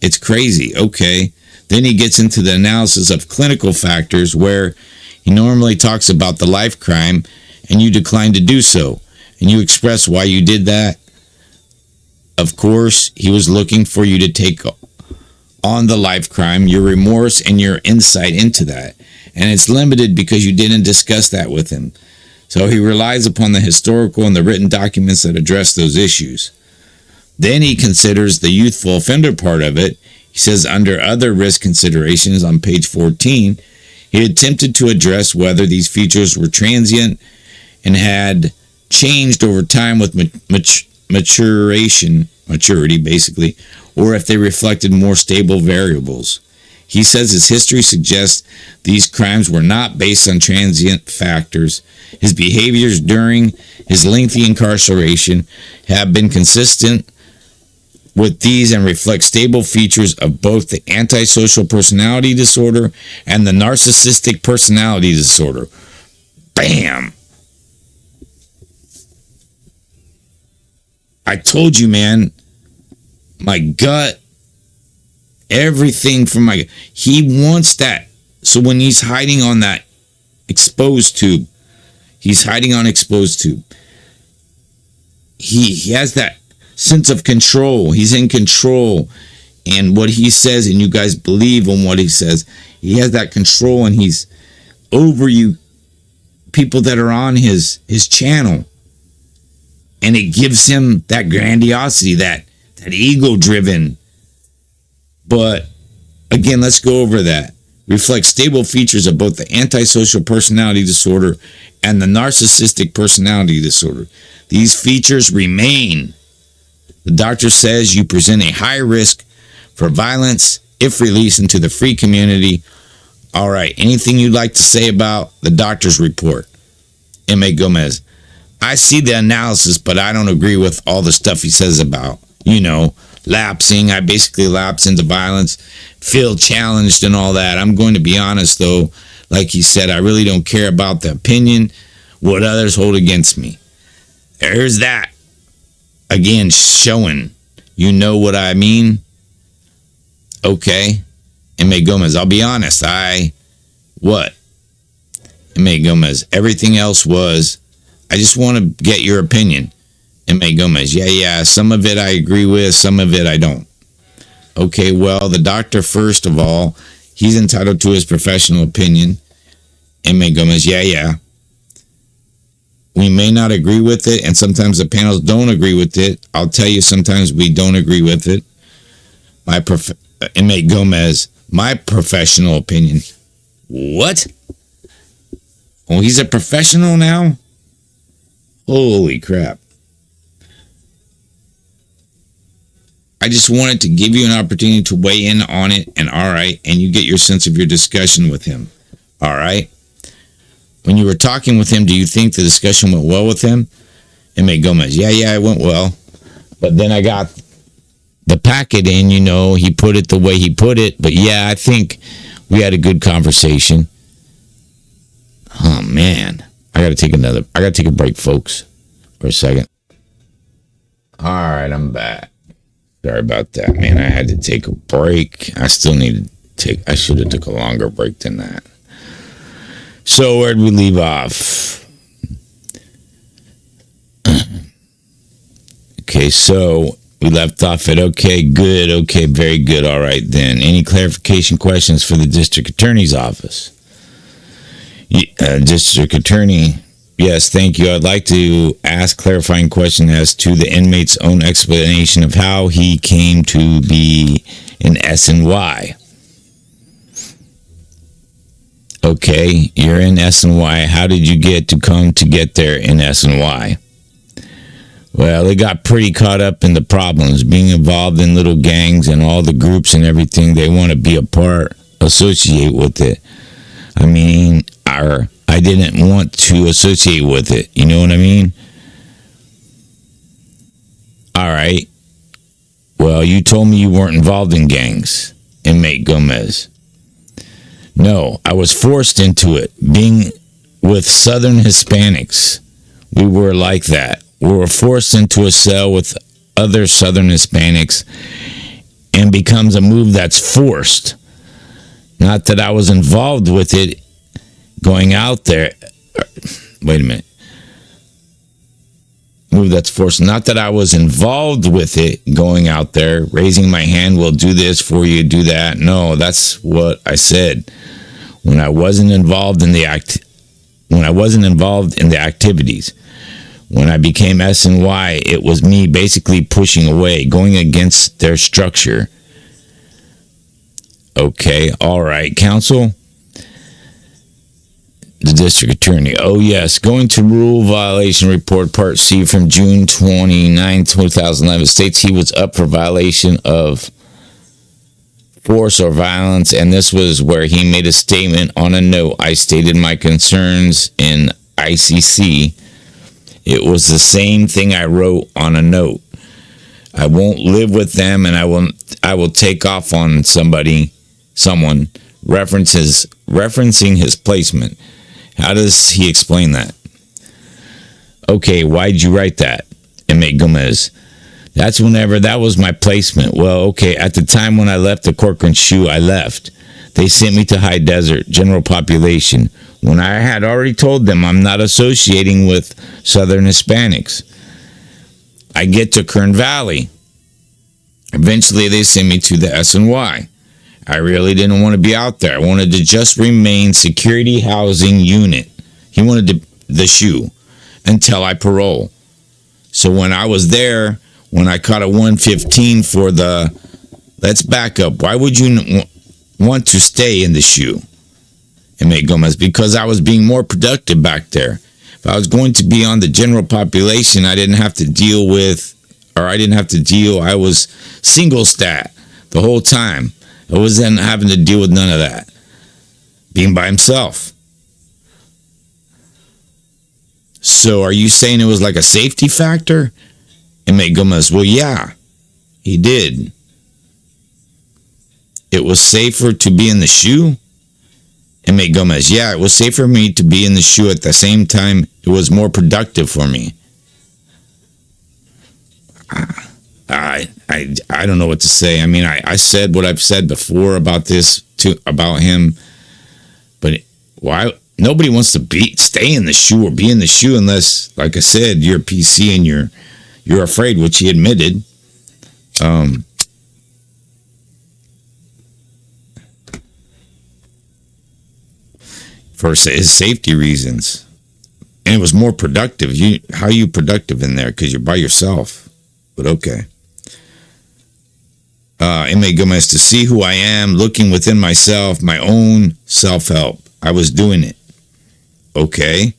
It's crazy. Okay. Then he gets into the analysis of clinical factors, where he normally talks about the life crime and you declined to do so. And you express why you did that. Of course, he was looking for you to take on the life crime, your remorse and your insight into that. And it's limited because you didn't discuss that with him. So he relies upon the historical and the written documents that address those issues. Then he considers the youthful offender part of it. He says, under other risk considerations on page 14, he attempted to address whether these features were transient and had changed over time with maturity basically, or if they reflected more stable variables. He says his history suggests these crimes were not based on transient factors. His behaviors during his lengthy incarceration have been consistent with these and reflect stable features of both the antisocial personality disorder and the narcissistic personality disorder. Bam! I told you, man, my gut, everything from my, he wants that. So when he's hiding on that exposed tube, he's hiding on exposed tube. He has that sense of control. He's in control. And what he says, and you guys believe in what he says, he has that control, and he's over you, people that are on his channel. And it gives him that grandiosity, that ego-driven. But again, let's go over that. Reflects stable features of both the antisocial personality disorder and the narcissistic personality disorder. These features remain. The doctor says you present a high risk for violence if released into the free community. All right, anything you'd like to say about the doctor's report? M.A. Gomez. I see the analysis, but I don't agree with all the stuff he says about, lapsing. I basically lapse into violence, feel challenged and all that. I'm going to be honest, though. Like he said, I really don't care about the opinion, what others hold against me. There's that. Again, showing, what I mean? Okay. M.A. Gomez, I'll be honest. M.A. Gomez, everything else was, I just want to get your opinion. M.A. Gomez, yeah, some of it I agree with, some of it I don't. Okay, well, the doctor, first of all, he's entitled to his professional opinion. M.A. Gomez, yeah. We may not agree with it, and sometimes the panels don't agree with it. I'll tell you, sometimes we don't agree with it. M.A. Gomez, my professional opinion. What? Oh, he's a professional now? Holy crap. I just wanted to give you an opportunity to weigh in on it, and all right, and you get your sense of your discussion with him. All right? When you were talking with him, do you think the discussion went well with him? M.A. Gomez, yeah, it went well. But then I got the packet in, he put it the way he put it. But yeah, I think we had a good conversation. Oh, man. I got to take a break, folks, for a second. All right, I'm back. Sorry about that, man. I had to take a break. I should have took a longer break than that. So where'd we leave off? Okay, so we left off at okay, good, okay, very good. All right, then. Any clarification questions for the district attorney's office? District attorney, yes, thank you. I'd like to ask clarifying question as to the inmate's own explanation of how he came to be in SNY. Okay, you're in SNY. How did you get there in SNY? Well, they got pretty caught up in the problems, being involved in little gangs and all the groups and everything. They want to be a part, associate with it. I mean, I didn't want to associate with it. You know what I mean? All right. Well, you told me you weren't involved in gangs, inmate Gomez. No, I was forced into it. Being with Southern Hispanics, we were like that. We were forced into a cell with other Southern Hispanics and becomes a move that's forced. Not that I was involved with it going out there. Wait a minute. Move that's forced. Not that I was involved with it going out there, raising my hand, we'll do this for you, do that. No, that's what I said. When I wasn't involved in the activities. When I became SNY, it was me basically pushing away, going against their structure. Okay, all right, counsel. The district attorney. Oh, yes. Going to rule violation report, Part C from June 29, 2011 states he was up for violation of force or violence, and this was where he made a statement on a note. I stated my concerns in ICC. It was the same thing I wrote on a note. I won't live with them, and I will take off on someone referencing his placement. How does he explain that? Okay, why'd you write that? Inmate Gomez. That was my placement. Well, okay, at the time when I left the Corcoran SHU, I left. They sent me to High Desert, general population, when I had already told them I'm not associating with Southern Hispanics. I get to Kern Valley. Eventually, they sent me to the SNY. I really didn't want to be out there. I wanted to just remain security housing unit. He wanted the SHU until I parole. So when I was there, when I caught a 115 for let's back up. Why would you want to stay in the SHU? Inmate Gomez, because I was being more productive back there. If I was going to be on the general population, I was single stat the whole time. I wasn't having to deal with none of that. Being by himself. So are you saying it was like a safety factor? Inmate Gomez, well, yeah, he did. It was safer to be in the SHU? Inmate Gomez, yeah, it was safer for me to be in the SHU. At the same time, it was more productive for me. I don't know what to say. I mean, I said what I've said before about about him, but why? Nobody wants to stay in the SHU or be in the SHU unless, like I said, you're PC and you're afraid, which he admitted. For his safety reasons, and it was more productive. How are you productive in there? Because you're by yourself. But okay. Inmate Gomez, to see who I am, looking within myself, my own self-help. I was doing it. Okay.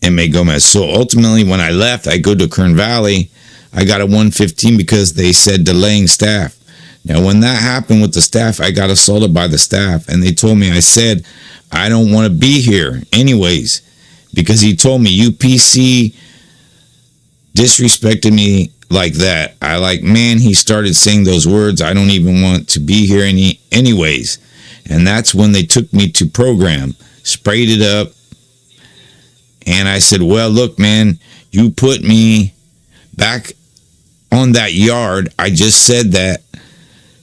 Inmate Gomez. So ultimately, when I left, I go to Kern Valley. I got a 115 because they said delaying staff. Now, when that happened with the staff, I got assaulted by the staff. And they told me, I said, I don't want to be here anyways. Because he told me, UPC disrespected me like that. He started saying those words. I don't even want to be here anyways. And that's when they took me to program, sprayed it up. And I said, well, look, man, you put me back on that yard. I just said that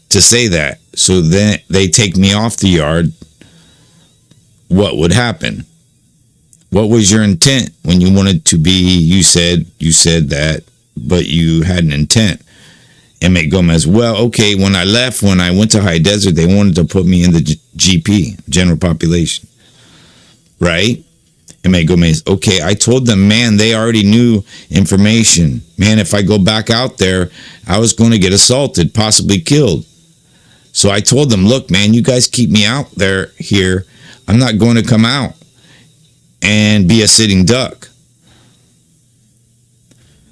to say that. So then they take me off the yard. What would happen? What was your intent when you wanted to be? You said that, but you had an intent. Inmate Gomez, well, okay, when I went to High Desert, they wanted to put me in the GP, general population. Right? Inmate Gomez, okay, I told them, man, they already knew information. Man, if I go back out there, I was going to get assaulted, possibly killed. So I told them, look, man, you guys keep me out here. I'm not going to come out and be a sitting duck.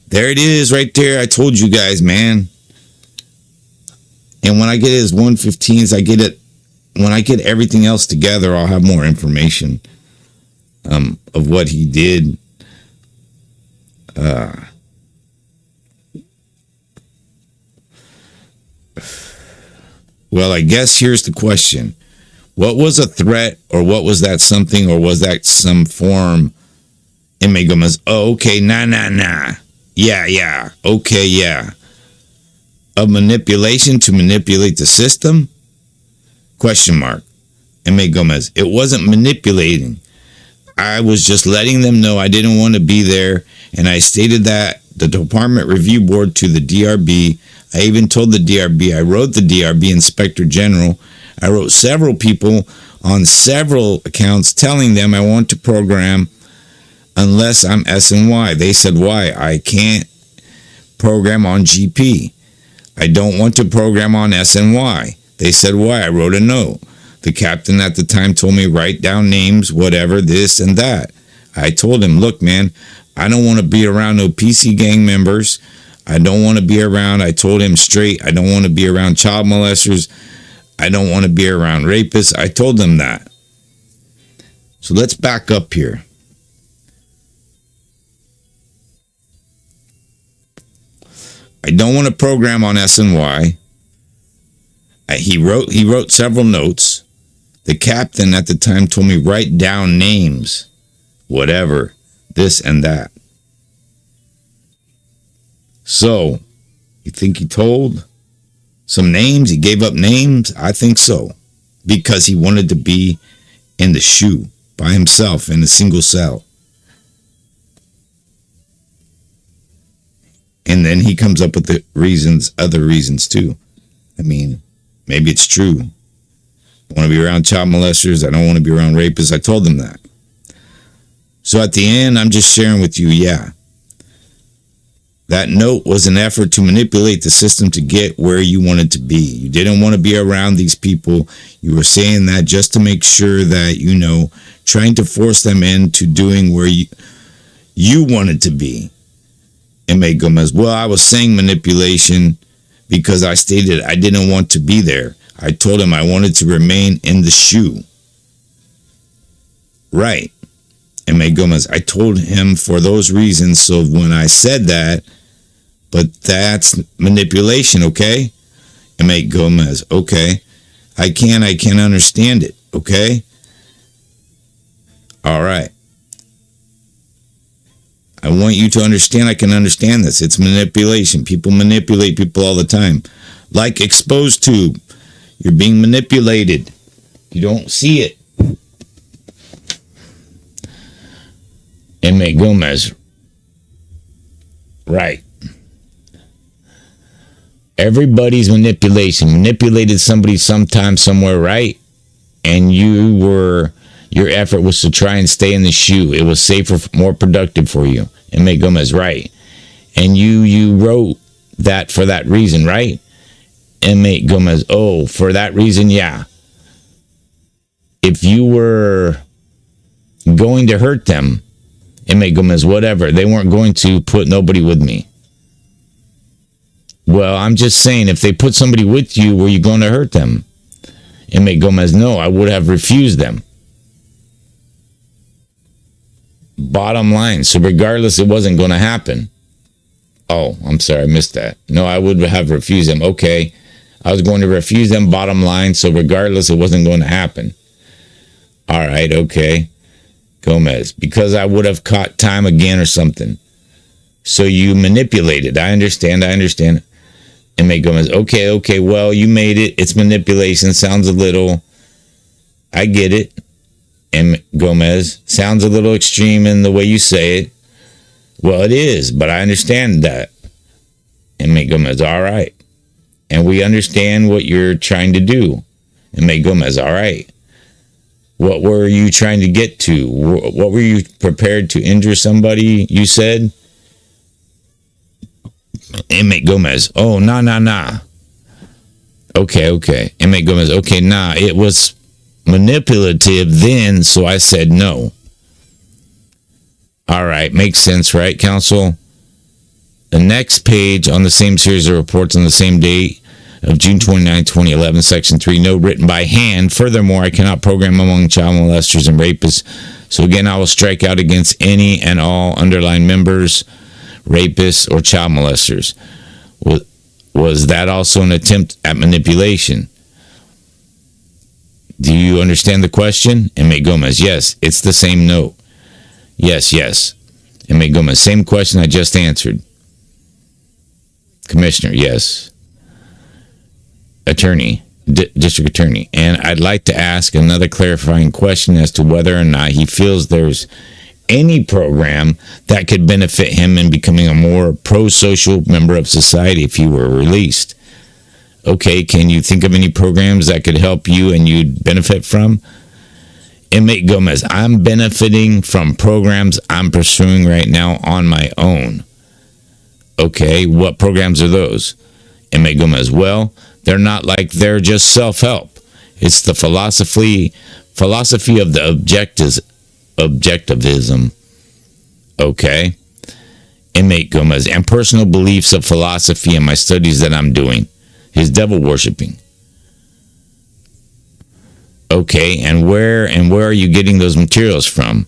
There it is right there. I told you guys, man. And when I get his 115s, I get it. When I get everything else together, I'll have more information of what he did. Well, I guess here's the question. What was a threat, or what was that something, or was that some form? Inmate Gomez, oh, okay, nah. Yeah, okay, yeah. Of manipulation to manipulate the system? Question mark. Inmate Gomez, it wasn't manipulating. I was just letting them know I didn't want to be there, and I stated that the Department Review Board to the DRB. I even told the DRB, I wrote the DRB Inspector General. I wrote several people on several accounts telling them I want to program unless I'm SNY. They said, why? I can't program on GP. I don't want to program on SNY. They said, why? I wrote a note. The captain at the time told me, write down names, whatever, this and that. I told him, look, man, I don't want to be around no PC gang members. I don't want to be around, I told him straight, I don't want to be around child molesters. I don't want to be around rapists. I told them that. So let's back up here. I don't want to program on SNY. He wrote several notes. The captain at the time told me, write down names, whatever, this and that. So, you think he told some names? He gave up names? I think so. Because he wanted to be in the shoe by himself in a single cell. And then he comes up with the reasons, other reasons too. I mean, maybe it's true. I want to be around child molesters. I don't want to be around rapists. I told them that. So at the end, I'm just sharing with you, yeah. That note was an effort to manipulate the system to get where you wanted to be. You didn't want to be around these people. You were saying that just to make sure that, trying to force them into doing where you wanted to be. Inmate Gomez, well, I was saying manipulation because I stated I didn't want to be there. I told him I wanted to remain in the shoe. Right. Inmate Gomez, I told him for those reasons. So when I said that, but that's manipulation, okay? Inmate Gomez, okay. I can't understand it, okay? All right. I want you to understand I can understand this. It's manipulation. People manipulate people all the time. Like exposed tube. You're being manipulated. You don't see it. Inmate Gomez. Right. Everybody's manipulated somebody sometime somewhere, right? And your effort was to try and stay in the shoe. It was safer, more productive for you. Inmate Gomez, right. And you wrote that for that reason, right? Inmate Gomez, oh, for that reason, yeah. If you were going to hurt them, Inmate Gomez, whatever, they weren't going to put nobody with me. Well, I'm just saying, if they put somebody with you, were you going to hurt them? Inmate Gomez, no, I would have refused them. Bottom line. So regardless, it wasn't going to happen. Oh, I'm sorry, I missed that. No, I would have refused them. Okay. I was going to refuse them, bottom line. So regardless, it wasn't going to happen. All right, okay. Gomez, because I would have caught time again or something. So you manipulated. I understand. Inmate Gomez, okay, well, you made it. It's manipulation. Sounds a little, I get it. And Gomez, sounds a little extreme in the way you say it. Well, it is, but I understand that. Inmate Gomez, all right. And we understand what you're trying to do. Inmate Gomez, all right. What were you trying to get to? What were you prepared to injure somebody, you said? Inmate Gomez, oh, nah. Okay. Inmate Gomez, okay, nah. It was manipulative then, so I said no. All right, makes sense, right, counsel? The next page on the same series of reports on the same date of June 29, 2011, Section 3, note written by hand. Furthermore, I cannot program among child molesters and rapists. So again, I will strike out against any and all underlying members, rapists, or child molesters. Was that also an attempt at manipulation? Do you understand the question? M.A. Gomez, yes, it's the same note. Yes. M.A. Gomez, same question I just answered. Commissioner, yes. Attorney, District Attorney. And I'd like to ask another clarifying question as to whether or not he feels there's any program that could benefit him in becoming a more pro-social member of society if he were released. Okay, can you think of any programs that could help you and you'd benefit from? Inmate Gomez, I'm benefiting from programs I'm pursuing right now on my own. Okay, what programs are those? Inmate Gomez, well, they're just self-help. It's the philosophy of the objectivism. Okay. Inmate Gomez, and personal beliefs of philosophy in my studies that I'm doing. His devil worshiping. Okay, and where are you getting those materials from?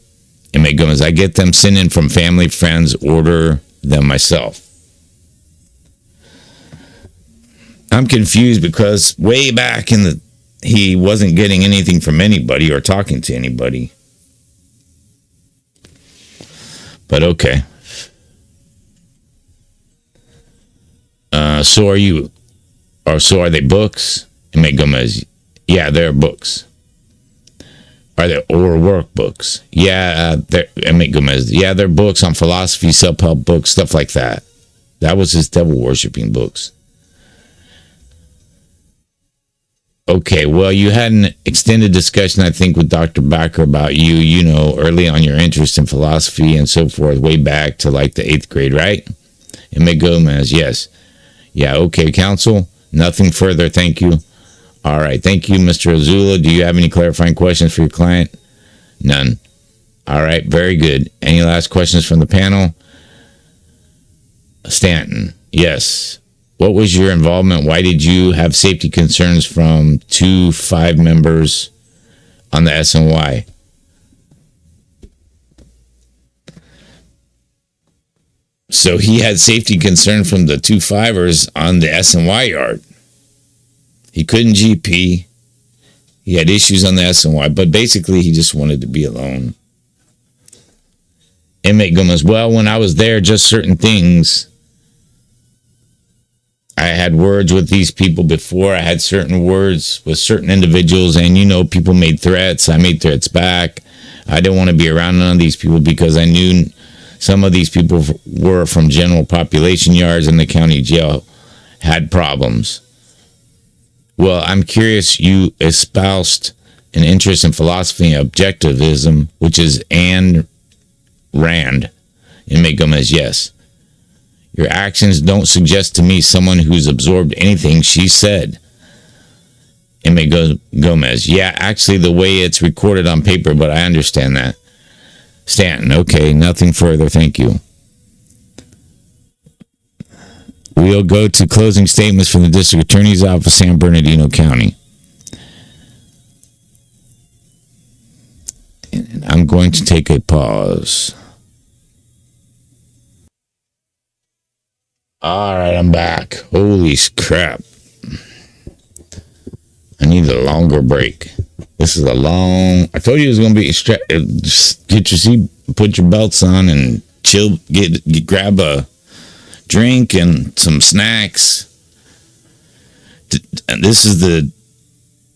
Inmate Gomez, I get them sent in from family, friends, order them myself. I'm confused because way back he wasn't getting anything from anybody or talking to anybody. But okay. So are they books? Inmate Gomez, yeah, they're books. Are they or workbooks? Yeah, Inmate Gomez, yeah, they're books on philosophy, self-help books, stuff like that. That was his devil worshiping books. Okay, well, you had an extended discussion, I think, with Dr. Backer about you early on your interest in philosophy and so forth, way back to like the 8th grade, right? Inmate Gomez, yes. Yeah, okay, counsel. Nothing further, thank you. All right, thank you, Mr. Azula. Do you have any clarifying questions for your client? None. All right, very good. Any last questions from the panel? Stanton, yes. What was your involvement? Why did you have safety concerns from 2-5 members on the SNY? So he had safety concern from the 2-5ers on the SNY yard. He couldn't GP. He had issues on the SNY, but basically he just wanted to be alone. Inmate Gomez, well, when I was there, just certain things. I had words with these people before. I had certain words with certain individuals, and people made threats. I made threats back. I didn't want to be around none of these people because I knew some of these people were from general population yards, and the county jail had problems. Well, I'm curious, you espoused an interest in philosophy and objectivism, which is Ayn Rand. Inmate Gomez, yes. Your actions don't suggest to me someone who's absorbed anything she said. Inmate Gomez, yeah, actually the way it's recorded on paper, but I understand that. Stanton, okay, nothing further, thank you. We'll go to closing statements from the District Attorney's Office, San Bernardino County. And I'm going to take a pause. All right, I'm back. Holy crap. I need a longer break. This is I told you it was going to be, just get your seat, put your belts on, and chill, grab a drink and some snacks. And this is the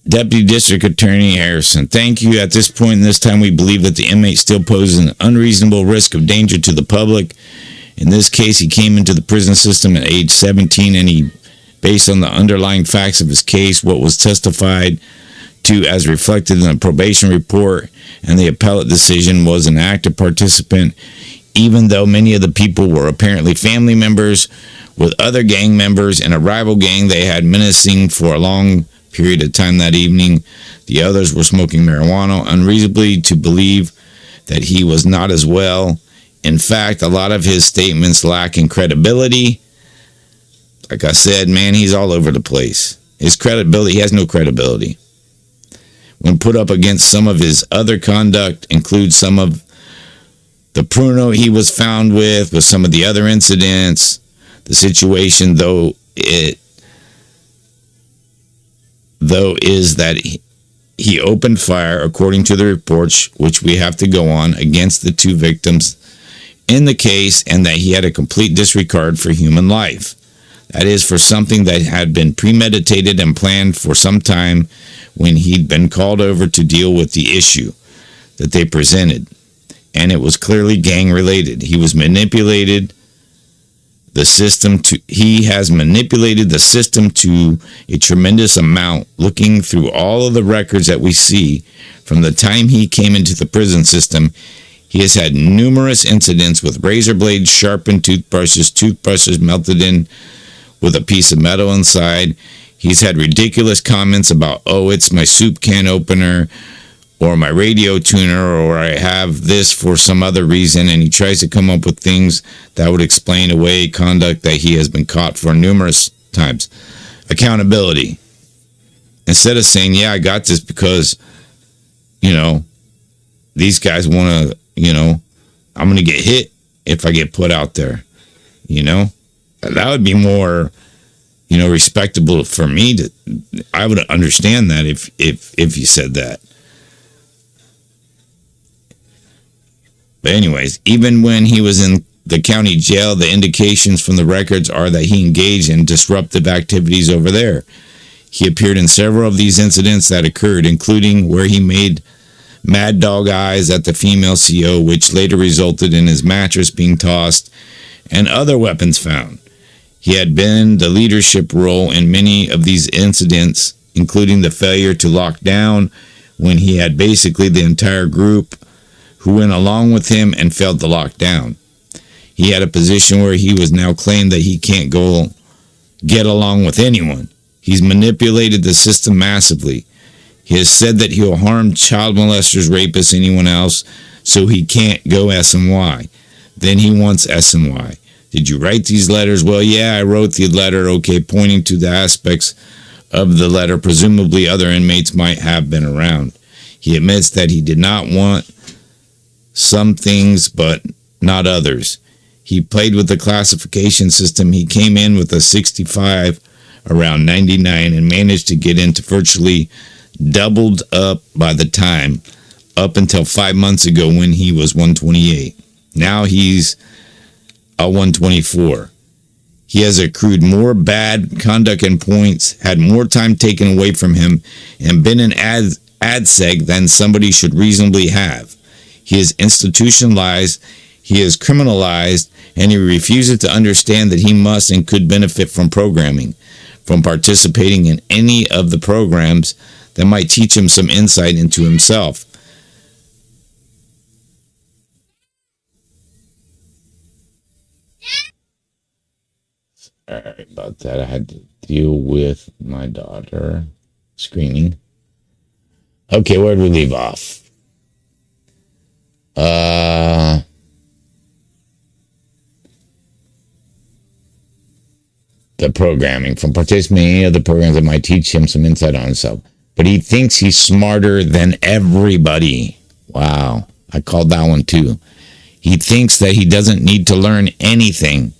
Deputy District Attorney Harrison. Thank you. At this point in this time, we believe that the inmate still poses an unreasonable risk of danger to the public. In this case, he came into the prison system at age 17, and based on the underlying facts of his case, what was testified to as reflected in the probation report and the appellate decision, was an active participant, even though many of the people were apparently family members with other gang members in a rival gang they had menacing for a long period of time that evening. The others were smoking marijuana, unreasonably to believe that he was not as well In fact, a lot of his statements lack in credibility. Like I said, man, he's all over the place. His credibility, he has no credibility. When put up against some of his other conduct, includes some of the pruno he was found with some of the other incidents, the situation, though is that he opened fire, according to the reports, which we have to go on, against the two victims in the case, and that he had a complete disregard for human life. That is, for something that had been premeditated and planned for some time when he'd been called over to deal with the issue that they presented. And it was clearly gang-related. He has manipulated the system to a tremendous amount. Looking through all of the records that we see from the time he came into the prison system, he has had numerous incidents with razor blades, sharpened toothbrushes melted in with a piece of metal inside. He's had ridiculous comments about, oh, it's my soup can opener or my radio tuner, or I have this for some other reason, and he tries to come up with things that would explain away conduct that he has been caught for numerous times. Accountability. Instead of saying, yeah, I got this because, these guys want to, I'm going to get hit if I get put out there, That would be more, respectable for me. I would understand that if you said that. But anyways, even when he was in the county jail, the indications from the records are that he engaged in disruptive activities over there. He appeared in several of these incidents that occurred, including where he made mad dog eyes at the female CO, which later resulted in his mattress being tossed and other weapons found. He had been the leadership role in many of these incidents, including the failure to lock down when he had basically the entire group who went along with him and failed to lock down. He had a position where he was now claimed that he can't go get along with anyone. He's manipulated the system massively. He has said that he'll harm child molesters, rapists, anyone else, so he can't go S&Y. Then he wants S&Y. Did you write these letters? Well, yeah, I wrote the letter, okay, pointing to the aspects of the letter. Presumably other inmates might have been around. He admits that he did not want some things, but not others. He played with the classification system. He came in with a 65 around 99 and managed to get into virtually doubled up by the time, up until 5 months ago when he was 128. Now he's a 124. He has accrued more bad conduct and points, had more time taken away from him, and been in ADSEG than somebody should reasonably have. He is institutionalized, he is criminalized, and he refuses to understand that he must and could benefit from programming, from participating in any of the programs that might teach him some insight into himself. Sorry about that. I had to deal with my daughter screaming. Okay, where did we leave off? The programming, from participating in any of the programs that might teach him some insight on himself. But he thinks he's smarter than everybody. Wow, I called that one too. He thinks that he doesn't need to learn anything.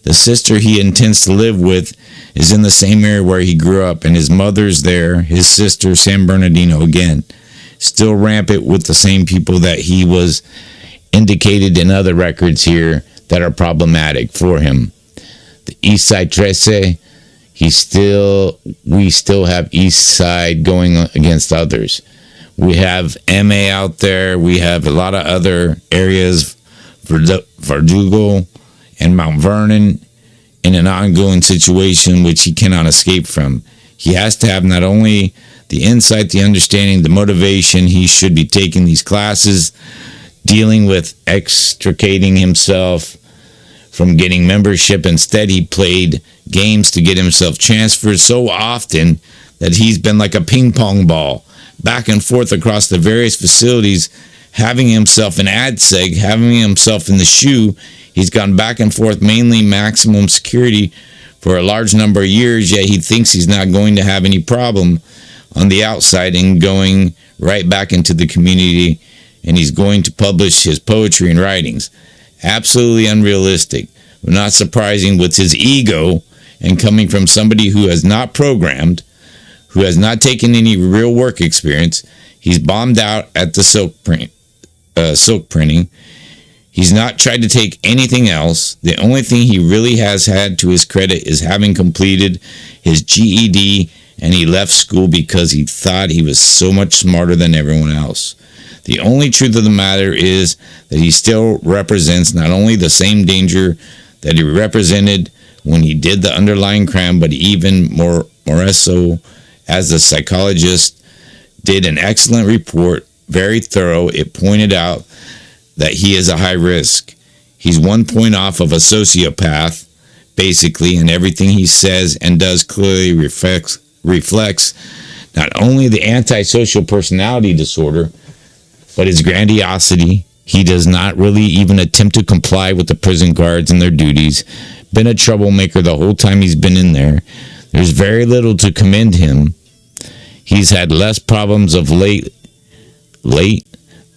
The sister he intends to live with is in the same area where he grew up, and his mother's there, his sister, San Bernardino again. Still rampant with the same people that he was indicated in other records here that are problematic for him. The East Side 13, we still have East Side going against others. We have MA out there. We have a lot of other areas, Verdugo and Mount Vernon, in an ongoing situation which he cannot escape from. He has to have not only the insight, the understanding, the motivation. He should be taking these classes, dealing with extricating himself from getting membership. Instead, he played games to get himself transferred so often that he's been like a ping pong ball, back and forth across the various facilities, having himself an ad seg, having himself in the shoe. He's gone back and forth, mainly maximum security for a large number of years, yet he thinks he's not going to have any problem on the outside and going right back into the community, and he's going to publish his poetry and writings. Absolutely unrealistic, but not surprising with his ego and coming from somebody who has not programmed, who has not taken any real work experience. He's bombed out at the silk printing. He's not tried to take anything else. The only thing he really has had to his credit is having completed his GED, and he left school because he thought he was so much smarter than everyone else. The only truth of the matter is that he still represents not only the same danger that he represented when he did the underlying crime, but even more so, as the psychologist did an excellent report, very thorough. It pointed out that he is a high risk. He's 1 point off of a sociopath, basically, and everything he says and does clearly reflects not only the antisocial personality disorder, but his grandiosity. He does not really even attempt to comply with the prison guards and their duties. Been a troublemaker the whole time he's been in there. There's very little to commend him. He's had less problems of late,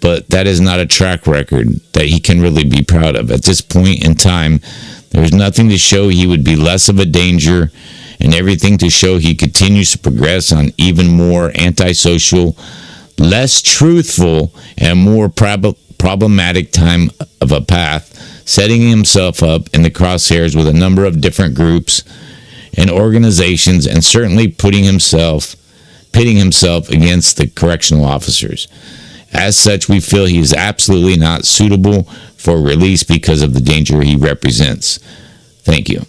but that is not a track record that he can really be proud of. At this point in time, there's nothing to show he would be less of a danger, and everything to show he continues to progress on even more antisocial, less truthful, and more problematic time of a path, setting himself up in the crosshairs with a number of different groups and organizations, and certainly pitting himself against the correctional officers. As such, we feel he is absolutely not suitable for release because of the danger he represents. Thank you.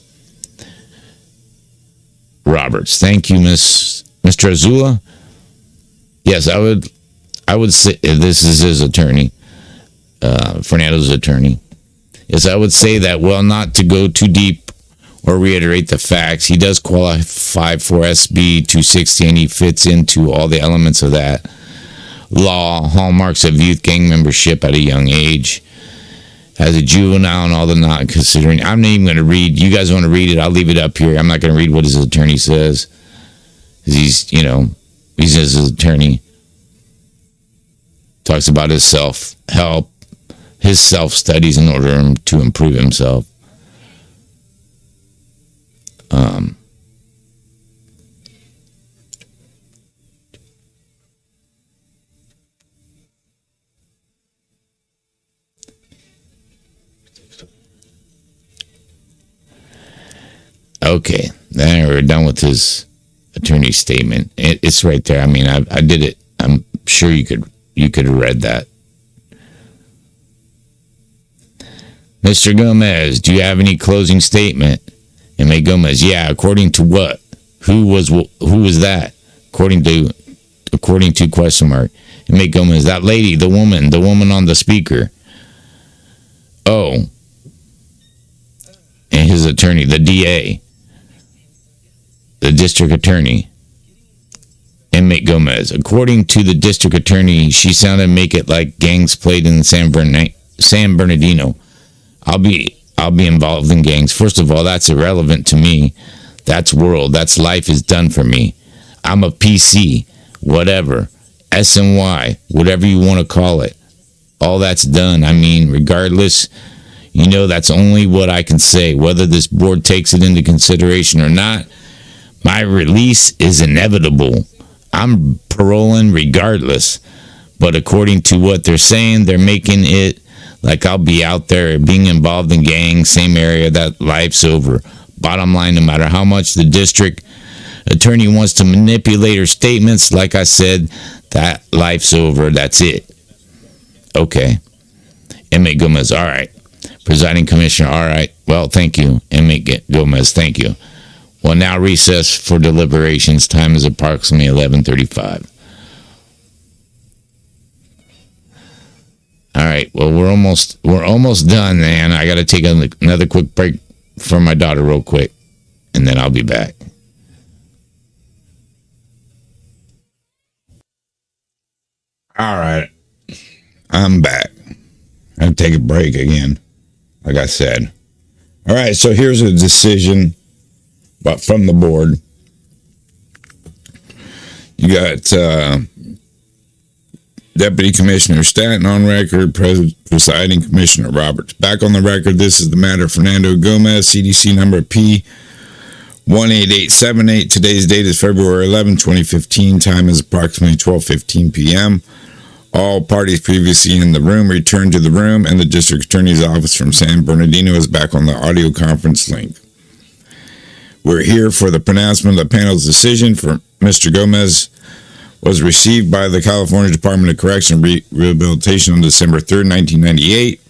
Roberts. Thank you, Mr. Azula. Yes, I would say, this is his attorney, Fernando's attorney. Yes, I would say that, well, not to go too deep or reiterate the facts, he does qualify for SB 260, and he fits into all the elements of that law, hallmarks of youth gang membership at a young age, as a juvenile, and all the not considering. I'm not even going to read. You guys want to read it? I'll leave it up here. I'm not going to read what his attorney says. He's his attorney. Talks about his self-help, his self-studies in order to improve himself. Okay, then we're done with his attorney statement. It's right there. I mean, I did it. I'm sure you could have read that. Mr. Gomez, do you have any closing statement? M.A. Gomez, yeah, according to what? Who was that? According to question mark. M.A. Gomez, that lady, the woman on the speaker. Oh. And his attorney, the DA. The district attorney. M.A. Gomez, according to the district attorney, she sounded make it like gangs played in San Bernardino. I'll be involved in gangs. First of all, that's irrelevant to me. That's world. That's life is done for me. I'm a PC, whatever, SNY, whatever you want to call it. All that's done. I mean, regardless, that's only what I can say. Whether this board takes it into consideration or not, my release is inevitable. I'm paroling regardless. But according to what they're saying, they're making it like I'll be out there being involved in gangs, same area, that life's over. Bottom line, no matter how much the district attorney wants to manipulate her statements, like I said, that life's over. That's it. Okay. M.A. Gomez, all right. Presiding Commissioner, all right. Well, thank you. M.A. Gomez, thank you. Well, now recess for deliberations. Time is approximately 11:35. All right. Well, we're almost done, man. I got to take another quick break for my daughter real quick, and then I'll be back. All right. I'm back. I have to take a break again, like I said. All right, so here's a decision but from the board. You got Deputy Commissioner Stanton on record, Presiding Commissioner Roberts back on the record. This is the matter of Fernando Gomez, CDC number P18878. Today's date is February 11, 2015. Time is approximately 12:15 p.m. All parties previously in the room returned to the room, and the District Attorney's Office from San Bernardino is back on the audio conference link. We're here for the pronouncement of the panel's decision for Mr. Gomez was received by the California Department of Correction and Rehabilitation on December 3rd, 1998.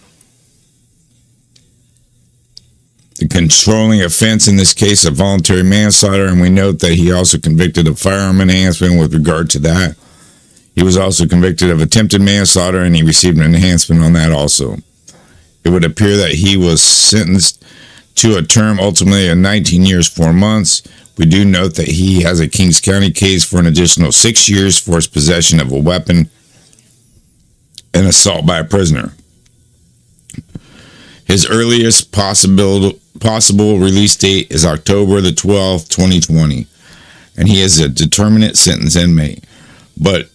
The controlling offense in this case of voluntary manslaughter, and we note that he also convicted of firearm enhancement with regard to that. He was also convicted of attempted manslaughter, and he received an enhancement on that also. It would appear that he was sentenced to a term ultimately of 19 years, 4 months. We do note that he has a Kings County case for an additional 6 years for his possession of a weapon and assault by a prisoner. His earliest possible release date is October the 12th, 2020, and he is a determinate sentence inmate. But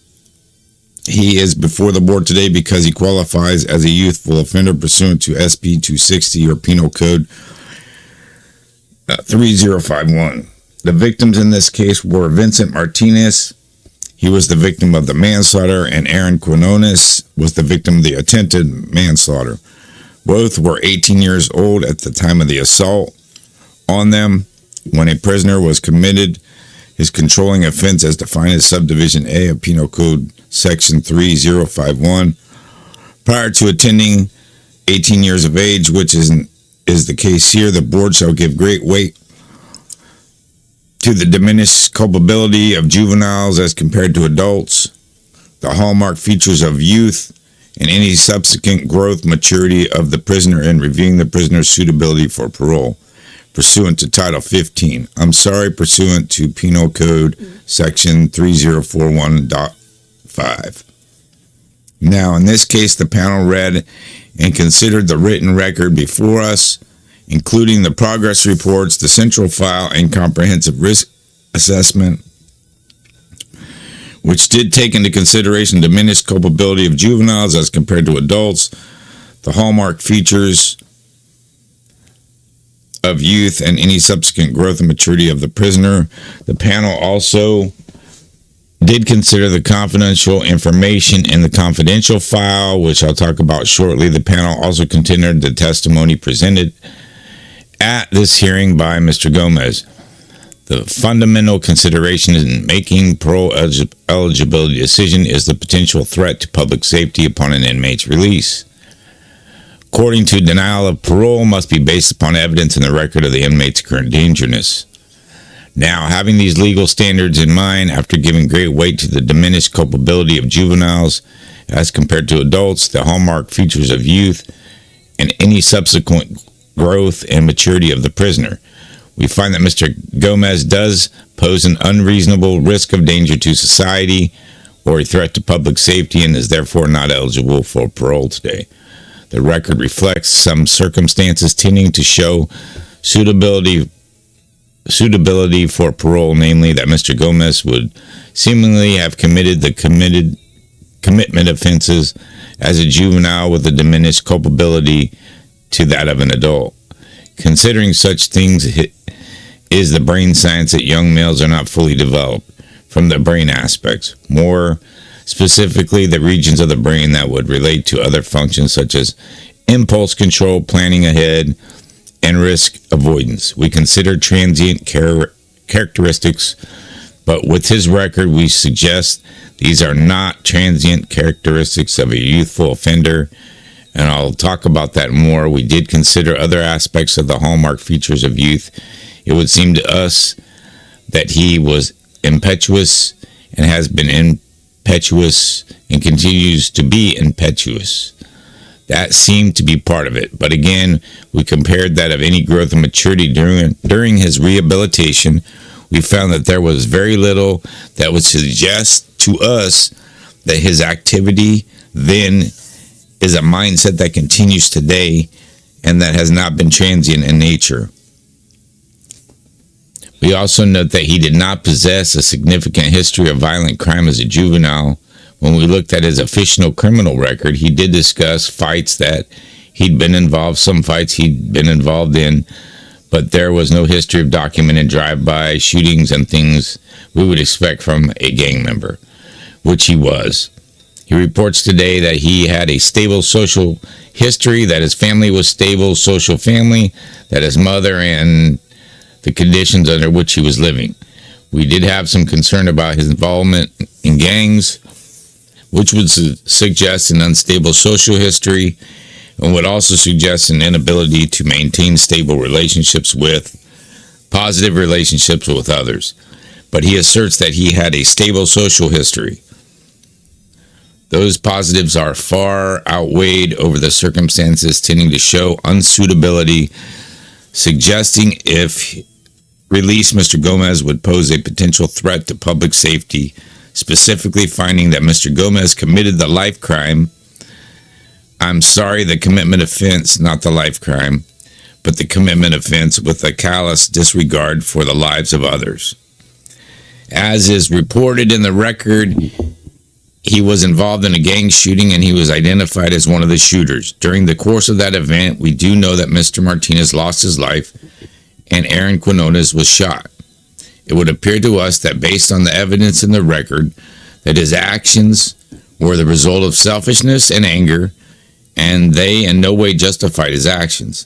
he is before the board today because he qualifies as a youthful offender pursuant to SP 260 or Penal Code 3051. The victims in this case were Vincent Martinez. He was the victim of the manslaughter, and Aaron Quinones was the victim of the attempted manslaughter. Both were 18 years old at the time of the assault on them when a prisoner was committed his controlling offense as defined as Subdivision A of Penal Code Section 3051. Prior to attaining 18 years of age, which is the case here, the board shall give great weight to the diminished culpability of juveniles as compared to adults, the hallmark features of youth, and any subsequent growth maturity of the prisoner in reviewing the prisoner's suitability for parole, pursuant to Title 15. Pursuant to Penal Code Section 3041.5. Now, in this case, the panel read and considered the written record before us, including the progress reports, the central file, and comprehensive risk assessment, which did take into consideration diminished culpability of juveniles as compared to adults, the hallmark features of youth, and any subsequent growth and maturity of the prisoner. The panel also did consider the confidential information in the confidential file, which I'll talk about shortly. The panel also considered the testimony presented at this hearing by Mr. Gomez. The fundamental consideration in making parole eligibility decision is the potential threat to public safety upon an inmate's release. According to, denial of parole must be based upon evidence in the record of the inmate's current dangerousness. Now, having these legal standards in mind, after giving great weight to the diminished culpability of juveniles as compared to adults, the hallmark features of youth, and any subsequent growth and maturity of the prisoner, we find that Mr. Gomez does pose an unreasonable risk of danger to society or a threat to public safety and is therefore not eligible for parole today. The record reflects some circumstances tending to show suitability for parole, namely that Mr. Gomez would seemingly have committed the commitment offenses as a juvenile with a diminished culpability to that of an adult. Considering such things is the brain science that young males are not fully developed from the brain aspects, more specifically the regions of the brain that would relate to other functions such as impulse control, planning ahead, and risk avoidance. We consider transient characteristics, but with his record, we suggest these are not transient characteristics of a youthful offender, and I'll talk about that more. We did consider other aspects of the hallmark features of youth. It would seem to us that he was impetuous and has been impetuous and continues to be impetuous. That seemed to be part of it. But again, we compared that of any growth and maturity during his rehabilitation. We found that there was very little that would suggest to us that his activity then is a mindset that continues today and that has not been transient in nature. We also note that he did not possess a significant history of violent crime as a juvenile. When we looked at his official criminal record, he did discuss fights that he'd been involved, some fights he'd been involved in, but there was no history of documented drive-by shootings and things we would expect from a gang member, which he was. He reports today that he had a stable social history, that his family was stable social family, that his mother and the conditions under which he was living. We did have some concern about his involvement in gangs, which would suggest an unstable social history and would also suggest an inability to maintain stable relationships with positive relationships with others. But he asserts that he had a stable social history. Those positives are far outweighed over the circumstances tending to show unsuitability, suggesting if released, Mr. Gomez would pose a potential threat to public safety, specifically finding that Mr. Gomez committed the life crime. I'm sorry, the commitment offense, not the life crime, but the commitment offense with a callous disregard for the lives of others. As is reported in the record, he was involved in a gang shooting and he was identified as one of the shooters. During the course of that event, we do know that Mr. Martinez lost his life and Aaron Quinones was shot. It would appear to us that based on the evidence in the record, that his actions were the result of selfishness and anger, and they in no way justified his actions.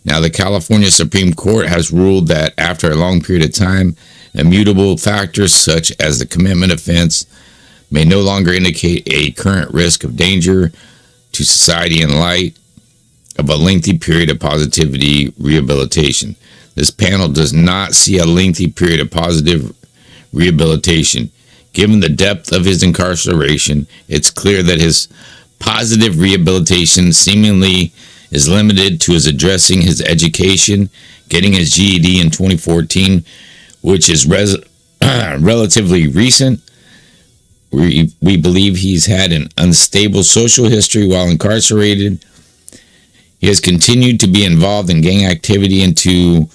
Now, the California Supreme Court has ruled that after a long period of time, immutable factors such as the commitment offense may no longer indicate a current risk of danger to society in light of a lengthy period of positivity rehabilitation. This panel does not see a lengthy period of positive rehabilitation. Given the depth of his incarceration, it's clear that his positive rehabilitation seemingly is limited to his addressing his education, getting his GED in 2014, which is relatively recent. We believe he's had an unstable social history while incarcerated. He has continued to be involved in gang activity into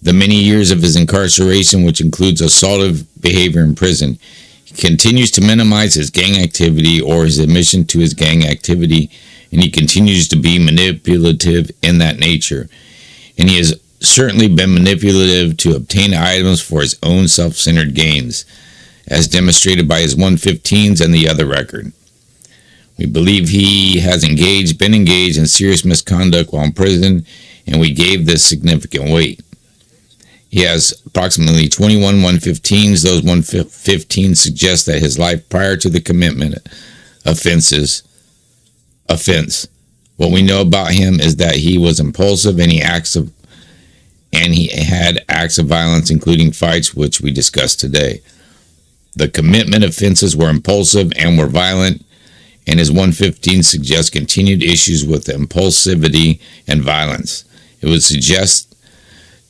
the many years of his incarceration, which includes assaultive behavior in prison. He continues to minimize his gang activity or his admission to his gang activity, and he continues to be manipulative in that nature. And he has certainly been manipulative to obtain items for his own self-centered gains, as demonstrated by his 115s and the other record. We believe he has been engaged in serious misconduct while in prison, and we gave this significant weight. He has approximately 21 115s. Those 115s suggest that his life prior to the commitment offense. What we know about him is that he was impulsive and he had acts of violence, including fights, which we discussed today. The commitment offenses were impulsive and were violent, and his 115 suggests continued issues with impulsivity and violence. It would suggest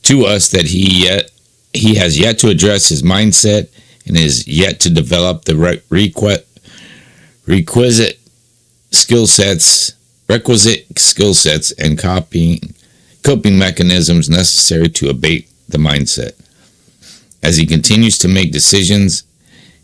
to us that he has yet to address his mindset and is yet to develop the requisite skill sets and coping mechanisms necessary to abate the mindset. As he continues to make decisions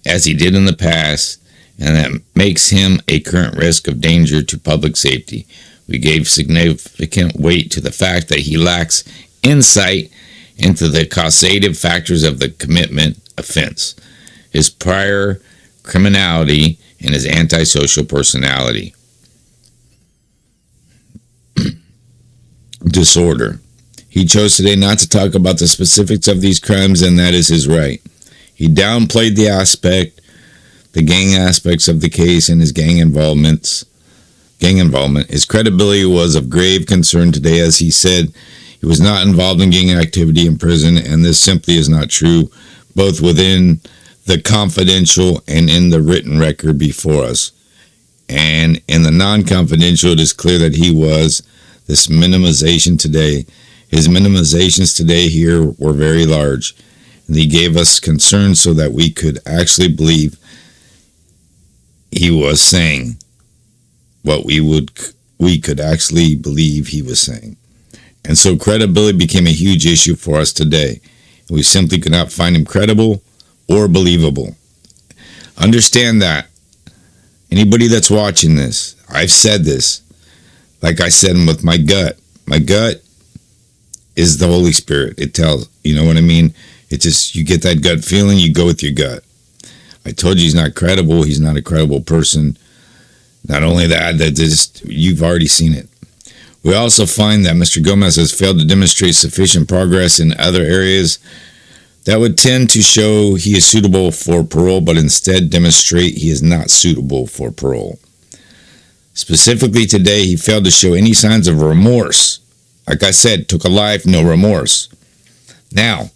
as he did in the past, and that makes him a current risk of danger to public safety. We gave significant weight to the fact that he lacks insight into the causative factors of the commitment offense, his prior criminality, and his antisocial personality disorder. He chose today not to talk about the specifics of these crimes, and that is his right. He downplayed the gang aspects of the case and his gang involvement. His credibility was of grave concern today, as he said he was not involved in gang activity in prison, and this simply is not true, both within the confidential and in the written record before us. And in the non-confidential, it is clear that he was. This minimization today, his minimizations today here were very large, and he gave us concern so that we could actually believe he was saying what we could actually believe he was saying. And so credibility became a huge issue for us today. We simply could not find him credible or believable. Understand that. Anybody that's watching this, I've said this. Like I said with my gut. My gut is the Holy Spirit. It tells, you know what I mean? It just, you get that gut feeling, you go with your gut. I told you he's not credible. He's not a credible person. Not only that just, you've already seen it. We also find that Mr. Gomez has failed to demonstrate sufficient progress in other areas that would tend to show he is suitable for parole, but instead demonstrate he is not suitable for parole. Specifically today, he failed to show any signs of remorse. Like I said, took a life, no remorse. Now,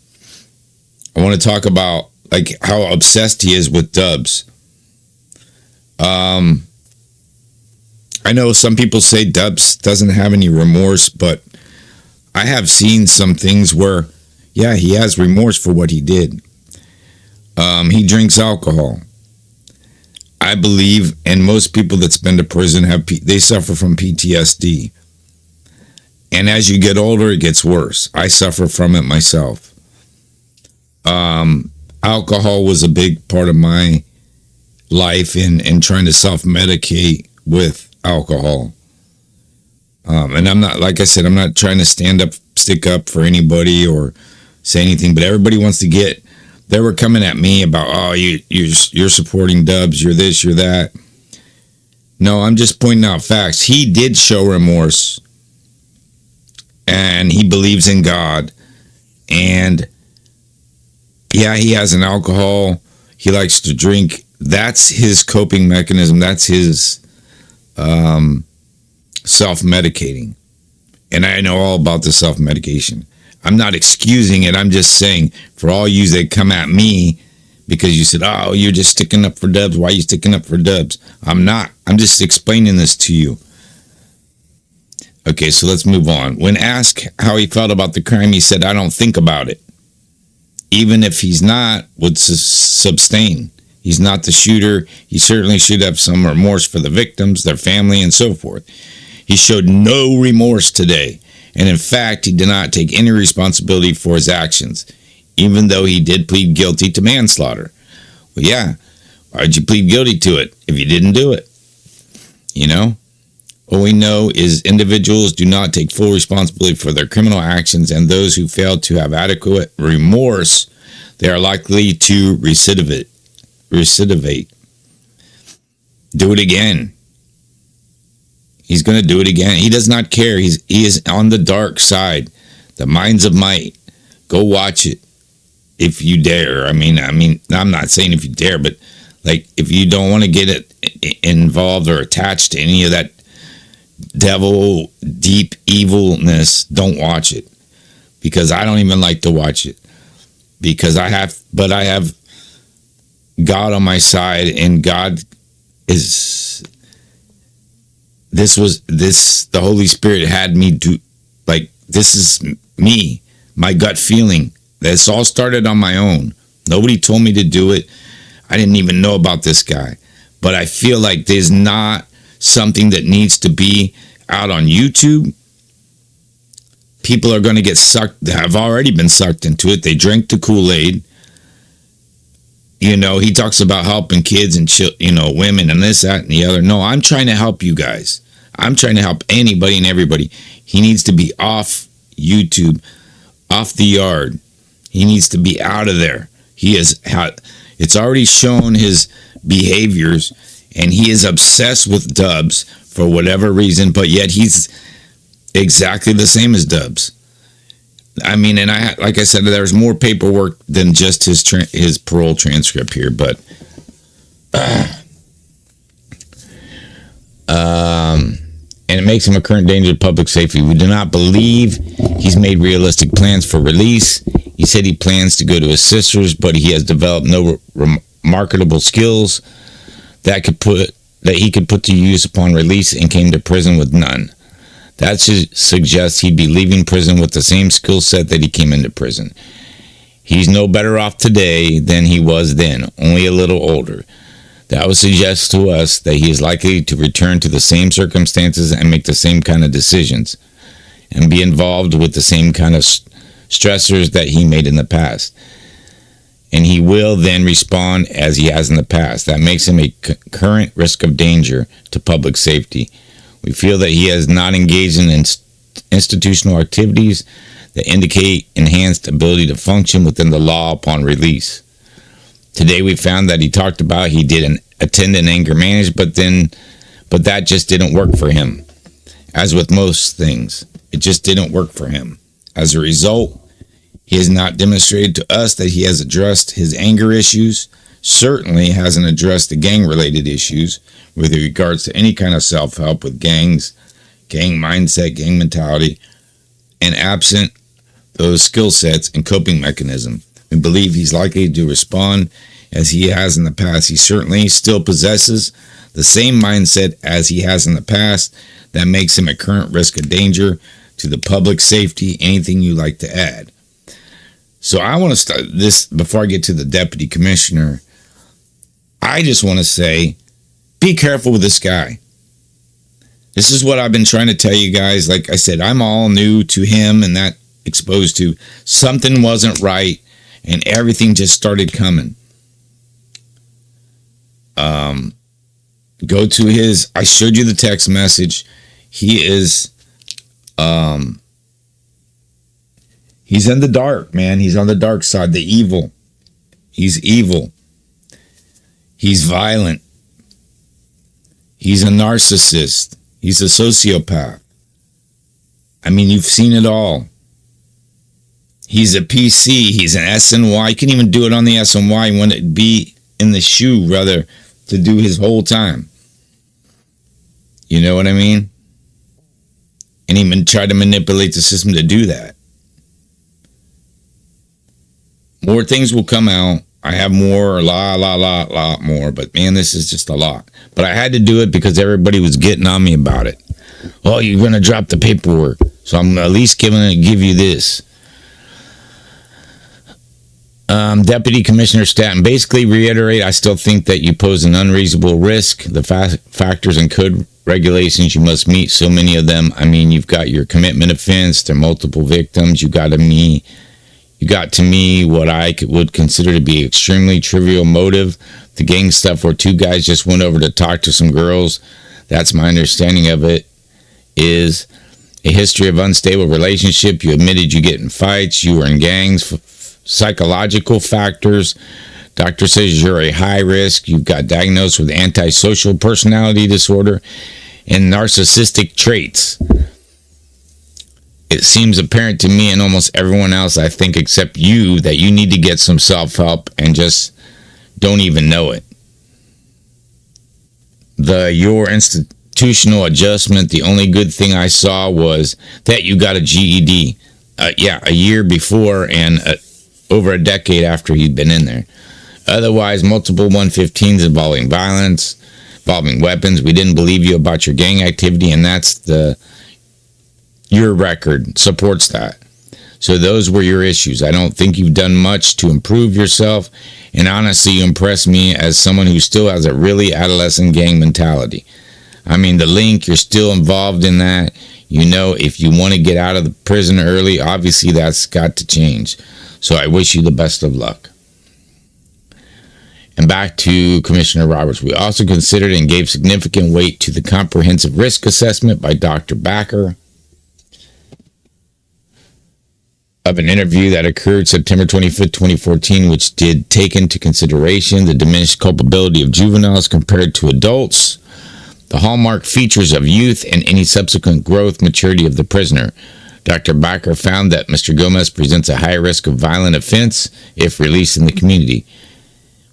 I want to talk about like how obsessed he is with Dubs. I know some people say Dubs doesn't have any remorse, but I have seen some things where, yeah, he has remorse for what he did. He drinks alcohol. I believe, and most people that's been to prison they suffer from PTSD. And as you get older, it gets worse. I suffer from it myself. Alcohol was a big part of my life in trying to self-medicate with alcohol. And I'm not, like I said, I'm not trying to stick up for anybody or say anything, but everybody wants to they were coming at me about, oh, you're supporting Dubs, you're this, you're that. No, I'm just pointing out facts. He did show remorse, and he believes in God, and yeah, he has an alcohol. He likes to drink. That's his coping mechanism. That's his self-medicating. And I know all about the self-medication. I'm not excusing it. I'm just saying, for all you that come at me because you said, oh, you're just sticking up for Dubs. Why are you sticking up for Dubs? I'm not. I'm just explaining this to you. Okay, so let's move on. When asked how he felt about the crime, he said, I don't think about it. Even if he's not, would sustain. He's not the shooter. He certainly should have some remorse for the victims, their family, and so forth. He showed no remorse today. And in fact, he did not take any responsibility for his actions, even though he did plead guilty to manslaughter. Well, yeah, why'd you plead guilty to it if you didn't do it? You know? What we know is individuals do not take full responsibility for their criminal actions, and those who fail to have adequate remorse, they are likely to recidivate. Do it again. He's going to do it again. He does not care. He is on the dark side. The Minds of Might. Go watch it if you dare. I mean, I'm not saying if you dare, but like if you don't want to get it involved or attached to any of that devil, deep evilness, don't watch it. Because I don't even like to watch it. Because I have God on my side, and God is... The Holy Spirit had me do, like, this is me, my gut feeling. This all started on my own. Nobody told me to do it. I didn't even know about this guy. But I feel like there's not something that needs to be out on YouTube. People are going to get sucked, have already been sucked into it. They drank the Kool-Aid. You know, he talks about helping kids and, women and this, that, and the other. No, I'm trying to help you guys. I'm trying to help anybody and everybody. He needs to be off YouTube, off the yard. He needs to be out of there. It's already shown his behaviors, and he is obsessed with Dubs for whatever reason, but yet he's exactly the same as Dubs. I mean, and like I said, there's more paperwork than just his parole transcript here, but and it makes him a current danger to public safety. We do not believe he's made realistic plans for release. He said he plans to go to his sister's, but he has developed no remarkable skills that he could put to use upon release, and came to prison with none. That suggests he'd be leaving prison with the same skill set that he came into prison. He's no better off today than he was then, only a little older. That would suggest to us that he is likely to return to the same circumstances and make the same kind of decisions and be involved with the same kind of stressors that he made in the past. And he will then respond as he has in the past. That makes him a current risk of danger to public safety. We feel that he has not engaged in institutional activities that indicate enhanced ability to function within the law upon release. Today we found that he talked about he did attend an anger management, but that just didn't work for him. As with most things, it just didn't work for him. As a result, he has not demonstrated to us that he has addressed his anger issues, certainly hasn't addressed the gang-related issues with regards to any kind of self-help with gangs, gang mindset, gang mentality, and absent those skill sets and coping mechanism. We believe he's likely to respond as he has in the past. He certainly still possesses the same mindset as he has in the past. That makes him a current risk of danger to the public safety. Anything you like to add? So I want to start this before I get to the deputy commissioner. I just want to say, be careful with this guy. This is what I've been trying to tell you guys. Like I said, I'm all new to him and that exposed to something wasn't right and everything just started coming. Go to his, I showed you the text message. He is, he's in the dark, man. He's on the dark side, the evil. He's evil. He's violent. He's a narcissist. He's a sociopath. I mean, you've seen it all. He's a PC. He's an SNY. You can even do it on the SNY when it be in the shoe, rather, to do his whole time. You know what I mean? And even try to manipulate the system to do that. More things will come out. I have more, a lot more. But man, this is just a lot. But I had to do it because everybody was getting on me about it. Oh, you're going to drop the paperwork. So I'm at least give you this. Deputy Commissioner Stanton, basically reiterate, I still think that you pose an unreasonable risk. The factors and code regulations you must meet, so many of them. I mean, you've got your commitment offense, there are multiple victims. You got to me what I would consider to be extremely trivial motive. The gang stuff where two guys just went over to talk to some girls. That's my understanding of it. Is a history of unstable relationship. You admitted you get in fights. You were in gangs. Psychological factors. Doctor says you're a high risk. You've got diagnosed with antisocial personality disorder and narcissistic traits. It seems apparent to me and almost everyone else, I think, except you, that you need to get some self-help and just don't even know it. Your institutional adjustment, the only good thing I saw was that you got a GED. A year before and over a decade after he'd been in there. Otherwise, multiple 115s involving violence, involving weapons. We didn't believe you about your gang activity, and that's your record supports that. So those were your issues. I don't think you've done much to improve yourself, and honestly, you impress me as someone who still has a really adolescent gang mentality. I mean, the link, you're still involved in that. You know, if you want to get out of the prison early, obviously that's got to change. So I wish you the best of luck. And back to Commissioner Roberts. We also considered and gave significant weight to the comprehensive risk assessment by Dr. Backer of an interview that occurred September 25th, 2014, which did take into consideration the diminished culpability of juveniles compared to adults, the hallmark features of youth, and any subsequent growth maturity of the prisoner. Dr. Backer found that Mr. Gomez presents a high risk of violent offense if released in the community.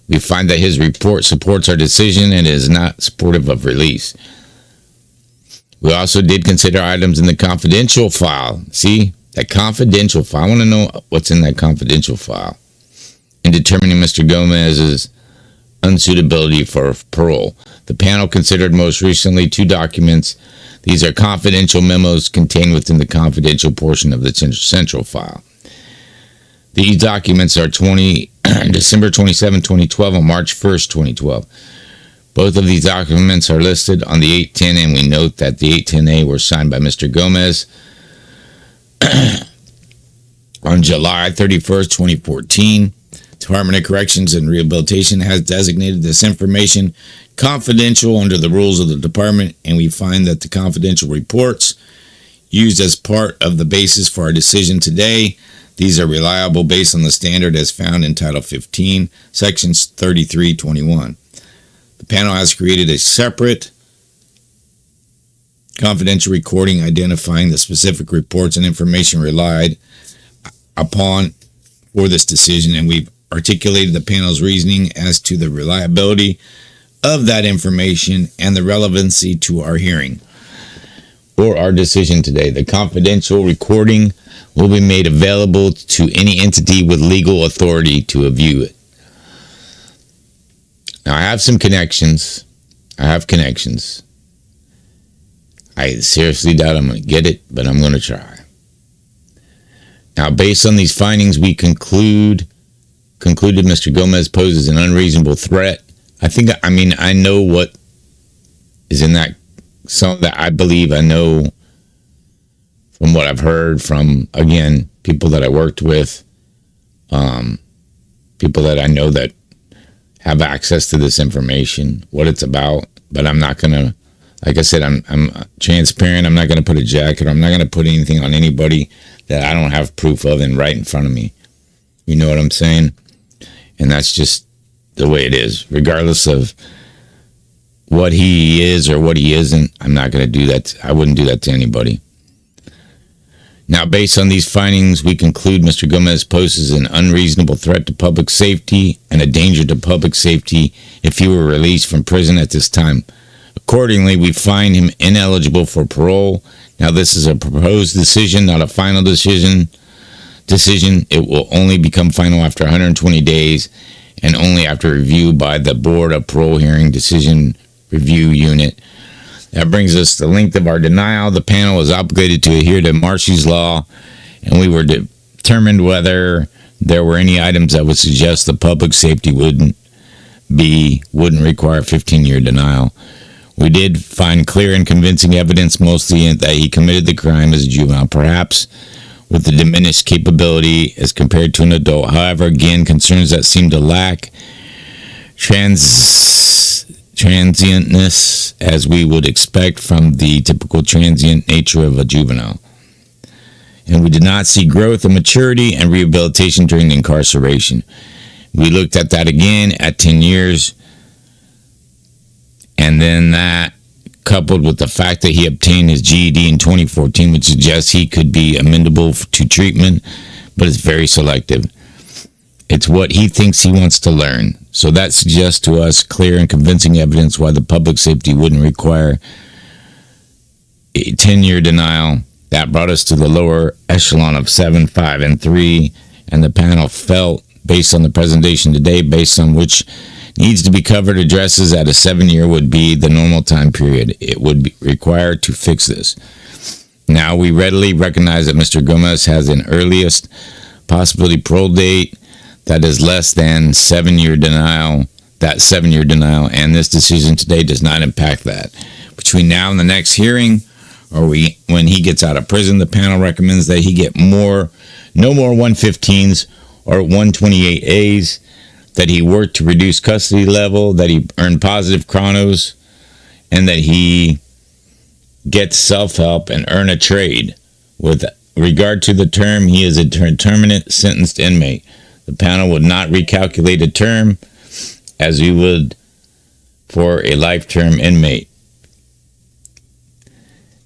We find that his report supports our decision and is not supportive of release. We also did consider items in the confidential file. See, that confidential file. I want to know what's in that confidential file in determining Mr. Gomez's unsuitability for parole. The panel considered most recently 2 documents. These are confidential memos contained within the confidential portion of the central file. These documents are December 27, 2012 and March 1st, 2012. Both of these documents are listed on the 810, and we note that the 810A were signed by Mr. Gomez on July 31st, 2014. Department of Corrections and Rehabilitation has designated this information confidential under the rules of the department, and we find that the confidential reports used as part of the basis for our decision today, these are reliable based on the standard as found in Title 15, Sections 3321. The panel has created a separate confidential recording identifying the specific reports and information relied upon for this decision, and we've articulated the panel's reasoning as to the reliability of that information and the relevancy to our hearing or our decision today. The confidential recording will be made available to any entity with legal authority to view it. Now, I have some connections. I seriously doubt I'm going to get it, but I'm going to try. Now, based on these findings, we concluded Mr. Gomez poses an unreasonable threat. I know what is in that song that I believe I know from what I've heard from, again, people that I worked with, people that I know that have access to this information, what it's about. But I'm not going to, like I said, I'm transparent. I'm not going to put a jacket. I'm not going to put anything on anybody that I don't have proof of and right in front of me. You know what I'm saying? And that's just the way it is. Regardless of what he is or what he isn't, I'm not going to do that. I wouldn't do that to anybody. Now, based on these findings, we conclude Mr. Gomez poses an unreasonable threat to public safety and a danger to public safety if he were released from prison at this time. Accordingly, we find him ineligible for parole. Now, this is a proposed decision, not a final decision. It will only become final after 120 days and only after review by the Board of Parole Hearing Decision Review Unit. That brings us to the length of our denial. The panel is obligated to adhere to Marcy's Law, and we were determined whether there were any items that would suggest the public safety wouldn't require a 15-year denial. We did find clear and convincing evidence, mostly that he committed the crime as a juvenile, perhaps with the diminished capability as compared to an adult. However, again, concerns that seem to lack transientness, as we would expect from the typical transient nature of a juvenile. And we did not see growth and maturity and rehabilitation during the incarceration. We looked at that again at 10 years, and then that coupled with the fact that he obtained his GED in 2014, which suggests he could be amenable to treatment, but it's very selective. It's what he thinks he wants to learn. So that suggests to us clear and convincing evidence why the public safety wouldn't require a 10-year denial. That brought us to the lower echelon of 7, 5, and 3, and the panel felt, based on the presentation today, based on which needs to be covered addresses at a 7-year would be the normal time period it would be required to fix this. Now, we readily recognize that Mr. Gomez has an earliest possibility parole date that is less than 7-year denial, and this decision today does not impact that. Between now and the next hearing, when he gets out of prison, the panel recommends that he get no more 115s or 128As, that he worked to reduce custody level, that he earned positive chronos, and that he gets self-help and earn a trade. With regard to the term, he is a permanent sentenced inmate. The panel would not recalculate a term as we would for a life-term inmate,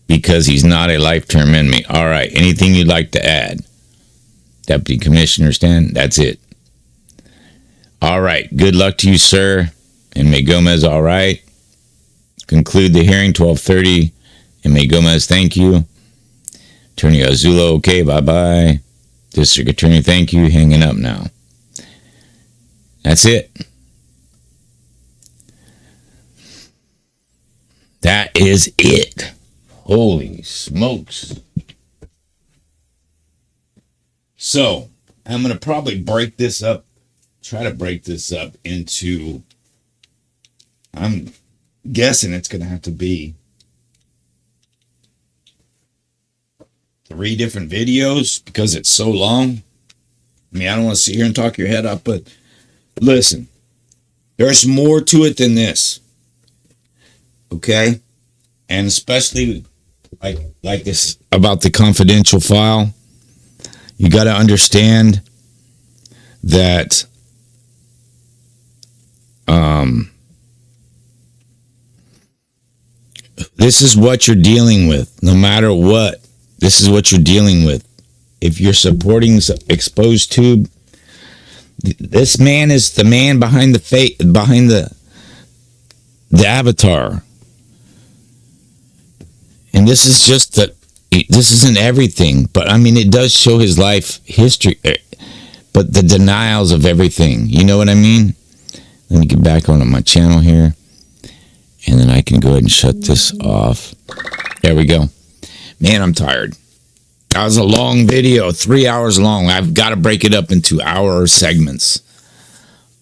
because he's not a life-term inmate. All right, anything you'd like to add? Deputy Commissioner Stan, that's it. All right, good luck to you, sir. And may Gomez, all right. Conclude the hearing, 12:30. And may Gomez, thank you. Attorney Azulo, okay, bye-bye. District Attorney, thank you. Hanging up now. That's it. That is it. Holy smokes. So, I'm going to probably try to break this up into, I'm guessing it's going to have to be 3 different videos because it's so long. I mean, I don't want to sit here and talk your head off, but listen, there's more to it than this. Okay? And especially like this about the confidential file, you got to understand that this is what you're dealing with. No matter what, this is what you're dealing with. If you're supporting Exposed Tube, this man is the man behind the avatar. And this is just that. This isn't everything, but I mean, it does show his life history, but the denials of everything. You know what I mean? Let me get back onto my channel here, and then I can go ahead and shut this off. There we go. Man, I'm tired. That was a long video, 3 hours long. I've got to break it up into hour segments.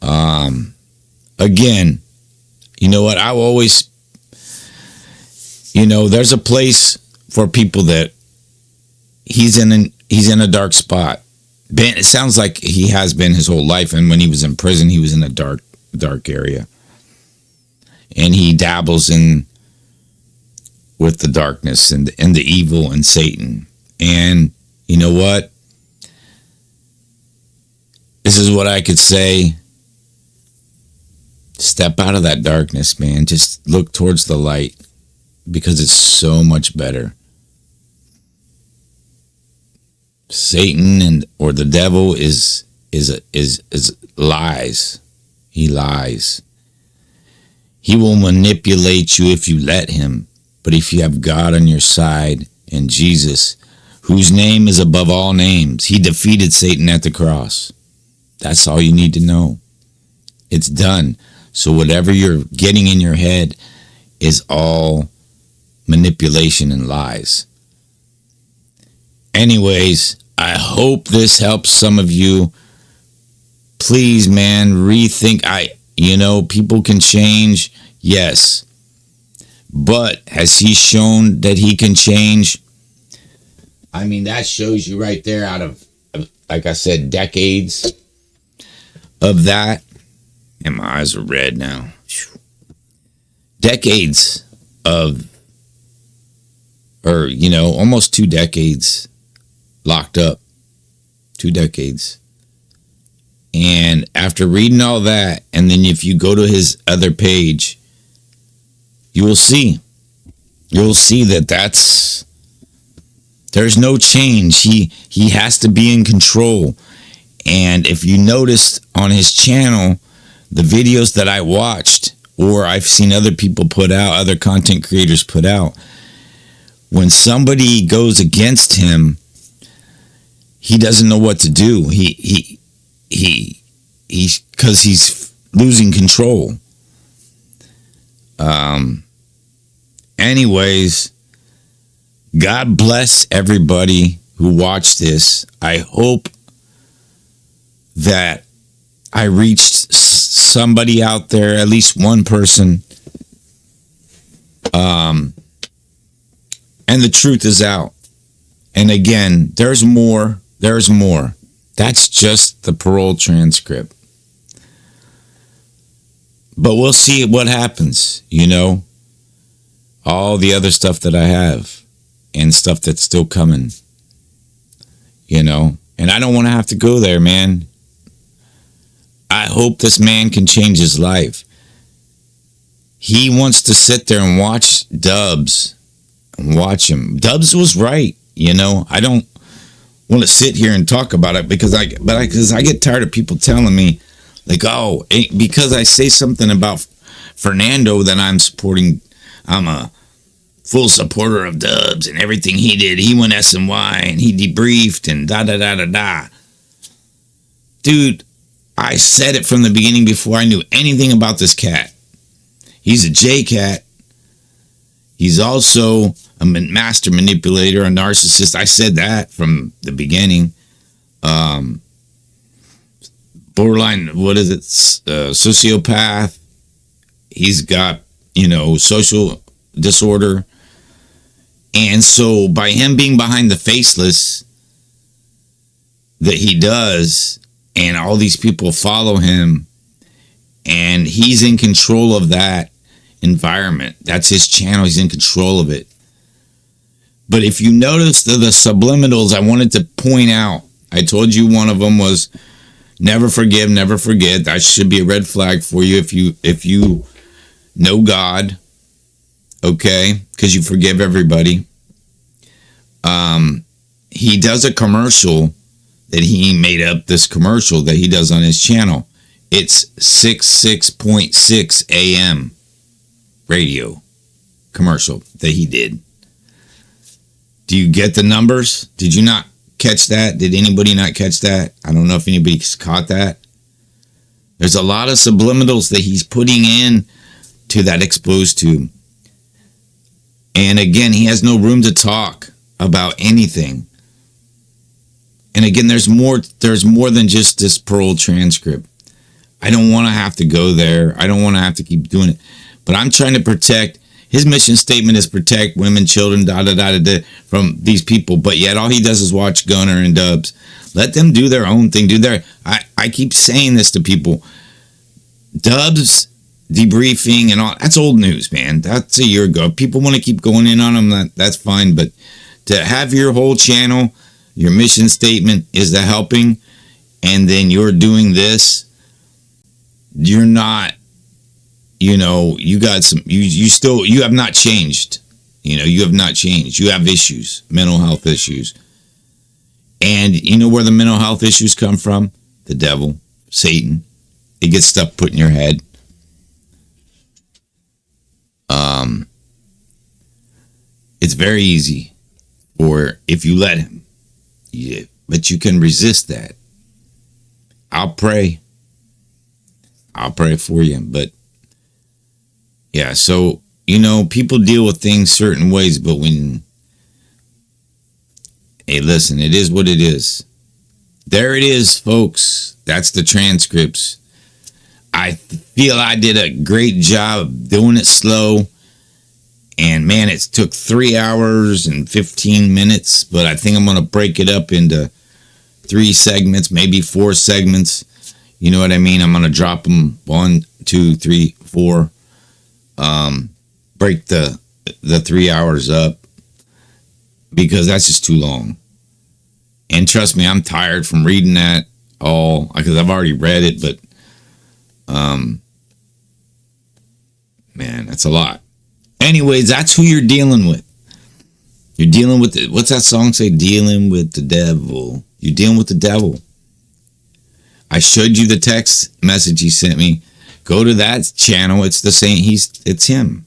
Again, you know what? I will always, there's a place for people that he's in a dark spot. It sounds like he has been his whole life, and when he was in prison, he was in a dark area, and he dabbles in with the darkness and the evil and Satan. And you know what? This is what I could say. Step out of that darkness, man. Just look towards the light, because it's so much better. Satan or the devil is lies. He lies. He will manipulate you if you let him. But if you have God on your side and Jesus, whose name is above all names, he defeated Satan at the cross. That's all you need to know. It's done. So whatever you're getting in your head is all manipulation and lies. Anyways, I hope this helps some of you. Please, man, rethink. People can change, yes. But has he shown that he can change? I mean, that shows you right there out of, like I said, decades of that. And my eyes are red now. Decades of, almost 2 decades locked up. 2 decades. And after reading all that, and then if you go to his other page, you will see. You'll see that there's no change. He has to be in control. And if you noticed on his channel, the videos that I watched, or I've seen other people put out, other content creators put out, when somebody goes against him, he doesn't know what to do. Because he's losing control. Anyways, God bless everybody who watched this. I hope that I reached somebody out there, at least one person. And the truth is out. And again, there's more. There's more. That's just the parole transcript. But we'll see what happens, all the other stuff that I have and stuff that's still coming, and I don't want to have to go there, man. I hope this man can change his life. He wants to sit there and watch Dubs and watch him. Dubs was right, I don't want to sit here and talk about it because I get tired of people telling me, like, oh, because I say something about Fernando, then I'm a full supporter of Dubs and everything he did. He went SNY and he debriefed and da-da-da-da-da. Dude, I said it from the beginning before I knew anything about this cat. He's a J-cat. He's also a master manipulator, a narcissist. I said that from the beginning. Borderline, what is it? Sociopath. He's got social disorder. And so by him being behind the faceless that he does, and all these people follow him, and he's in control of that environment. That's his channel. He's in control of it. But if you notice the subliminals, I wanted to point out, I told you one of them was never forgive, never forget. That should be a red flag for you if you know God, okay? Because you forgive everybody. He does a commercial that he made up, this commercial that he does on his channel. It's 66.6 AM radio commercial that he did. Do you get the numbers? Did you not catch that? Did anybody not catch that? I don't know if anybody's caught that. There's a lot of subliminals that he's putting in to that exposed tube. And again, he has no room to talk about anything. And again, there's more than just this parole transcript. I don't want to have to go there. I don't want to have to keep doing it. But I'm trying to protect. His mission statement is protect women, children, from these people. But yet all he does is watch Gunner and Dubs. Let them do their own thing. I keep saying this to people. Dubs debriefing and all, that's old news, man. That's a year ago. If people want to keep going in on them, that's fine. But to have your whole channel, your mission statement is the helping, and then you're doing this, you're not, you got some, you have not changed. You have not changed. You have issues, mental health issues. And you know where the mental health issues come from? The devil, Satan. It gets stuff put in your head. It's very easy, or if you let him. Yeah, but you can resist that. I'll pray for you. But yeah, so people deal with things certain ways, but hey, listen, it is what it is. There it is, folks. That's the transcripts. I feel I did a great job doing it slow. And man, it took 3 hours and 15 minutes, but I think I'm going to break it up into 3 segments, maybe 4 segments. You know what I mean? I'm going to drop them 1, 2, 3, 4. Break the 3 hours up because that's just too long. And trust me, I'm tired from reading that all because I've already read it, but man, that's a lot. Anyways, that's who you're dealing with. You're dealing with what's that song say? Dealing with the devil. You're dealing with the devil. I showed you the text message he sent me. Go to that channel. It's the same. It's him,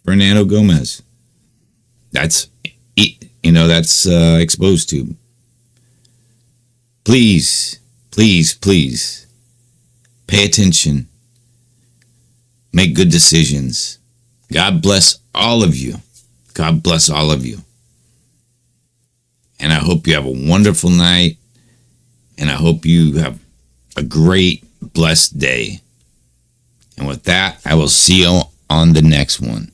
Fernando Gomez. That's exposed to. Please, please, please, pay attention. Make good decisions. God bless all of you. God bless all of you. And I hope you have a wonderful night. And I hope you have a great, blessed day. And with that, I will see you on the next one.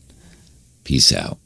Peace out.